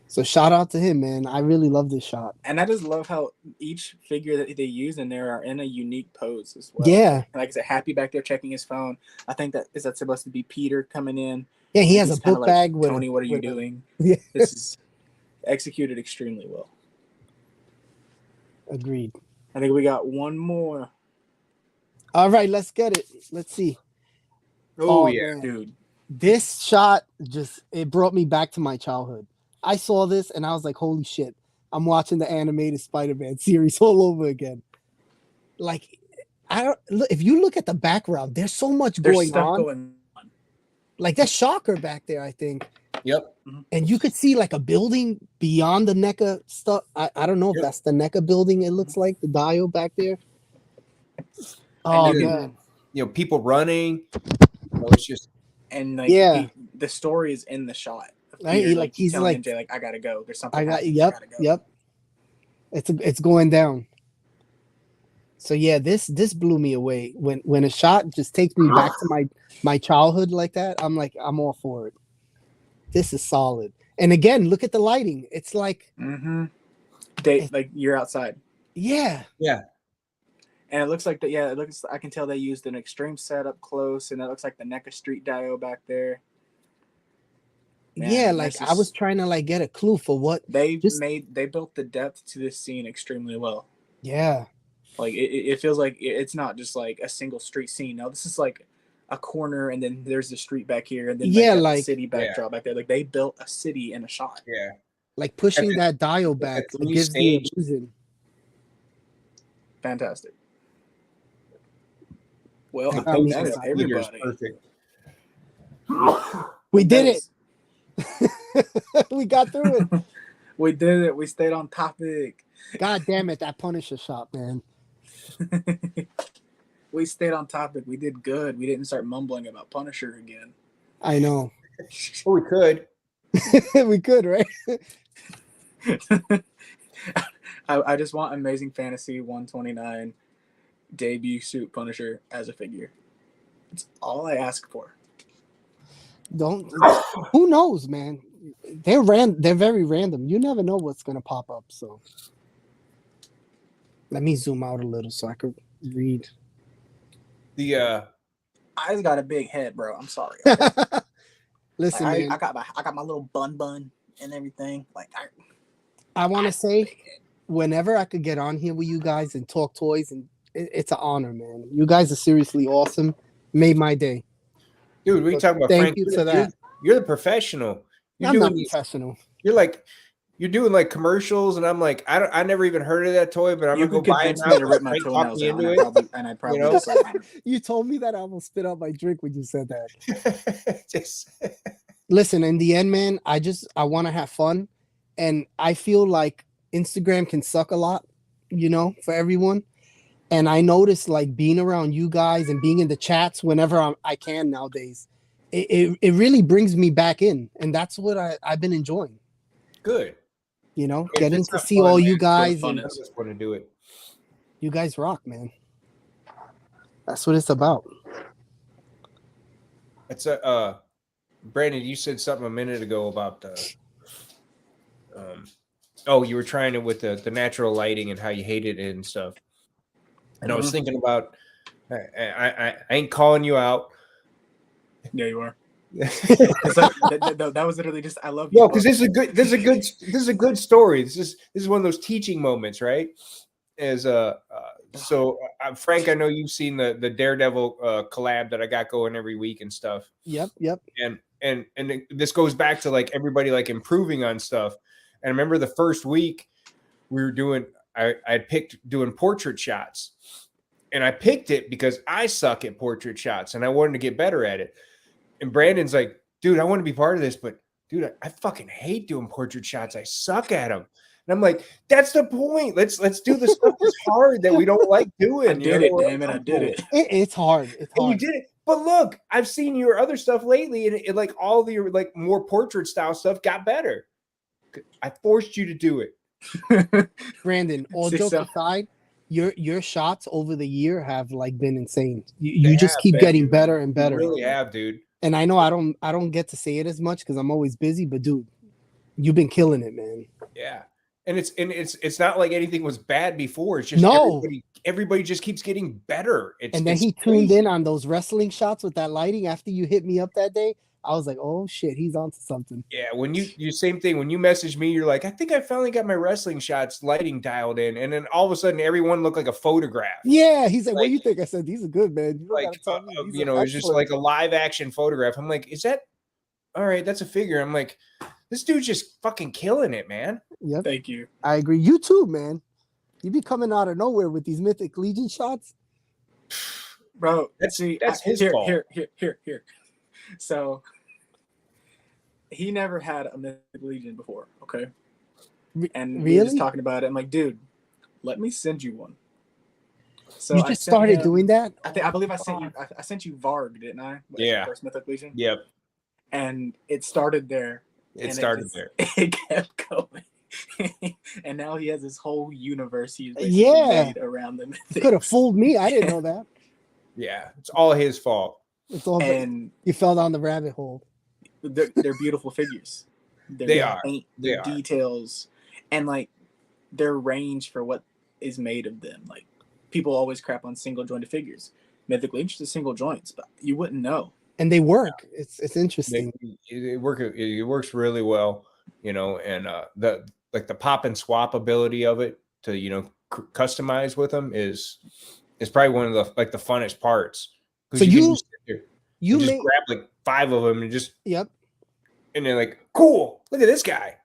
So shout out to him, man. I really love this shot. And I just love how each figure that they use in there are in a unique pose as well. Yeah. Like I said, Happy back there checking his phone. I think that's supposed to be Peter coming in. Yeah, he And has he's a kinda book like, bag with Tony, what are you with doing? yeah, This is executed extremely well. agreed. I think we got one more. All right, let's get it. Let's see. Oh, yeah. Man, Dude, this shot it brought me back to my childhood. I saw this and I was like, holy shit, I'm watching the animated Spider-Man series all over again. Like, I don't look if you look at the background, there's so much there's going stuff on. going on. Like there's Shocker back there, I think. Yep. And you could see like a building beyond the NECA stuff. I don't know if Yep. that's the NECA building, it looks like the dial back there. And Oh you can- man. You know, people running. You know, it's just And like Yeah. the story is in the shot. Of Right, Peter, like, he's he's telling like, MJ, like, I gotta go. There's something I got happening. yep, I gotta go. yep. It's going down. So yeah, this blew me away. When a shot just takes me back to my childhood like that, I'm like, I'm all for it. This is solid. And again, look at the lighting. It's like, Mm-hmm. It- Like you're outside. yeah, And it looks like it looks, I can tell they used an extreme setup close, and it looks like the NECA Street Dio back there. Man, yeah. that's Like I was just- trying to like get a clue for what. They Just- built the depth to this scene extremely well. Yeah, Like it feels like it's not just like a single street scene. No, this is like a corner, and then there's the street back here, and then Yeah, the like- city backdrop back there. Like they built a city in a shot. yeah. like pushing And that dial back the it gives the stage- illusion. Fantastic. Well, The I think post that is is Peter's everybody. perfect. We did That it. We got through it. We did it. We stayed on topic. God damn it, that Punisher shot, man. We stayed on topic. We did good. We didn't start mumbling about Punisher again. I know. Well, we could. We could, right? I just want Amazing Fantasy 129 debut suit Punisher as a figure. That's all I ask for. Don't. Who knows, man? They're very random. You never know what's gonna pop up. So let me zoom out a little so I could read. The I's got a big head, bro. I'm sorry. Listen, I man. got my little bun and everything. Like I want to say, whenever I could get on here with you guys and talk toys, and it's an honor, man. You guys are seriously awesome. Made my day. dude, we So talking about thank Frank. you for that. You're the professional. You're I'm not doing these, professional. you're doing like commercials, and I'm like, I never even heard of that toy, but I'm you gonna could go buy it convince now. me to rip my Frank talked toenails me out, into it. and I'd probably know? just like, You told me that I almost spit out my drink when you said that. Just Listen, in the end, man, I want to have fun, and I feel like Instagram can suck a lot, for everyone. And I notice like being around you guys and being in the chats whenever I can nowadays, it really brings me back in, and that's what I've been enjoying. good. Getting it's to not see fun, all man, you it's guys, fun and is. I just want to do it. you guys rock, man. That's what it's about. It's a Brandon. You said something a minute ago about you were trying it with the natural lighting and how you hated it and stuff. And I was thinking about, I ain't calling you out. yeah, you are. It's like, that was literally just I love you. No, because this is a good story. This is one of those teaching moments, right? Frank, I know you've seen the Daredevil collab that I got going every week and stuff. Yep. And this goes back to like everybody like improving on stuff. And I remember the first week we were doing, I picked doing portrait shots, and I picked it because I suck at portrait shots and I wanted to get better at it. And Brandon's like, dude, I want to be part of this, but dude, I fucking hate doing portrait shots. I suck at them. And I'm like, that's the point. Let's do the stuff that's hard that we don't like doing. I did it, damn it, I did it. It's hard. It's And you hard. did it. But look, I've seen your other stuff lately, and it like all the like more portrait style stuff got better. I forced you to do it. Brandon, all See, jokes so- aside, your shots over the year have like been insane. They You just have, keep man. getting better and You better. really have, dude. And I know I don't get to say it as much because I'm always busy, but dude, you've been killing it, man. Yeah. And it's not like anything was bad before. It's just No. everybody just keeps getting better. And then he tuned in on those wrestling shots with that lighting after you hit me up that day. I was like, oh shit, he's onto something. Yeah, when you same thing. When you message me, you're like, I think I finally got my wrestling shots lighting dialed in, and then all of a sudden, everyone looked like a photograph. Yeah, he's like, what Like- do you think? I said, these are good, man. You don't Like, gotta tell me. These you are know, it's just excellent. like a live action photograph. I'm like, is that all right? That's a figure. I'm like, this dude's just fucking killing it, man. Yep, Thank you. I agree. You too, man. You be coming out of nowhere with these Mythic Legion shots. Bro, That's his here, fault. Here. So he never had a Mythic Legion before, okay? And we were just Really? talking about it. I'm like, dude, let me send you one. So You I just sent started him- doing that? I believe I sent you. I sent you Varg, didn't I? Like, Yeah. First Mythic Legion. Yep, And it started there. it and started just- there. It kept going. And now he has this whole universe he's basically Yeah. made around the Mythic. Could have fooled me. I didn't know that. Yeah, it's all his fault. It's all And you fell down the rabbit hole. they're beautiful figures. They Their are. paint, They their are. details, and like their range for what is made of them. Like people always crap on single jointed figures. Mythic Legion's just single joints, but you wouldn't know. And they work. It's They, interesting. it works really well, you know, and the pop and swap ability of it to, you know, customize with them is probably one of the the funnest parts. So can you- just sit there You and just made grab like 5 of them and just yep. and they're like, cool, look at this guy.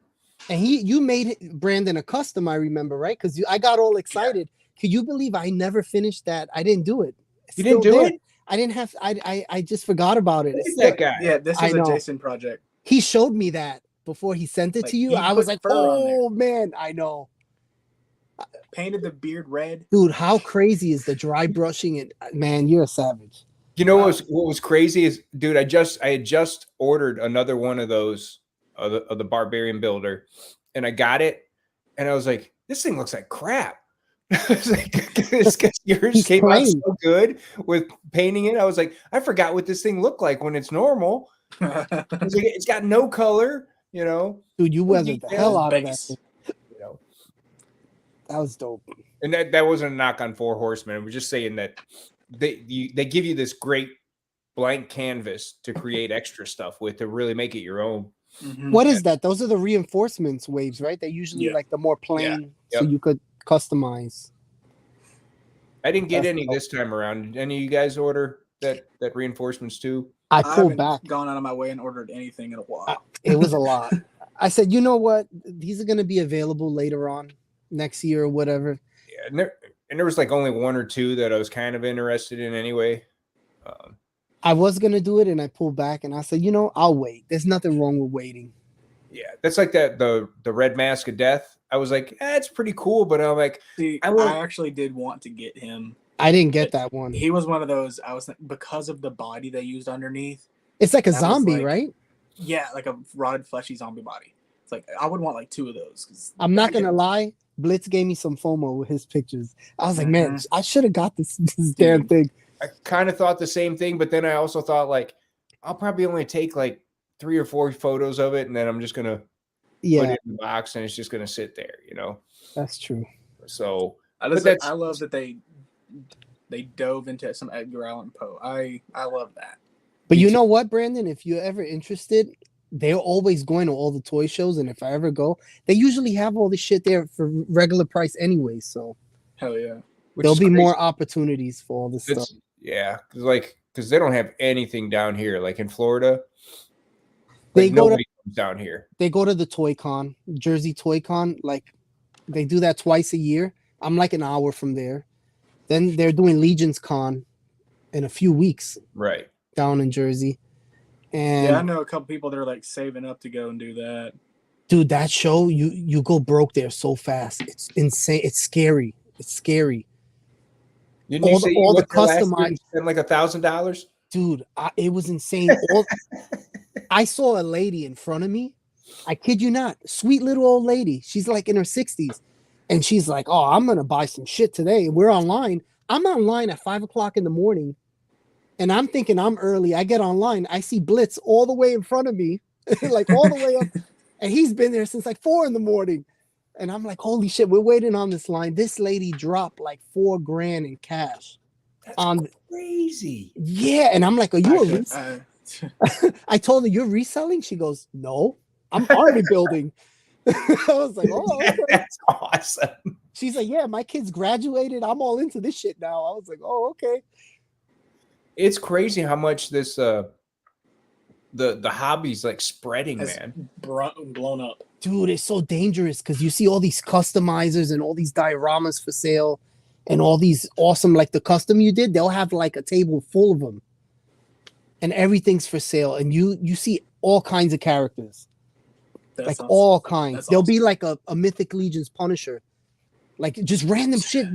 And you made Brandon a custom, I remember, right? Because I got all excited. Can you believe I never finished that? I didn't do it. It's You didn't still do there. it? I didn't have. I just forgot about it. Look It's at that still- guy. Yeah, this I is a know. Jason project. He showed me that before he sent it Like, to you. he I was put like, fur on there. oh man, I know. Painted the beard red. Dude, how crazy is the dry brushing? And man, you're a savage. You know what was crazy is, dude, I had just ordered another one of those of the Barbarian Builder, and I got it, and I was like, this thing looks like crap. I was like, yours He's came out plain. so good with painting it. I was like, I forgot what this thing looked like when it's normal. I was like, it's got no color, you know. Dude, you weathered the hell out of that Base. thing. You know. That was dope. And that wasn't a knock on Four Horsemen. We're just saying that they give you this great blank canvas to create extra stuff with to really make it your own. Mhm. What is that? Those are the reinforcements waves, right? They're usually Yeah. like the more plain, so Yep. you could customize. I didn't get That's any dope. this time around. Did any of you guys order that reinforcements too? I I pulled haven't back. gone out of my way and ordered anything in a while. It was a lot. I said, you know what? These are going to be available later on next year or whatever. Yeah, and there was like only 1 or 2 that I was kind of interested in anyway. I was going to do it and I pulled back and I said, you know, I'll wait. There's nothing wrong with waiting. Yeah, that's like the Red Mask of Death. I was like, it's pretty cool, but I'm like, See, I will- I actually did want to get him. I didn't get that one. He was one of those. I was because of the body they used underneath. It's like a that was zombie, like- right? Yeah, like a rotted, fleshy zombie body. It's like I would want like 2 of those. 'Cause I'm not going to lie. Blitz gave me some FOMO with his pictures. I was like, man, Mhm. I should have got this damn thing. I kind of thought the same thing, but then I also thought like, I'll probably only take like 3 or 4 photos of it, and then I'm just gonna put Yeah, it in the box, and it's just gonna sit there, you know. that's true. So I But just that's- I love that they dove into some Edgar Allan Poe. I love that. But Me you too. know what, Brandon? If you're ever interested, they're always going to all the toy shows. And if I ever go, they usually have all this shit there for regular price anyway. So Hell yeah. which there'll is be crazy. more opportunities for all this stuff. It's, yeah, because they don't have anything down here, like in Florida. They Like go to nobody comes down here. they go to the Toy Con, Jersey Toy Con. Like they do that twice a year. I'm like an hour from there. Then they're doing Legion's Con in a few weeks Right. down in Jersey. And Yeah, I know a couple people that are like saving up to go and do that. dude, that show you go broke there so fast. It's insane. It's scary. It's scary. Didn't All you the- say all you the went there last year customized- and spent like $1,000? Dude, it was insane. I saw a lady in front of me. I kid you not, sweet little old lady. She's like in her 60s. And she's like, oh, I'm going to buy some shit today. We're online. I'm online at 5 o'clock in the morning. And I'm thinking I'm early. I get online. I see Blitz all the way in front of me, like all the way up. And he's been there since like 4 in the morning. And I'm like, holy shit, we're waiting on this line. This lady dropped like $4,000 in cash. That's On crazy. yeah. And I'm like, are you a Actually, resale? I told her, "You're reselling?" She goes, "No, I'm already building." I was like, "Oh, okay." That's awesome. She's like, "Yeah, my kids graduated. I'm all into this shit now." I was like, "Oh, okay." It's crazy how much this the hobby's like spreading, Has man. blown up. Dude, it's so dangerous because you see all these customizers and all these dioramas for sale and all these awesome, like the custom you did, they'll have like a table full of them and everything's for sale. And you see all kinds of characters, like all kinds. There'll be like a Mythic Legion's Punisher, like just random shit.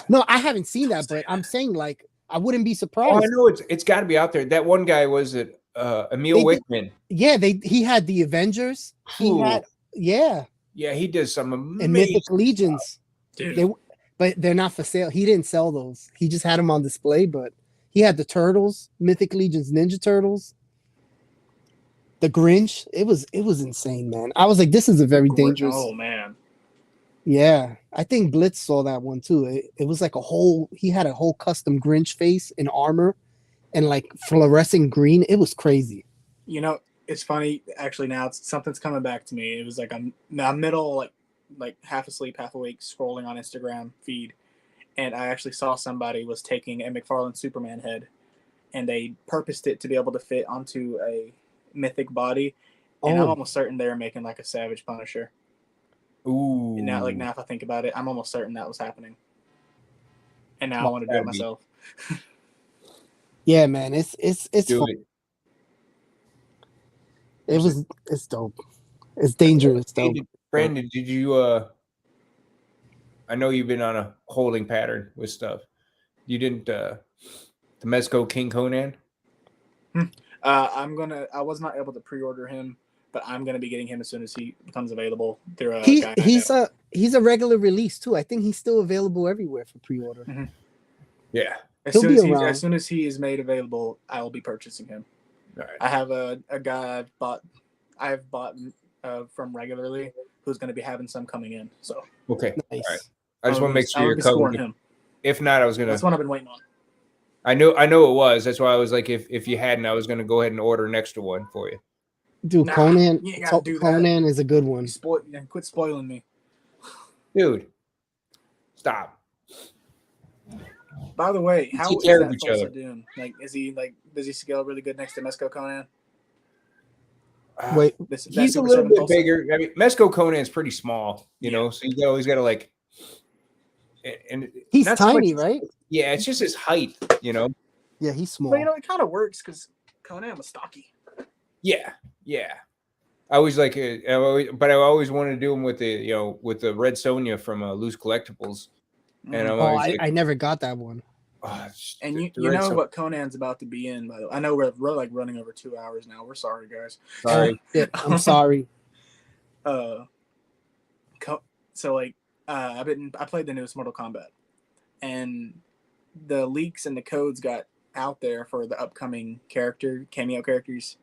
No, I haven't seen that, but I'm saying like, I wouldn't be Oh, surprised. I know it's got to be out there. That one guy was it Emil Wickman. Yeah, he had the Avengers. He had, yeah. Yeah, he did some amazing And Mythic Legions. Dude. But they're not for sale. He didn't sell those. He just had them on display, but he had the Turtles, Mythic Legions, Ninja Turtles, the Grinch. It was insane, man. I was like, this is a very dangerous. Oh man. Yeah. I think Blitz saw that one too. It was like he had a whole custom Grinch face in armor and like fluorescent green. It was crazy. You know, it's funny actually. Now something's coming back to me. It was like I'm middle like half asleep, half awake, scrolling on Instagram feed, and I actually saw somebody was taking a McFarlane Superman head, and they purposed it to be able to fit onto a mythic body, and I'm almost certain they were making like a Savage Punisher. Ooh. And now if I think about it, I'm almost certain that was happening. And now I want to do it myself. Yeah, man, it's Do fun. It's dope. It's dangerous though. Brandon, did you I know you've been on a holding pattern with stuff. You didn't the Mezco King Conan? I was not able to pre-order him, but I'm gonna be getting him as soon as he becomes available through a guy he's a regular release too. I think he's still available everywhere for pre-order. Mm-hmm. Yeah. As soon as he is made available, I will be purchasing him. All right. I have a guy I've bought from regularly who's going to be having some coming in. So okay, nice. All right. I just want to make sure you're covered. Him. If not, I was gonna. That's what I've been waiting on. I know it was. That's why I was like, if you hadn't, I was gonna go ahead and order an extra one for you. Dude, Conan is a good one. Quit spoiling me, dude. Stop. By the way, how is that Tulsa doing? Like, does he scale really good next to Mezco Conan? Wait, he's a little bit bigger. I mean, Mezco Conan is pretty small, you know, so you always got to like. And he's tiny, right? Yeah, it's just his height, you know. Yeah, he's small. But it kind of works because Conan was stocky. Yeah. I always like it, but I always wanted to do them with the Red Sonja from Loose Collectibles, and I never got that one. And you know what Conan's about to be in, by the way. I know we're like running over 2 hours now. We're sorry, guys. Sorry. I'm sorry. So like I played the newest Mortal Kombat, and the leaks and the codes got out there for the upcoming cameo characters,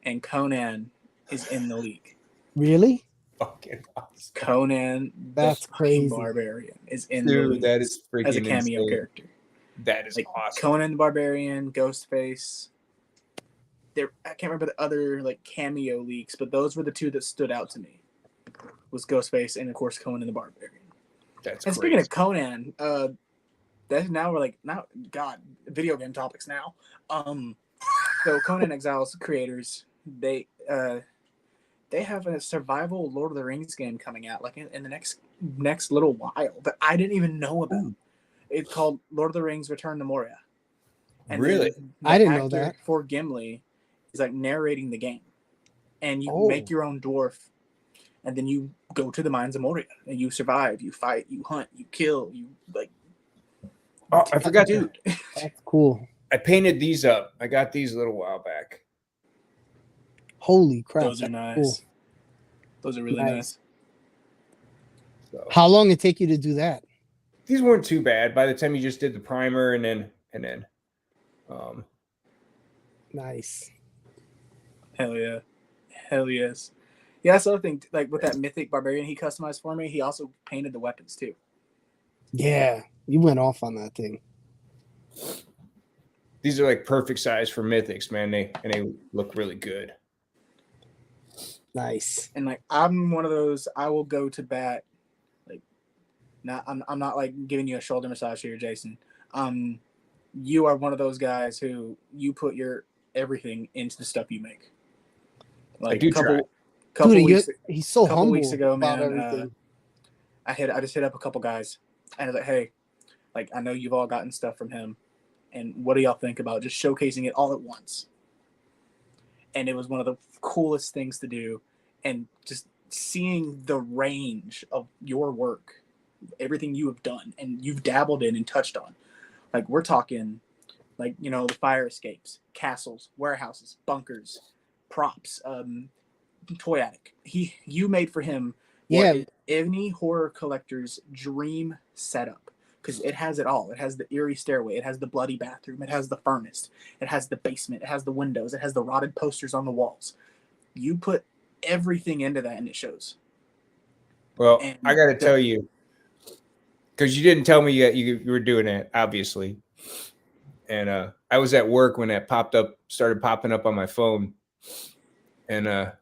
and Conan is in the leak. Really? Fucking awesome. Conan, that's crazy. Barbarian is in the leak. That is freaking as a cameo character. That is awesome. Conan the Barbarian, Ghostface. I can't remember the other like cameo leaks, but those were the two that stood out to me. Was Ghostface and of course Conan the Barbarian. That's and speaking of Conan, that's now we're video game topics now. So Conan Exiles creators, they have a survival Lord of the Rings game coming out like in the next little while that I didn't even know about. Ooh. It's called Lord of the Rings Return to Moria. And really? I didn't know that. For Gimli is like narrating the game. And you make your own dwarf. And then you go to the mines of Moria. And you survive. You fight. You hunt. You kill. You like. Oh, I forgot, dude. That's cool. I painted these up. I got these a little while back. Holy crap. Those are nice. Cool. Those are really nice. So. How long did it take you to do that? These weren't too bad. By the time you just did the primer and then nice. Hell yeah. Hell yes. Yeah, that's the other thing. Like with that Mythic Barbarian he customized for me, he also painted the weapons too. Yeah, you went off on that thing. these are like perfect size for mythics, man. They look really good. Nice. And like I'm one of those, I will go to bat. Like, I'm not like giving you a shoulder massage here, Jason. You are one of those guys who you put your everything into the stuff you make. Like I do try. couple Dude, weeks, he's so couple humble weeks ago, about man. everything. I just hit up a couple guys, and I was like, hey, like I know you've all gotten stuff from him, and what do y'all think about just showcasing it all at once? And it was one of the coolest things to do, and just seeing the range of your work, everything you have done and you've dabbled in and touched on. Like we're talking, like the fire escapes, castles, warehouses, bunkers, props, toy attic. You made for him what Yeah. any horror collector's dream setup, because it has it all. It has the eerie stairway, it has the bloody bathroom, it has the furnace, it has the basement, it has the windows, it has the rotted posters on the walls. You put everything into that and it shows. Well, And I got to tell you, because you didn't tell me yet you were doing it, obviously. And I was at work when that started popping up on my phone. And I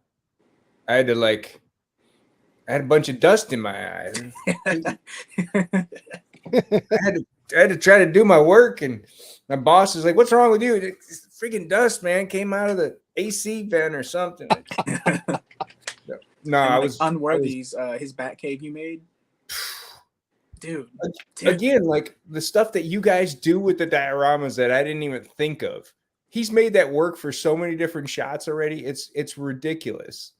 had a bunch of dust in my eyes. I had to try to do my work, and my boss is like, "What's wrong with you?" It's freaking dust, man. Came out of the AC vent or something. No, and I like was Unworthy's his bat cave you made. Dude. Again, like the stuff that you guys do with the dioramas that I didn't even think of. He's made that work for so many different shots already. It's ridiculous,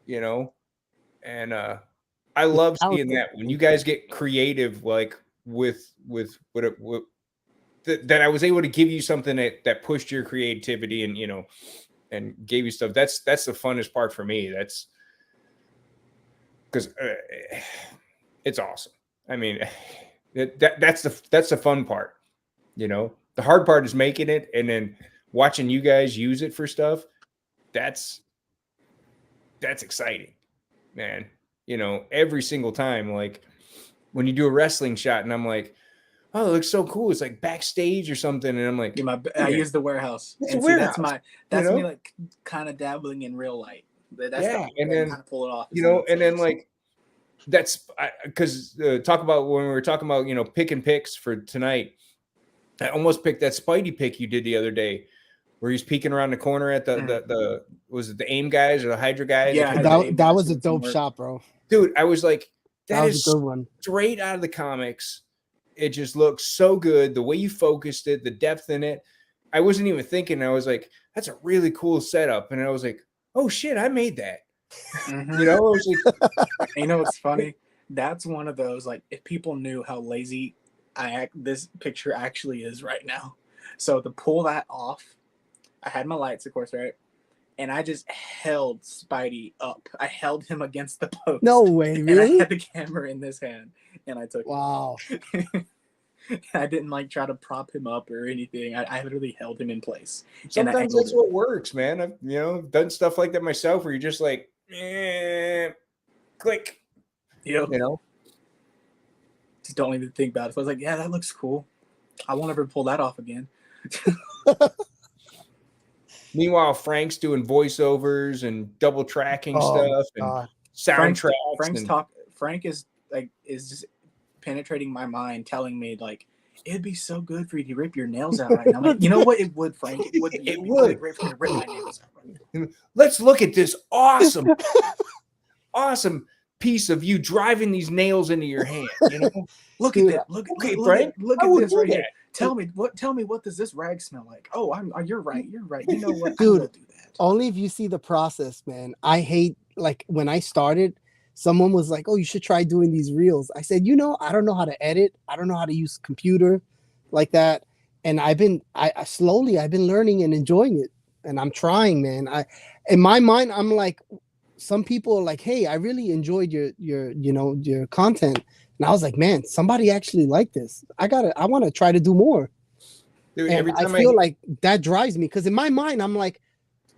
And I love seeing that when you guys get creative, like with that I was able to give you something that pushed your creativity and gave you stuff. That's the funnest part for me. That's because it's awesome. I mean, that's the fun part. The hard part is making it and then watching you guys use it for stuff. That's exciting, man. Every single time, like when you do a wrestling shot and I'm like, oh, it looks so cool. It's like backstage or something. And I'm like, I use the warehouse. It's and a warehouse. That's me like kind of dabbling in real light. That's and then kind of pull it off. And then like that's because talk about when we were talking about picking picks for tonight. I almost picked that Spidey pick you did the other day, where he's peeking around the corner at the was it the AIM guys or the Hydra guys? Yeah, that was a dope shot, bro. Dude, I was like, that is a good one. Straight out of the comics. It just looks so good. The way you focused it, the depth in it. I wasn't even thinking. I was like, that's a really cool setup. And I was like, oh shit, I made that. Mm-hmm. I was like, what's funny? That's one of those, like, if people knew how lazy this picture actually is right now. So to pull that off, I had my lights, of course, right? And I just held Spidey up. I held him against the post. No way, really? And I had the camera in this hand, and I took it. Wow. I didn't like try to prop him up or anything. I literally held him in place. Sometimes that's what works, man. I've done stuff like that myself where you're just like, click. Yep. Just don't even think about it. So I was like, yeah, that looks cool. I won't ever pull that off again. Meanwhile, Frank's doing voiceovers and double tracking stuff and soundtracks. Frank is just penetrating my mind, telling me like it'd be so good for you to rip your nails out right now. I'm like, you know what? It would, Frank. It would. It would great for me to rip my nails out right now. Let's look at this awesome piece of you driving these nails into your hand. Look at that. Look at this right here. Tell me what does this rag smell like? Oh, you're right. You're right. You know what? Dude, I will do that. Only if you see the process, man. I hate, like, when I started, someone was like, oh, you should try doing these reels. I said, I don't know how to edit. I don't know how to use computer like that. And I've been learning and enjoying it. And I'm trying, man. In my mind, I'm like, some people are like, hey, I really enjoyed your content. And I was like, man, somebody actually liked this. I want to try to do more. Dude, and I feel like that drives me, because in my mind, I'm like,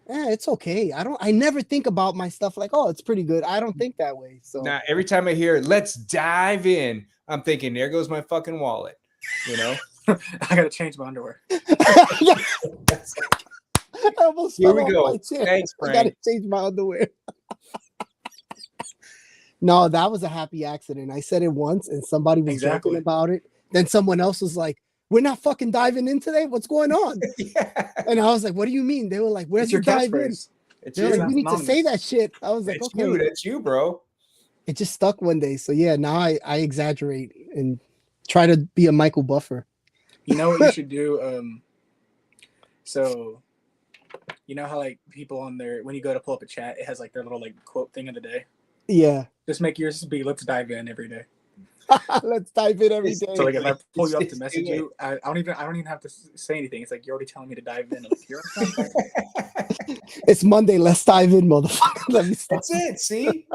it's okay. I never think about my stuff like, oh, it's pretty good. I don't think that way. So now every time I hear let's dive in, I'm thinking, there goes my fucking wallet. I gotta change my underwear. I almost Here fell we off go. my chair. Thanks, I gotta Frank. change my underwear. No, that was a happy accident. I said it once and somebody was Exactly. joking about it. Then someone else was like, "We're not fucking diving in today. What's going on?" Yeah. And I was like, "What do you mean?" They were like, "Where's It's your your dive in?" catchphrase. It's They're you. like, "You need to say that Anonymous. shit." I was like, That's "Okay." you. That's you, bro. It just stuck one day. So yeah, now I exaggerate and try to be a Michael Buffer. You know what you should do? So you know how like people on there when you go to pull up a chat, it has like their little like quote thing of the day. Yeah. Just make yours be "Let's dive in" every day. Let's dive in every It's- day. So like if I pull you up to Just message do it. you, I don't even have to say anything. It's like you're already telling me to dive in. I'm like, you're on. It's Monday. Let's dive in, motherfucker. Let me stop. That's it. See?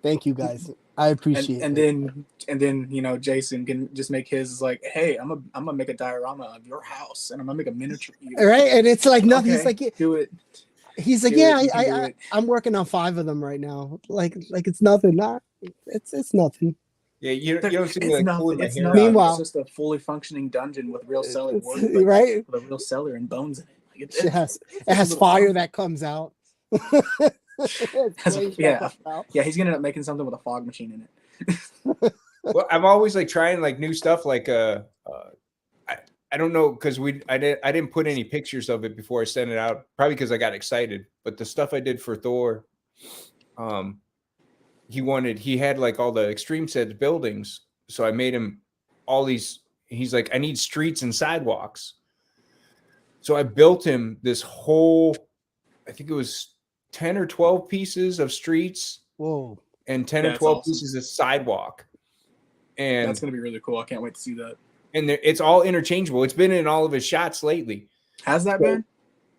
Thank you guys. I appreciate And it. then you know Jason can just make his like, hey, I'm gonna make a diorama of your house and I'm gonna make a miniature. of you. All right. And it's like nothing. Okay, do it. He's like, Do yeah, it. You can do it. I'm working on 5 of them right now. Like it's nothing. Not it's nothing. Yeah, you don't see me It's like nothing. pulling my It's hair nothing. out. Meanwhile- It's just a fully functioning dungeon with real cellar It's- board, like, right? with a real cellar and bones in it. Like, It has it's it a has little fire fun. that comes out. Has a- Flames that yeah. come out. Yeah, he's gonna end up making something with a fog machine in it. Well, I'm always like trying like new stuff. Like I don't know because I didn't put any pictures of it before I sent it out. Probably because I got excited. But the stuff I did for Thor, he had like all the extreme sets buildings. So I made him all these. He's like, I need streets and sidewalks. So I built him this whole, I think it was 10 or 12 pieces of streets Whoa. and 10 or That's 12 awesome. pieces of sidewalk. And That's gonna be really cool. I can't wait to see that. and it's all interchangeable. It's been in all of his shots lately. Has that So- been?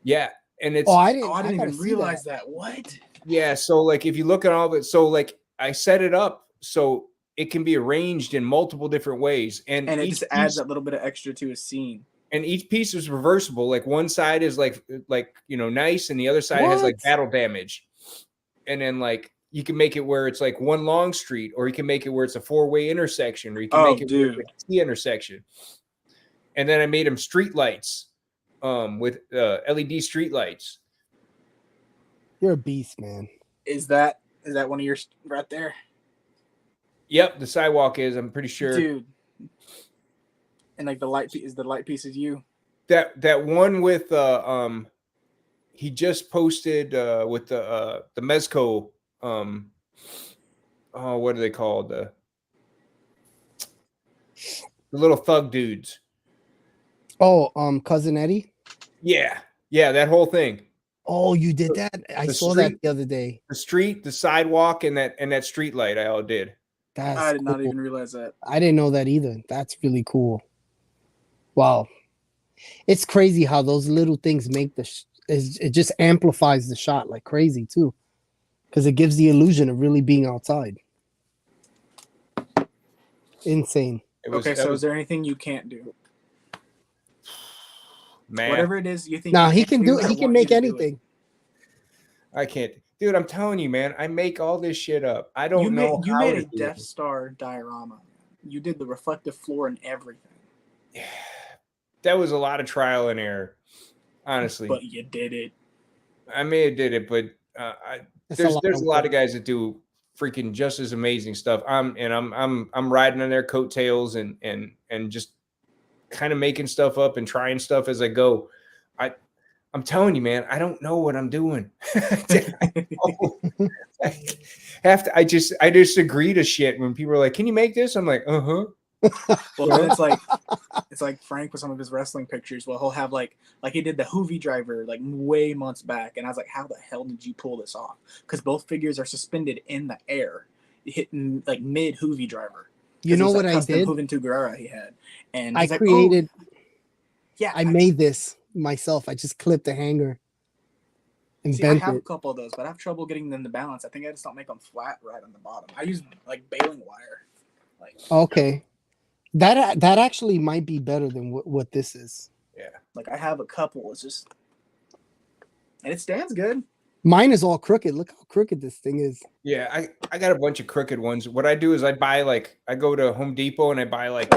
Yeah, and it's I didn't I didn't gotta even see realize that. What? yeah. So like if you look at all of it, so like I set it up so it can be arranged in multiple different ways, and And it each just adds piece, that little bit of extra to his scene. and each piece is reversible. Like one side is like nice, and the other side has like What? battle damage, and then like you can make it where it's like one long street, or you can make it where it's a 4-way intersection, or you can Oh, make it where it's dude. like a T intersection. And then I made him street lights, with LED street lights. You're a beast, man. Is that one of yours right there? Yep, the sidewalk is. I'm pretty sure Dude. And like the light piece is you. that one with he just posted with the Mezco oh, what are they called, the little thug dudes. Oh, cousin Eddie. Yeah, that whole thing. Oh, you did that? I The saw that street- the other day. The street, the sidewalk, and that street light. I all did. That's I did not cool. even realize that. I didn't know that either. That's really cool. Wow. It's crazy how those little things make it just amplifies the shot like crazy too. Because it gives the illusion of really being outside. Insane. Okay, so is there anything you can't do? man, Whatever it is you think. Now you he can't can do, do I he can want make you to do it. anything. I can't, dude. I'm telling you, man. I make all this shit up. I don't You know. made, you how made to a do Death it. Star diorama. You did the reflective floor and everything. That was a lot of trial and error, honestly. But you did it. I may have did it, but That's there's a lot work. of guys that do freaking just as amazing stuff. I'm riding on their coattails and just kind of making stuff up and trying stuff as I go. I'm telling you, man, I don't know what I'm doing. I just agree to shit when people are like, "Can you make this?" I'm like, "Uh-huh." Well, then it's like Frank with some of his wrestling pictures. Well, he'll have like he did the Hoovy driver like way months back, and I was like, how the hell did you pull this off? Because both figures are suspended in the air, hitting like mid Hoovy driver. You know what I I did? Juventud Guerrera he had, and I he's like, created. oh, yeah, I made this myself. I just clipped a hanger and See, I bent have a it. couple of those, but I have trouble getting them to balance. I think I just don't make them flat right on the bottom. I use like baling wire. Like Okay, that actually might be better than what this is. Yeah. like I have a couple. It's just and it stands good. Mine is all crooked. Look how crooked this thing is. Yeah, I got a bunch of crooked ones. What I do is I go to Home Depot and I buy like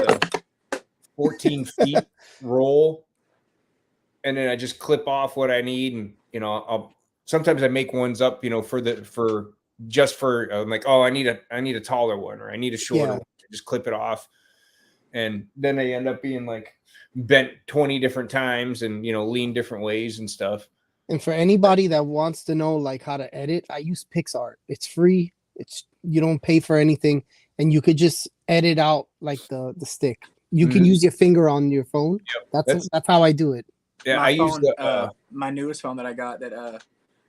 14 feet roll, and then I just clip off what I need, and I'll sometimes I make ones up, for I'm like, oh, I need a taller one, or I need a shorter one. Just clip it off, and then they end up being like bent 20 different times, and lean different ways and stuff. And for anybody that wants to know like how to edit, I use PixArt. It's free. You don't pay for anything, and you could just edit out like the stick. You can use your finger on your phone. Yep. That's how I do it. Yeah, I use my newest phone that I got that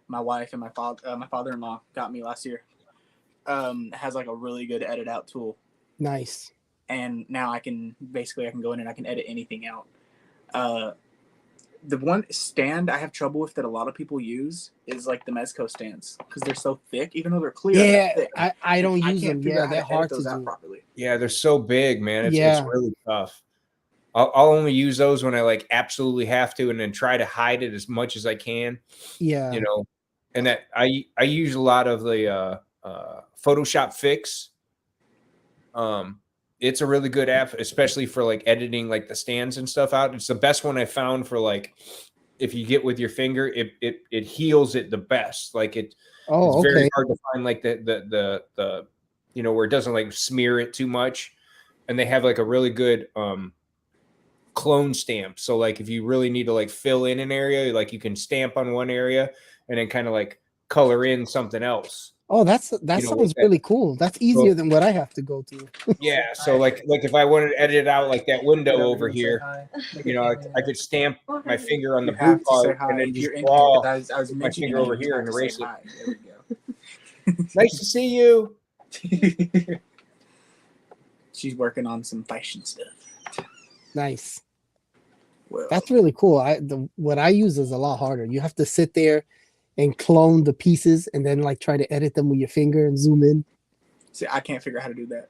my wife and my father-in-law got me last year. Has like a really good edit out tool. Nice. And now I can go in and I can edit anything out. The one stand I have trouble with that a lot of people use is like the Mezco stands, because they're so thick, even though they're clear. Yeah, they're thick. I don't use them. Yeah, they're hard to do properly. Yeah, they're so big, man. It's really tough. I'll only use those when I like absolutely have to, and then try to hide it as much as I can. Yeah, and that I use a lot of the Photoshop Fix. It's a really good app, especially for like editing like the stands and stuff out. It's the best one I found for like if you get with your finger, it heals it the best. Like it's very hard to find like the where it doesn't like smear it too much. And they have like a really good clone stamp. So like if you really need to like fill in an area, like you can stamp on one area and then kind of like color in something else. Oh, that sounds really cool. That's easier than what I have to go through. Yeah, so like if I wanted to edit it out like that window over here, I could stamp my finger on the blue part and then just draw my finger over here and erase it. There we go. Nice to see you. She's working on some fashion stuff. Nice. Well, that's really cool. What I use is a lot harder. You have to sit there and clone the pieces and then like try to edit them with your finger and zoom in. See, I can't figure out how to do that.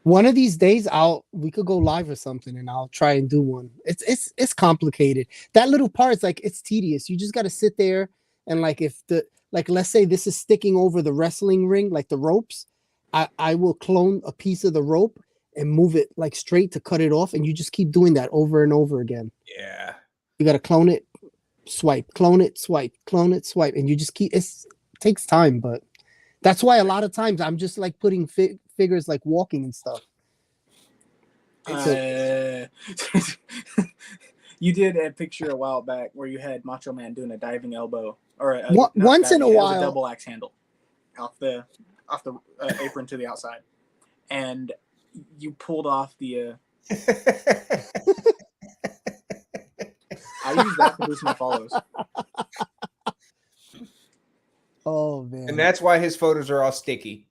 One of these days we could go live or something and I'll try and do one. It's complicated. That little part is like, it's tedious. You just got to sit there and like let's say this is sticking over the wrestling ring, like the ropes. I will clone a piece of the rope and move it like straight to cut it off. And you just keep doing that over and over again. Yeah. You got to clone it, swipe, clone it, swipe, clone it, swipe. And you just keep, it takes time, but that's why a lot of times I'm just like putting figures like walking and stuff. You did a picture a while back where you had Macho Man doing a diving elbow or once in a while, a double axe handle off the apron to the outside, and you pulled off the. I use that to boost my follows. Oh man! And that's why his photos are all sticky.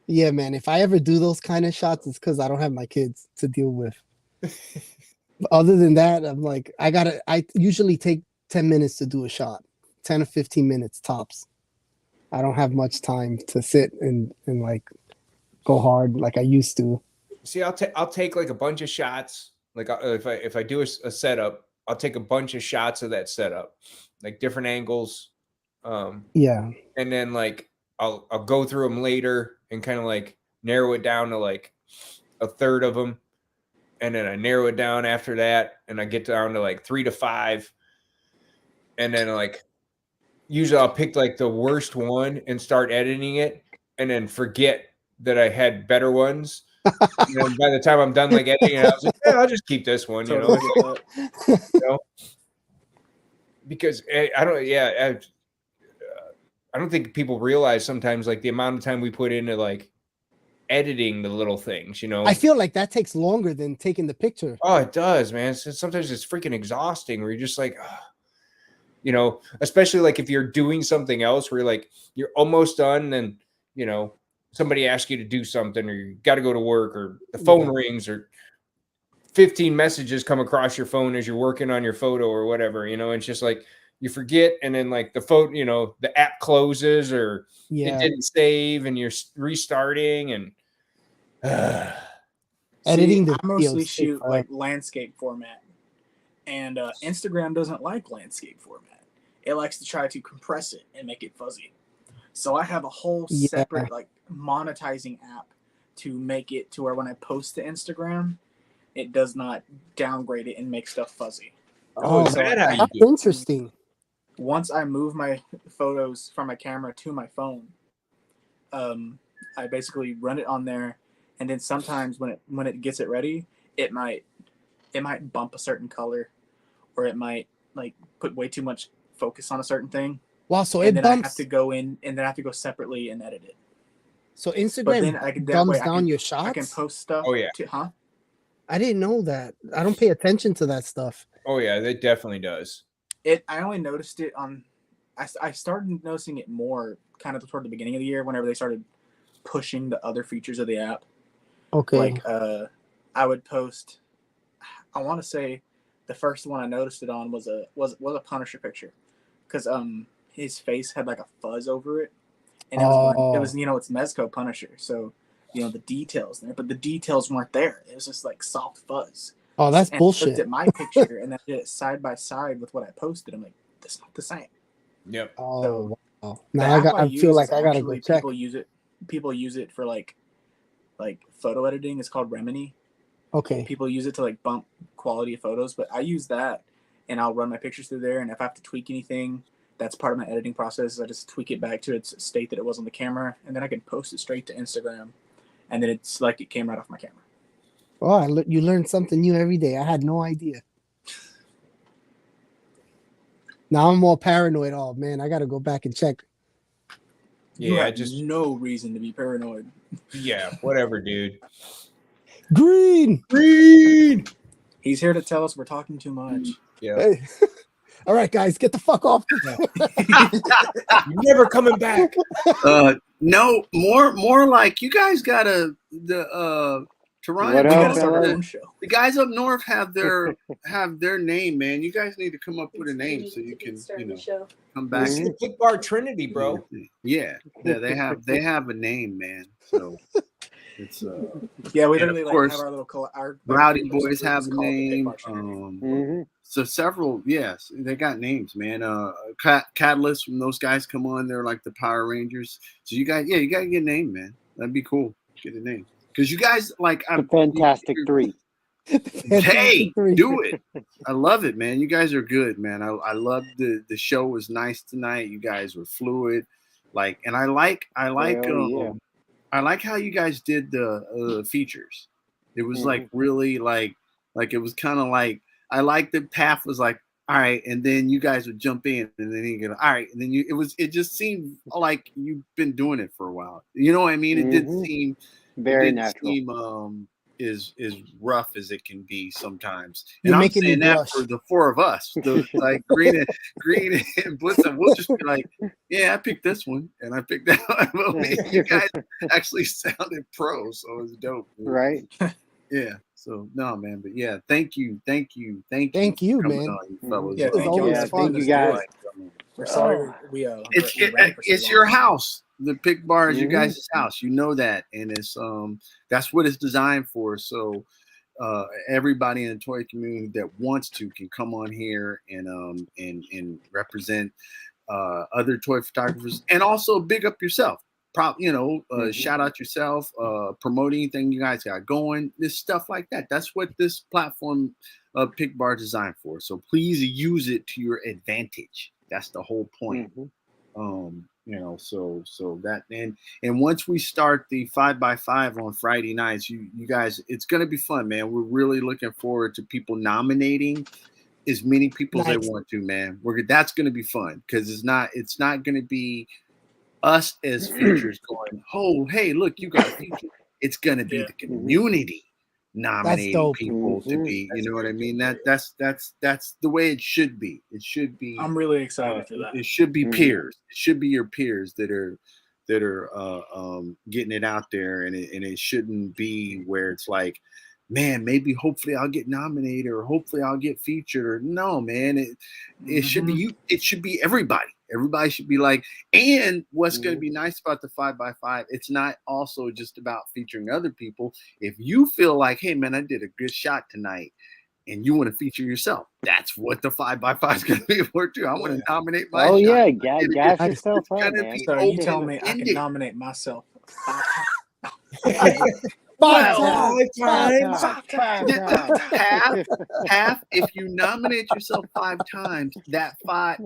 Yeah, man. If I ever do those kind of shots, it's because I don't have my kids to deal with. Other than that, I'm like, I usually take 10 minutes to do a shot, 10 or 15 minutes tops. I don't have much time to sit and like go hard like I used to. See, I'll take like a bunch of shots. Like if I do a setup, I'll take a bunch of shots of that setup, like different angles. Yeah. And then like I'll go through them later and kind of like narrow it down to like a third of them. And then I narrow it down after that, and I get down to like 3 to 5. And then like usually I'll pick like the worst one and start editing it, and then forget that I had better ones. By the time I'm done like editing it, I was like, yeah, I'll just keep this one, because I don't think people realize sometimes like the amount of time we put into like editing the little things, I feel like that takes longer than taking the picture. Oh, it does, man. Sometimes it's freaking exhausting where you're just like, especially like if you're doing something else where you're almost done and, somebody asks you to do something, or you got to go to work, or the phone rings, or 15 messages come across your phone as you're working on your photo or whatever, it's just like you forget. And then like the photo, the app closes, or it didn't save, and you're restarting and editing. I mostly shoot like landscape format, and Instagram doesn't like landscape format. It likes to try to compress it and make it fuzzy. So I have a whole separate like monetizing app to make it to where when I post to Instagram, it does not downgrade it and make stuff fuzzy. Oh, is that how you that's do it? interesting. Once I move my photos from my camera to my phone, I basically run it on there, and then sometimes when it gets it ready, it might bump a certain color, or it might like put way too much focus on a certain thing. Wow, so And it then I have bumps. to go in, and then I have to go separately and edit it. So But then Instagram I can that dumbs way I down can, your I can shots. post stuff. Oh, yeah. I didn't know that. I don't pay attention to that stuff. Oh yeah, it definitely does. I only noticed it on. I started noticing it more kind of toward the beginning of the year whenever they started pushing the other features of the app. Okay. Like I would post. I want to say the first one I noticed it on was a Punisher picture, because his face had like a fuzz over it, and it was it's Mezco Punisher, so the details there, but the details weren't there. It was just like soft fuzz. Oh, that's And bullshit. I looked at my picture and I did it side by side with what I posted. I'm like, that's not the same. Yep. Oh, wow. The Now app I feel use like is I gotta go actually check. People use it for like photo editing. It's called Remini. Okay. People use it to like bump quality of photos, but I use that and I'll run my pictures through there. And if I have to tweak anything, that's part of my editing process. I just tweak it back to its state that it was on the camera, and then I can post it straight to Instagram, and then it's like it came right off my camera. Oh, you learn something new every day. I had no idea. Now I'm more paranoid. Oh man, I gotta go back and check. You Yeah, have no reason to be paranoid. Yeah, whatever, dude. Green. He's here to tell us we're talking too much. Yeah. Hey. All right, guys, get the fuck off. You're never coming back. No, more like you guys gotta Toronto. What We up, gotta start our fellas? own show. The guys up north have their name, man. You guys need to come up with a name so you can come back. This is the Pic Bar Trinity, bro. Yeah, they have a name, man. So it's Yeah, we and literally of course, have our little our Rowdy Facebook Boys group have is a called the Pic name. Bar Trinity. So several, yes, they got names, man. Catalyst, when those guys come on, they're like the Power Rangers. So you gotta get a name, man. That'd be cool. Get a name, because you guys like The Fantastic Three. Hey, do it. I love it, man. You guys are good, man. I love the show was nice tonight. You guys were fluid, and I like I like how you guys did the features. It was like really like it was kind of like I like the path was like, all right, and then you guys would jump in, and then you go, all right, and then it just seemed like you've been doing it for a while. You know what I mean? It didn't seem very natural. Is rough as it can be sometimes. You're and I'm making me saying that blush. for the four of us, like Green and Blitz, and we'll just be like, yeah, I picked this one and I picked that one. Well, man, you guys actually sounded pro, so it was dope, man. Right? Yeah. So no, man, but yeah, thank you, Thank you, for coming man. on, you fellas. Yeah, It's always fun. Thank you guys. We're sorry we ran for so It's long. your house. The Pic Bar is your guys' house. You know that, and it's that's what it's designed for. So everybody in the toy community that wants to can come on here and represent other toy photographers, and also big up yourself. Shout out yourself, promote anything you guys got going, this stuff like that. That's what this platform Pic Bar designed for. So please use it to your advantage. That's the whole point. So that and once we start the 5x5 on Friday nights, you guys, it's gonna be fun, man. We're really looking forward to people nominating as many people as they want to, man. That's gonna be fun, because it's not gonna be us as features going, oh, hey, look, you got a feature. It's gonna be the community nominating people to be, you know what I mean? That's the way it should be. It should be. I'm really excited for that. It should be peers. It should be your peers that are getting it out there, and it shouldn't be where it's like, man, maybe hopefully I'll get nominated or hopefully I'll get featured. Or no, man, it should be you. It should be everybody. Everybody should be like, and what's going to be nice about the 5x5, it's not also just about featuring other people. If you feel like, hey, man, I did a good shot tonight, and you want to feature yourself, that's what the 5x5 is going to be for too. I want to nominate my shot. Yeah, gas yourself up, man. So you tell me I can nominate myself. Five Well, times. Five times. half. If you nominate yourself 5 times,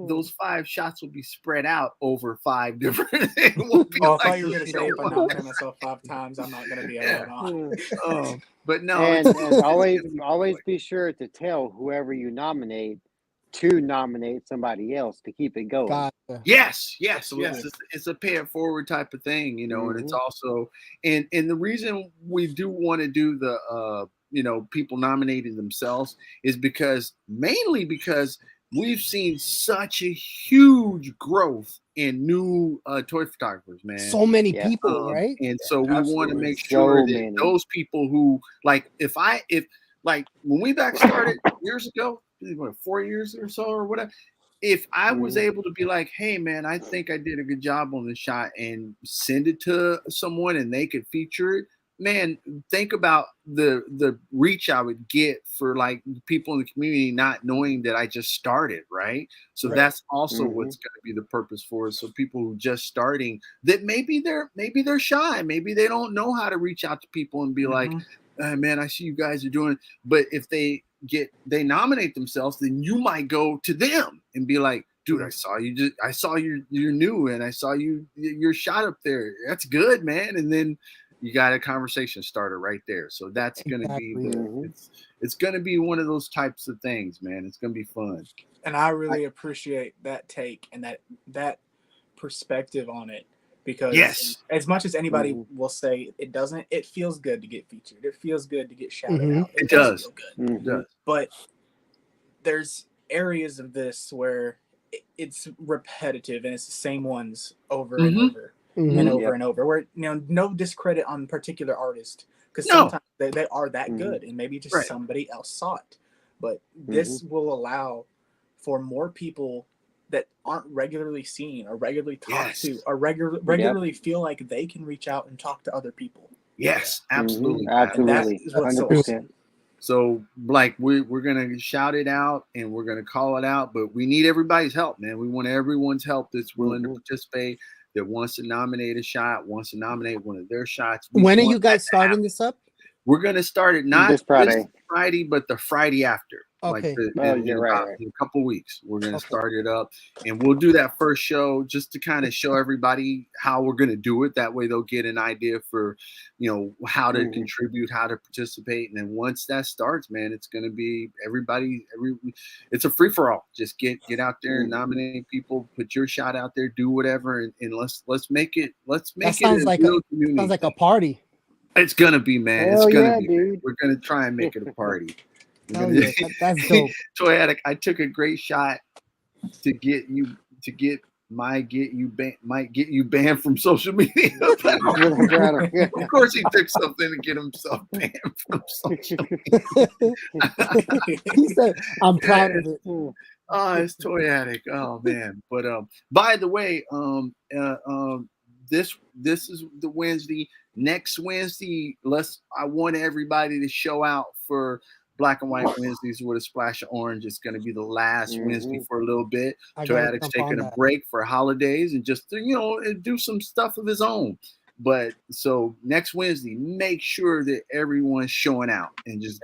those 5 shots will be spread out over 5 different. It won't be Oh, I like thought you were gonna the say if I show. nominate myself 5 times, I'm not gonna be allowed on. But no, And it's always gonna be always fun. be sure to tell whoever you nominate to nominate somebody else to keep it going. Gotcha. Yes. Absolutely. It's a pay it forward type of thing, and it's Mhm. also and the reason we do want to do the people nominating themselves is mainly because we've seen such a huge growth in new toy photographers, man. So many Yeah. people, right? And so we want to Absolutely. make sure So that many. those people who like if when we back started years ago, 4 years or so or whatever, if I was Mhm. able to be like, hey man, I think I did a good job on this shot and send it to someone and they could feature it, man, think about the reach I would get for like people in the community not knowing that I just started, right? So Right. that's also Mhm. what's going to be the purpose for it. So people who just starting that maybe they're shy, maybe they don't know how to reach out to people and be like, Mhm. man, I see you guys are doing, but if they nominate themselves, then you might go to them and be like, dude, I saw you're new and I saw your shot up there. That's good, man. And then you got a conversation starter right there. So that's going to be Exactly. Mhm. it's going to be one of those types of things, man. It's going to be fun. And I really appreciate that take and that perspective on it, because Yes. as much as anybody Mhm. will say it doesn't, it feels good to get featured. It feels good to get shouted Mhm. out. It does. Feel good. It does. But there's areas of this where it's repetitive and it's the same ones over and Mhm. over Mhm. and over Yep. and over. Where no discredit on particular artist, because No. sometimes they are that Mhm. good and maybe just Right. somebody else saw it. But this will allow for more people that aren't regularly seen or regularly talked to Yes. or regularly feel like they can reach out and talk to other people. Yes, absolutely. Mhm. Pat. And that Absolutely. is what's so 100%. So like we're gonna shout it out and we're gonna call it out, but we need everybody's help, man. We want everyone's help that's willing to Mhm. participate, that wants to nominate a shot, wants to nominate one of their shots. When are want you guys starting this up? We're gonna start it not This Friday. Friday, but the Friday after. Like Okay. Oh, yeah, right. in a couple weeks, we're gonna Okay. start it up, and we'll do that first show just to kind of show everybody how we're gonna do it. That way, they'll get an idea for, how to Mhm. contribute, how to participate, and then once that starts, man, it's gonna be it's a free for all. Just get out there and Mhm. nominate people, put your shot out there, do whatever, and let's make it That sounds a like real a community sounds like a thing. party. It's gonna be, man. It's Hell gonna yeah, be, man. dude. We're gonna try and make it a party. We're Hell gonna yeah, that's dope. Toy Addict, I took a great shot to get might get you banned from social media. But of course he took something to get himself banned from social media. He said, "I'm proud of it." Mhm. Oh, it's Toy Addict. Oh man. But by the way, this is the Wednesday. Next Wednesday, I want everybody to show out for Black and White Wednesdays with a splash of orange. It's going to be the last Wednesday for a little bit. I Toy gotta Addict's jump on taking a that. break for holidays and just do some stuff of his own. But so next Wednesday, make sure that everyone's showing out and just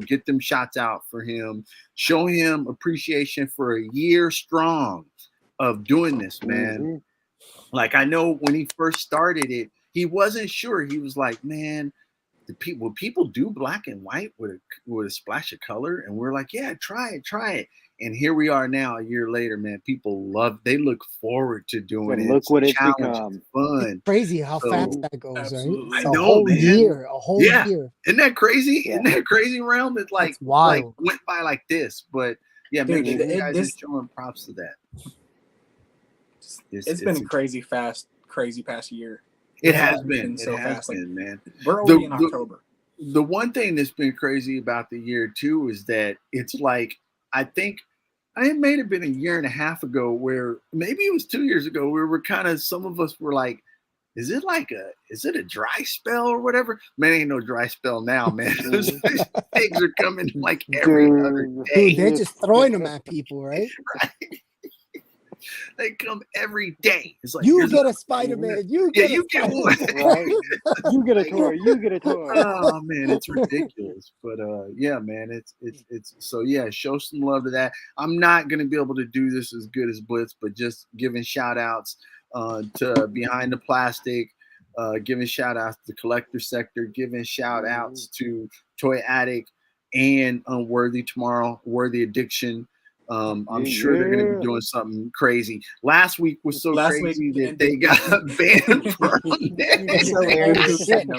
get them shots out for him. Show him appreciation for a year strong of doing this, man. Mhm. Like I know when he first started it, he wasn't sure. He was like, man, will people do black and white with a splash of color? And we're like, yeah, try it. And here we are now, a year later, man. People they look forward to doing And it. look It's what it's challenging, become. fun. Crazy how So- fast that goes, right? Absolutely. It's I a know, whole man. year, a whole Yeah. year. Isn't that crazy? Yeah. Isn't that crazy realm? It's like It's wild. went by like this. But yeah, make Dude, sure you guys are this showing props to that. it's been crazy past year. It Yeah, has it's been. been It so has fast. Like, been, man. we're already in The- October. The one thing that's been crazy about the year too is that it's like I think it may have been a year and a half ago where maybe it was 2 years ago where we're kind of some of us were like, is it a dry spell or whatever? Man, ain't no dry spell now, man. Those things are coming like every other Dude. day. Dude, they're just throwing them at people, right? They come every day. It's like You here's get a Spider-Man. You yeah, get you a get Spider-Man. one. Right? You get a toy. You get a toy. Oh man, it's ridiculous. But yeah, man, it's so yeah, show some love to that. I'm not gonna be able to do this as good as Blitz, but just giving shout outs to Behind the Plastic, giving shout outs to Collector Sector, giving shout outs to Toy Addict and Unworthy Tomorrow, Worthy Addiction. I'm sure they're going to be doing something crazy. Last week was so crazy that they got banned from That's Oh, hilarious. shit. No.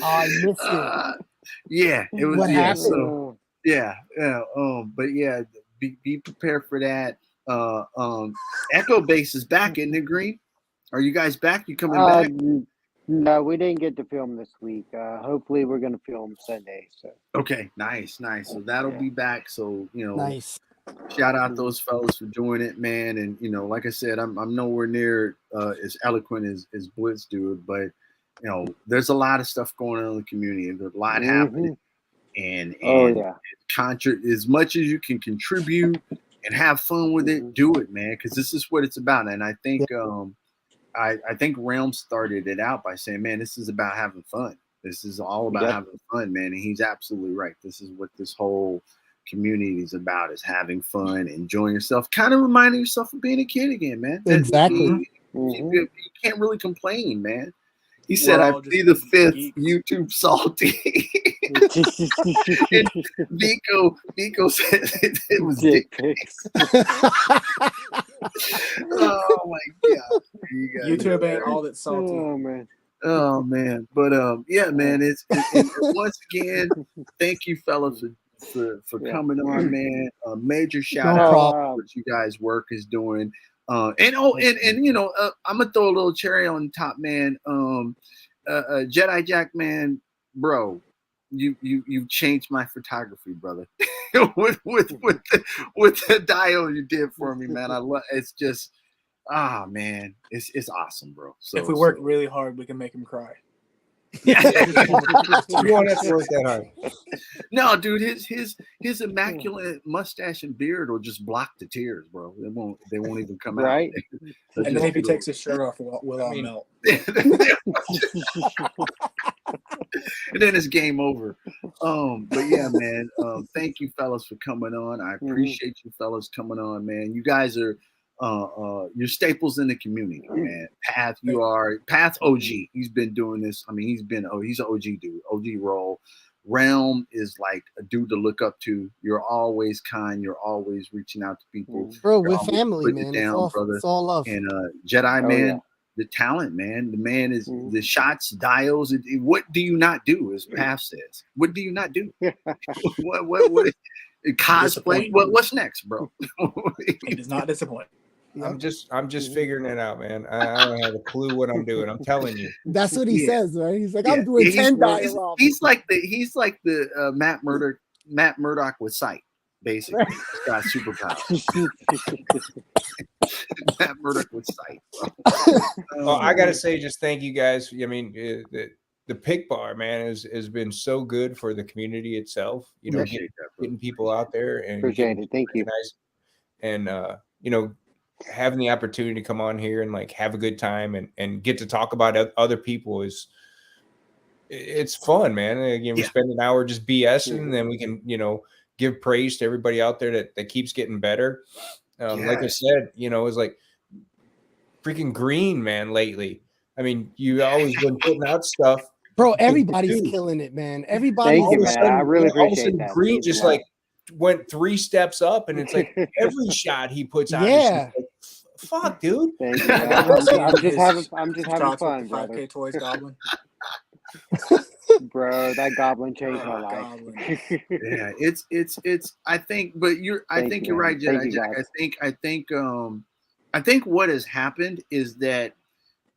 Oh, I missed it. Yeah, it was. What Yeah, happened? so yeah. But yeah, be prepared for that. Echo Base is back, isn't it, Green? Are you guys back? You coming back? No, we didn't get to film this week. Hopefully, we're going to film Sunday. So Okay, nice. So that'll be back. So Nice. shout out those fellas for doing it, man. And like I said, I'm nowhere near as eloquent as Blitz do it, but there's a lot of stuff going on in the community. There's a lot happening, and as much as you can contribute and have fun with it, do it, man, because this is what it's about. And I think I think Realm started it out by saying, man, this is about having fun. This is all about having fun, man. And he's absolutely right. This is what this whole community is about, is having fun, enjoying yourself, kind of reminding yourself of being a kid again, man. Exactly. You can't really complain, man. He said, I see the fifth YouTube salty. And Vico said it was dick pics. Oh my God. YouTube ain't all that's salty. Oh man. But yeah, man, it's once again, thank you fellas for coming on, man. Major shout out to what you guys' work is doing. I'm gonna throw a little cherry on top, man. Jedi Jack, man, bro, you changed my photography, brother. with the dial you did for me, man. I love it's just man, it's awesome, bro. So if we work really hard, we can make him cry. You won't have to work that hard. No, dude, his immaculate mustache and beard will just block the tears, bro. They won't even come out. Right. And then if he takes his shirt off, we'll all melt. And then it's game over. But yeah, man. Thank you fellas for coming on. I appreciate you fellas coming on, man. You guys are you're staples in the community, man. Path OG. He's been doing this. I mean, he's an OG dude. OG role. Realm is like a dude to look up to. You're always kind. You're always reaching out to people. Bro, we're family, man. It's all love. And Jedi, man, the talent, man. The man is the shots, dials. What do you not do, as Path says? What do you not do? what cosplay? What's next, bro? He does not disappoint. I'm just figuring it out, man. I don't have a clue what I'm doing. I'm telling you. That's what he says, right? He's like, I'm doing 10 dialogue. He's like the Matt Murdock with sight, basically. He's got superpowers. Matt Murdock with sight. I gotta say, just thank you guys. I mean, the Pic Bar, man, has been so good for the community itself. Getting people out there and appreciate it. Thank you. And having the opportunity to come on here and like have a good time and get to talk about other people it's fun, man. Again, we spend an hour just BSing, and then we can give praise to everybody out there that keeps getting better. Like I said, it's like freaking Green, man, lately. I mean, you always been putting out stuff. Bro, everybody's killing it, man. Everybody. Thank you, man. I really appreciate that. Green just like went 3 steps up, and it's like every shot he puts out. Yeah. Like, fuck, dude. Thank you, I'm just having fun, brother. 5K Toys Goblin. Bro, that goblin changed my life. Yeah, it's. I think, but you're right, Jedi Jack. I think what has happened is that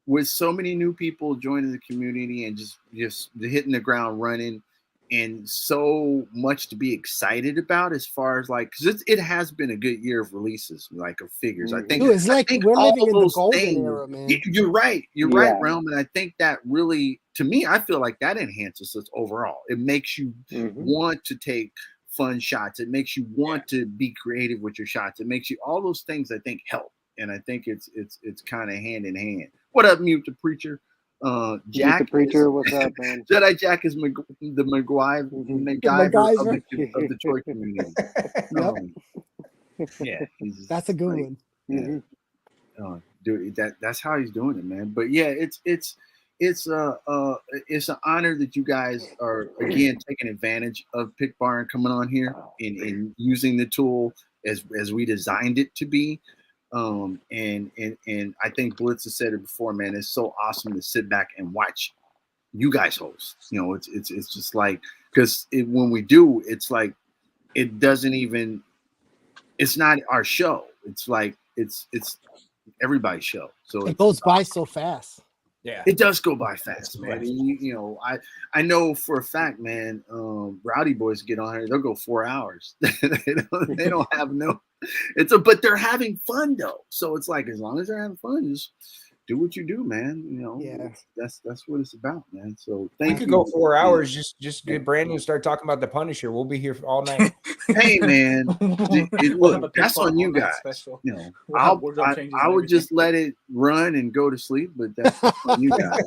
with so many new people joining the community and just hitting the ground running, and so much to be excited about as far as like, because it has been a good year of releases, like of figures. I think it's like we're living in the golden era, man. You're right, right, Realm, and I think that really, to me, I feel like that enhances us overall. It makes you want to take fun shots. It makes you want to be creative with your shots. It makes you all those things I think help. And I think it's kind of hand in hand. What up, Mute the Preacher? Jack the Preacher, what's up, man? Jedi Jack is the McGuire of the Troy community. Yeah, That's a good one. Yeah. Dude, that's how he's doing it, man. But yeah, it's an honor that you guys are again taking advantage of Pic Bar and coming on here and using the tool as we designed it to be. And I think Blitz has said it before, man. It's so awesome to sit back and watch you guys host. You know, it's just like, because when we do, it's like it doesn't even. It's not our show. It's like it's everybody's show. So it goes by so fast. Yeah, it does go by fast, man. And you know, I know for a fact, man. Rowdy boys get on here, they'll go 4 hours. they don't have no. But they're having fun though. So it's like as long as they're having fun, just do what you do, man. You know, yeah, that's what it's about, man. So we could go 4 hours. Just get Brandon and start talking about the Punisher. We'll be here all night. Hey, man, look, that's on you guys. You know, I would just let it run and go to sleep, but that's on you guys.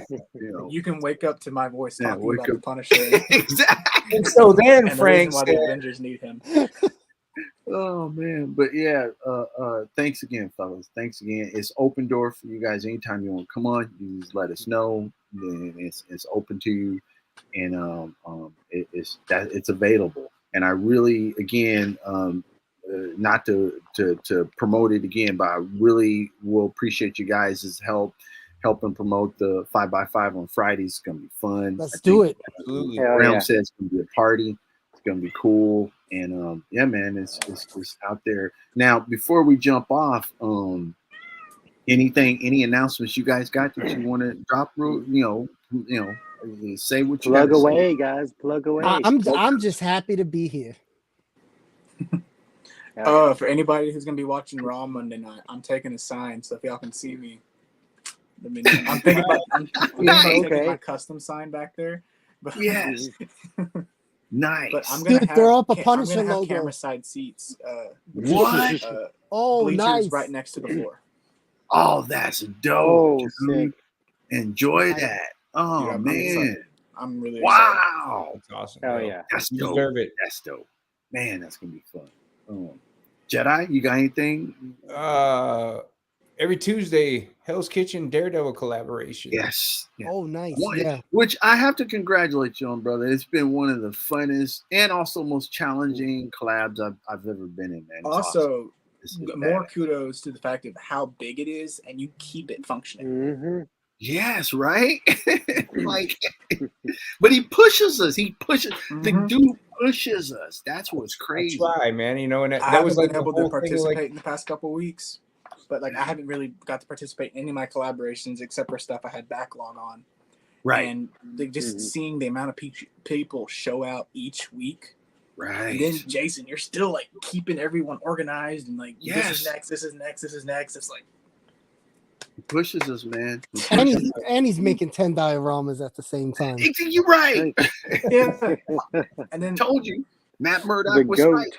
You know, you can wake up to my voice talking wake about up. the Punisher. Exactly. And so then, And Frank the reason why the Avengers need him. Oh man, but yeah, thanks again, fellas. Thanks again. It's open door for you guys. Anytime you want to come on, you just let us know. Then it's open to you, and it's available. And I really, again, not to promote it again, but I really will appreciate you guys' helping promote the 5x5 on Fridays. It's gonna be fun. Let's do it. Absolutely. Realm says it's gonna be a party. It's gonna be cool. And yeah, man, it's out there. Now, before we jump off, any announcements you guys got that you want to drop? You know, say what you plug gotta away, say. guys. Plug away. I'm just happy to be here. For anybody who's gonna be watching Raw Monday night, I'm taking a sign, so if y'all can see me, I'm thinking about taking my custom sign back there. But Yes. Nice. But I'm gonna throw up a Punisher I'm gonna have logo. camera side seats. What? Oh, bleachers nice. right next to the floor. Oh, that's dope. Oh, sick. Enjoy that. Oh, Dude, man. I'm really Wow. That's awesome. Hell bro. yeah. That's You dope. deserve it. That's dope. Man, that's gonna be fun. Jedi, you got anything? Every Tuesday, Hell's Kitchen Daredevil collaboration. Yes. Yeah. Oh, nice. One- Yeah. Which I have to congratulate you on, brother. It's been one of the funnest and also most challenging collabs I've ever been in, man. It's Also, awesome. This is more badass. kudos to the fact of how big it is, and you keep it functioning. Mm-hmm. Yes, right? Like, but he pushes us. The dude pushes us. That's what's crazy. I try, man. You know, and I that haven't was like been able the to whole thing. participate Like, in the past couple of weeks, but like I haven't really got to participate in any of my collaborations except for stuff I had backlog on. Right. And just seeing the amount of people show out each week. Right. And then Jason, you're still like keeping everyone organized and like Yes. this is next, this is next, this is next. It's like He pushes us, man. And he's making $10 dioramas at the same time. You're right. yeah. And then Told you. Matt Murdock The was goat. right.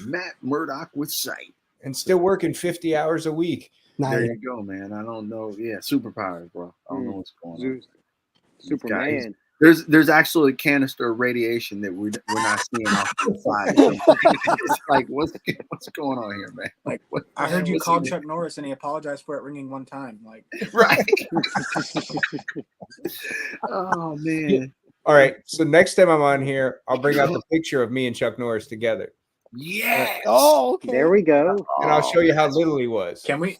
Matt Murdock with sight. and still working 50 hours a week. There Nice. you go, man. I don't know. Yeah, superpowers, bro. I don't know what's going on. Superman. There's actually a canister of radiation that we're not seeing off to the side. It's like what's going on here, man? Like, what, I heard you what's called he Chuck Norris and he apologized for it ringing one time. Like, doing? Right. Oh man. All right. So next time I'm on here, I'll bring out the picture of me and Chuck Norris together. Yes. Oh, okay. There we go. And I'll show you how little he was. can we?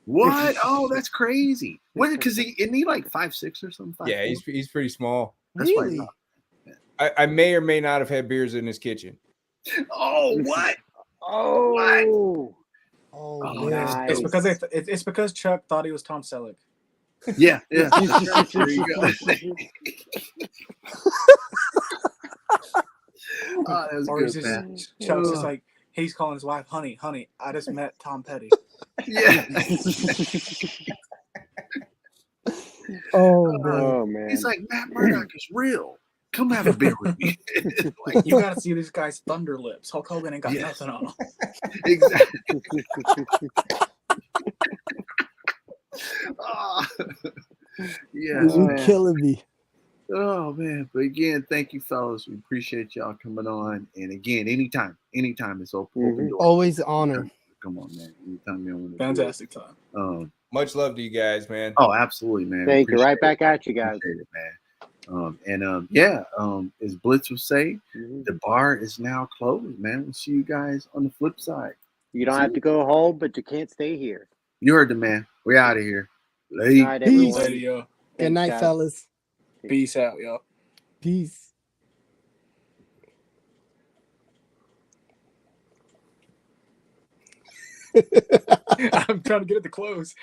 What? Oh, that's crazy. What? Because isn't he like 5'6" or something? Yeah, 5'4"? he's pretty small. That's why Really? I may or may not have had beers in his kitchen. Oh, what? Oh. Oh, Oh, man. nice. It's because Chuck thought he was Tom Selleck. Yeah. Yeah. There you go. Oh, that was Or good, he's just, man. Chuck's just like, he's calling his wife, honey, I just met Tom Petty. Yeah. Oh, man. Oh man. He's like, Matt Murdock is real. Come have a beer with me. Like, You gotta see this guy's thunder lips. Hulk Hogan ain't got Yes. nothing on him. exactly. Ah, yes, You're man. killing me. Oh man. But again, thank you, fellas. We appreciate y'all coming on. And again, anytime it's open door. Always honor. Come on, man. Anytime you want to Fantastic time. Much love to you guys, man. Oh, absolutely, man. Thank you. Right Appreciate back at you guys. Appreciate it, man. As Blitz would say, the bar is now closed, man. We'll see you guys on the flip side. You don't have to go home, but you can't stay here. You heard the man. We out of here. Good Late. night, Peace. everyone. Later, yo. Good Thanks, night, guys. fellas. Peace out, yo. Peace. I'm trying to get it to close.